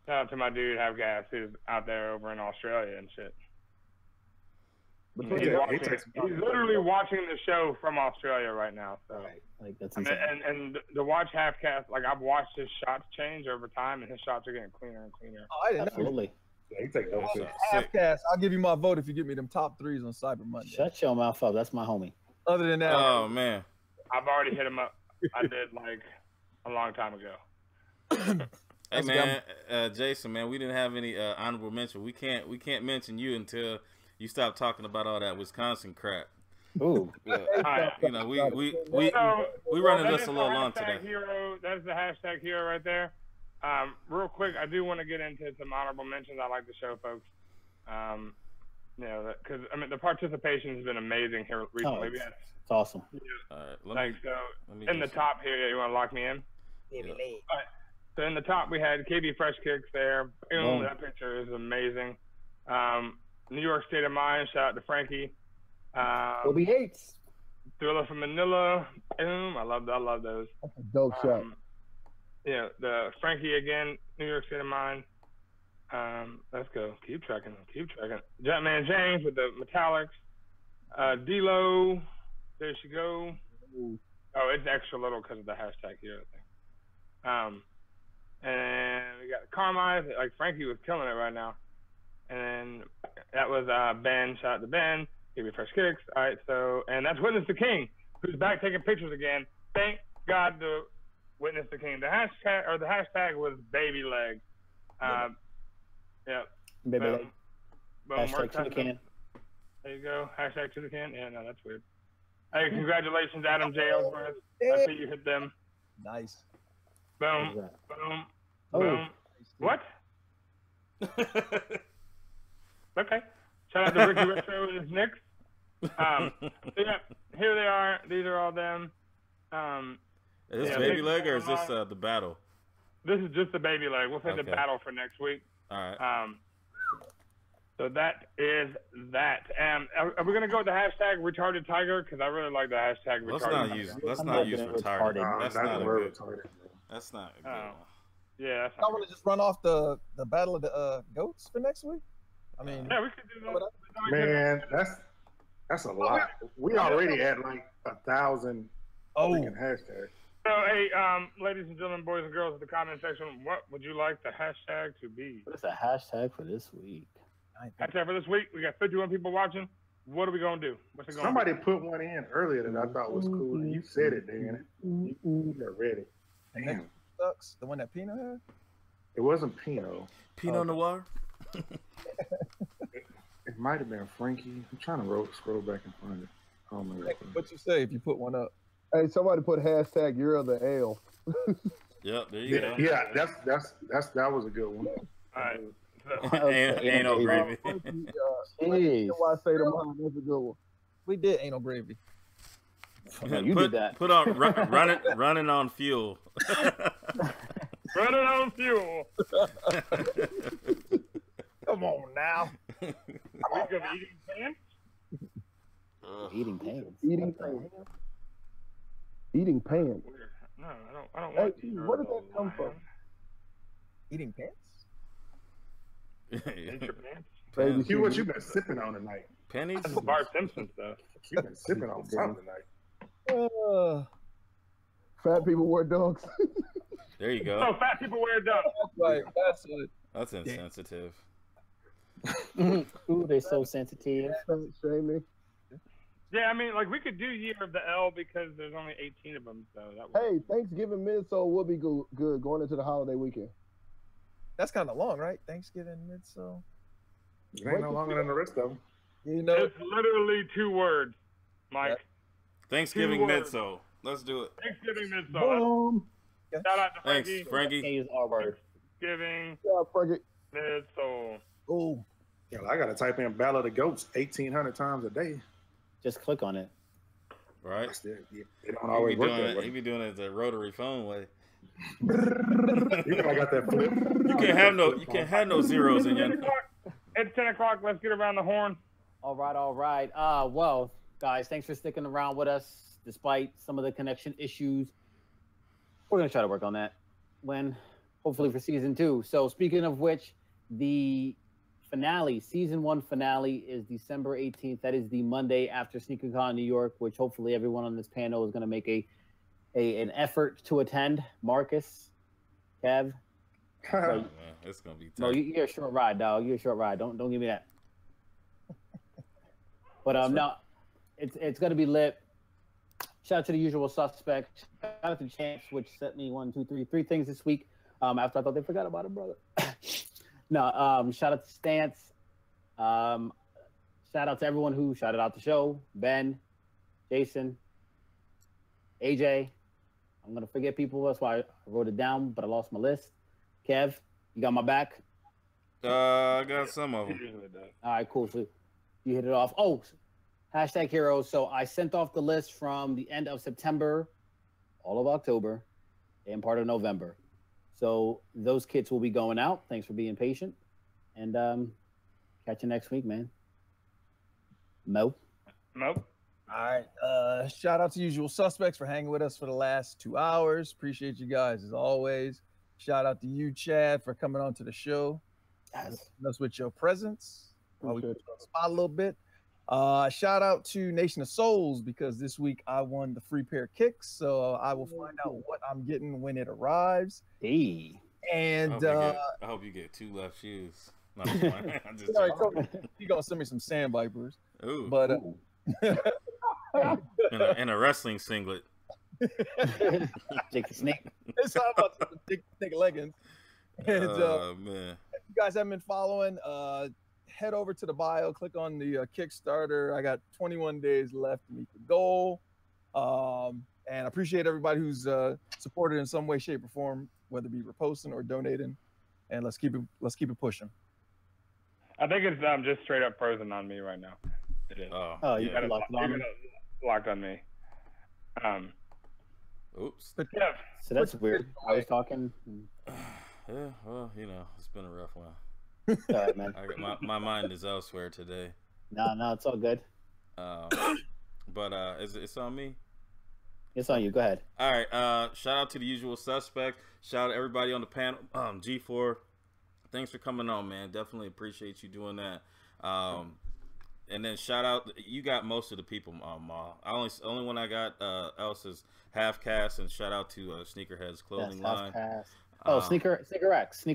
shout out to my dude Halfcast who's out there over in Australia and shit. Between He's, the- watching, he's literally watching the show from Australia right now. So, Like that's and, insane. and to watch Halfcast, like I've watched his shots change over time, and his shots are getting cleaner and cleaner. Oh, I didn't know. Absolutely. Yeah, he take those Sick. shit. Halfcast. I'll give you my vote if you give me them top threes on Cyber Monday. Shut your mouth up. That's my homie. Other than that, Oh man. I've already hit him up. I did like a long time ago. Hey man, Jason, man, we didn't have any honorable mention. We can't mention you until you stop talking about all that Wisconsin crap. Ooh. Yeah. Alright. You know, we So, running that this is a the little long hashtag today. Hero. That's the hashtag hero right there. Real quick, I do want to get into some honorable mentions. I like to show folks, you know, because I mean the participation has been amazing here recently. it's awesome. All right, let Like me, so, let me in the just- top here, you want to lock me in? yeah. So in the top, we had KB Fresh Kicks there. Boom, Boom. that picture is amazing. New York State of Mind, shout out to Frankie. Kobe hates. Thriller from Manila. Boom, I love those. That's a dope shot. Yeah, the Frankie again, New York State of Mind. Let's go. Keep tracking. Jumpman James with the metallics. D-Lo, there she go. Oh, it's extra little because of the hashtag here, I think. And we got Carmine, like Frankie was killing it right now. And that was Ben, shout out to Ben, give me fresh kicks. All right, so, and that's Witness the King, who's back taking pictures again. Thank God to Witness the King. The hashtag was baby leg. Yeah. Baby Boom. leg. Boom. Hashtag to the can. There you go. Hashtag to the can. Yeah, no, that's weird. Hey, congratulations, Adam J. Ellsworth. I see you hit them. nice. Boom. What's that? Boom. Oh. Boom. What? Okay. Shout out to Ricky Retro and his Knicks. So yeah, here they are. These are all them. Is this Yeah, baby big leg or is this Carmine. the battle? This is just the baby leg. We'll save the Okay. battle for next week. All right. So that is that. Are we gonna go with the hashtag retarded tiger? Because I really like the hashtag retarded Let's not tiger. use. Let's I'm not not use gonna retarded. retarded. That's That's not a the good. word retarded. That's not a good Oh. one. Yeah, that's I not want to just run off the battle of the goats for next week. I mean, Yeah, we could do that. Man, that's a lot. We already at like 1,000 freaking hashtags. So, hey, ladies and gentlemen, boys and girls in the comment section, what would you like the hashtag to be? What is the hashtag for this week? That's it for this week. We got 51 people watching. What are we gonna do? What's it gonna Somebody be? put one in earlier that I thought was cool, and you said it, Dan. You're ready. Damn. Sucks. The one that Pino had? It wasn't Pino. Pinot Noir? It might have been Frankie. I'm trying to scroll back and find it. Oh my God. What you say if you put one up? Hey, somebody put hashtag you're the L. Yep, there you go. Yeah, that was a good one. All right. Ain't no gravy. Jeez. Why I say to mom, that's a good one. We did Ain't No Gravy. You did that. Put on running on fuel. Running on fuel. Come on now. Week of eating pants. Eating pants. Eating pants. Eating pants. No, I don't Hey, want to. where did that come from? Eating pants? Eat your pants. Baby, See what you've been sipping on tonight. Pennies? That's Bart Simpson stuff. You've been sipping on something tonight. Fat people wear dunks. There you go. Oh, fat people wear dunks. Right, that's it. That's insensitive. Ooh, they're so sensitive. Shamey. Yeah, I mean, like we could do Year of the L because there's only 18 of them, so that. Hey, Thanksgiving Midsole will be good going into the holiday weekend. That's kind of long, right? Thanksgiving, Midsole. It ain't no longer than the rest of them. You know, It's literally 2 words, Mike. Thanksgiving 2 words. Midsole. Let's do it. Thanksgiving Midsole. Boom. Shout out to Thanks, Frankie. Frankie. Can't use our word. Thanksgiving Yeah, Frankie. Midsole. oh, Yeah, I gotta type in Battle of the Goats 1,800 times a day. Just click on it. Right? It don't always work that He way. be doing it the rotary phone way. You know I got that flip. You can't have no zeros in your. It's 10 o'clock. Let's get around the horn. All right. Well, guys, thanks for sticking around with us despite some of the connection issues. We're gonna try to work on that hopefully for season 2. So speaking of which, the finale, season 1 finale, is December 18th. That is the Monday after SneakerCon New York, which hopefully everyone on this panel is going to make an effort to attend. Marcus, Kev, Man, it's gonna be tough. no, you're a short ride, dog. You're a short ride. Don't give me that. But no, it's going to be lit. Shout out to the usual suspects. Shout out to Champs, which sent me 3 things this week. After I thought they forgot about it, brother. No, shout out to Stance. Shout out to everyone who shouted out the show. Ben, Jason, AJ. I'm gonna forget people. That's why I wrote it down, but I lost my list. Kev, you got my back. I got some of them. All right, cool. So you hit it off. Oh, hashtag heroes. So I sent off the list from the end of September, all of October, and part of November. So those kits will be going out. Thanks for being patient. And catch you next week, man. Mo. Nope. all right. Shout out to Usual Suspects for hanging with us for the last 2 hours. Appreciate you guys as always. Shout out to you, Chad, for coming on to the show. Yes. Us with your presence. We Appreciate put you on the spot a little bit. Shout out to Nation of Souls because this week I won the free pair of kicks. So I will find out what I'm getting when it arrives. Hey. And I hope you get 2 left shoes. No, I'm just playing. I'm just joking. you gonna send me some Sand Vipers. Ooh. But in a wrestling singlet. Jake the Snake. it's all about the thick leggings. And Man. if you guys haven't been following, head over to the bio, click on the Kickstarter. I got 21 days left to meet the goal. And I appreciate everybody who's supported in some way, shape, or form, whether it be reposting or donating. And let's keep it pushing. I think it's just straight up frozen on me right now. It is. Oh, you yeah. got locked on. Locked on me. Oops. But Yeah. So that's weird. I was talking. Yeah, well, it's been a rough one. All right, man. My mind is elsewhere today. No, it's all good. But it's on me. It's on you. Go ahead. All right. Shout out to the Usual Suspect. Shout out to everybody on the panel. G4. Thanks for coming on, man. Definitely appreciate you doing that. And then shout out. You got most of the people, Ma. Only one I got else is Half Cast, and shout out to Sneakerheads Clothing Line. Oh, Sneaker X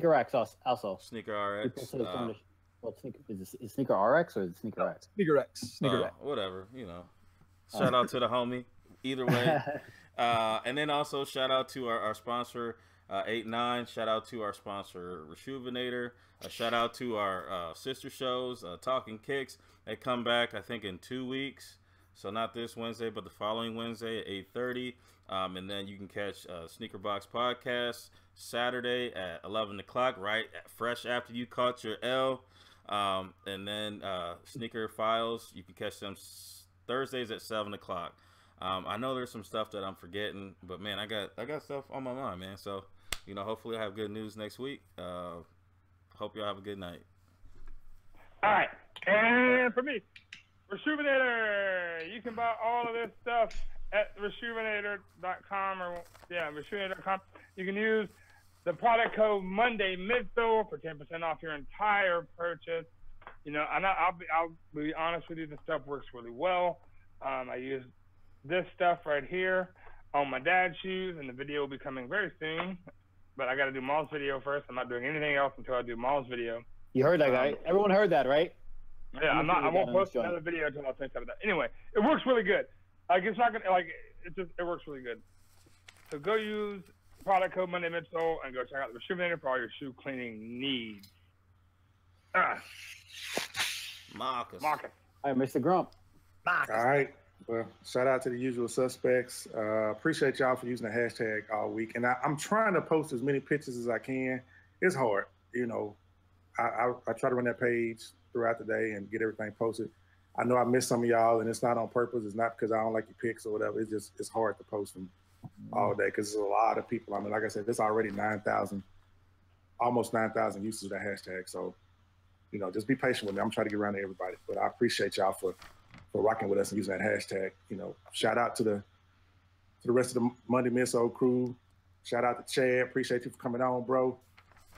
also. Sneaker RX. Well, is it Sneaker RX or is it Sneaker X? Sneaker X. Sneaker X. Whatever, you know. Shout out to the homie. Either way. And then also shout out to our sponsor, 8-9. Shout out to our sponsor, Reshoevinator. Shout out to our sister shows, Talking Kicks. They come back, I think, in 2 weeks. So not this Wednesday, but the following Wednesday at 8:30. And then you can catch Sneaker Box Podcast Saturday at 11 o'clock, right? Fresh after you caught your L. And then Sneaker Files, you can catch them Thursdays at 7 o'clock. I know there's some stuff that I'm forgetting, but man, I got stuff on my mind, man. So, you know, hopefully I'll have good news next week. Hope y'all have a good night. All right, and for me, Reshoevinator. You can buy all of this stuff at reshoevinator.com or reshoevinator.com. You can use the product code Monday Midsole for 10% off your entire purchase. You know, I'll be honest with you, the stuff works really well. I use this stuff right here on my dad's shoes, and the video will be coming very soon. But I got to do Maul's video first. I'm not doing anything else until I do Maul's video. You heard that guy? Everyone heard that, right? Yeah, I won't post another video until I finish up with that. Anyway, it works really good. Like it's not gonna it works really good. So go use product code Monday Midsole and go check out the Reshoevinator for all your shoe cleaning needs. Marcus. All right, Mr. Grump. Marcus. All right. Well, shout out to the usual suspects. Appreciate y'all for using the hashtag all week. And I'm trying to post as many pictures as I can. It's hard. You know, I try to run that page throughout the day and get everything posted. I know I missed some of y'all, and it's not on purpose. It's not because I don't like your pics or whatever. It's hard to post them all day because there's a lot of people. I mean, like I said, there's already 9,000, almost 9,000 uses of that hashtag. So, you know, just be patient with me. I'm trying to get around to everybody. But I appreciate y'all for rocking with us and using that hashtag. You know, shout out to the rest of the Monday Midsole crew. Shout out to Chad. Appreciate you for coming on, bro.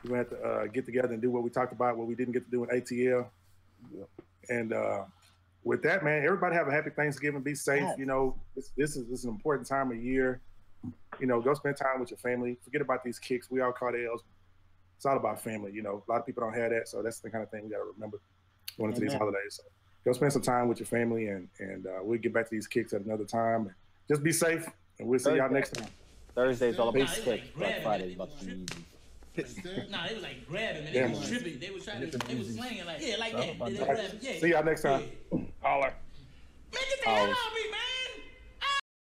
We're going to have to get together and do what we talked about, what we didn't get to do in ATL. Yep. And with that, man, everybody have a happy Thanksgiving. Be safe. Yes. You know, this is an important time of year. You know, go spend time with your family. Forget about these kicks. We all caught L's. It's all about family. You know, a lot of people don't have that. So that's the kind of thing we got to remember going into these holidays. So go spend some time with your family, and we'll get back to these kicks at another time. Just be safe, and we'll see y'all next time. Thursday's all about kicks. Black Friday's about the easy. Nah, they was like grabbing, man. They was tripping. They was trying to, they was slinging like, yeah, like that. See y'all next time. Holler. Man, get the hell out of me, man.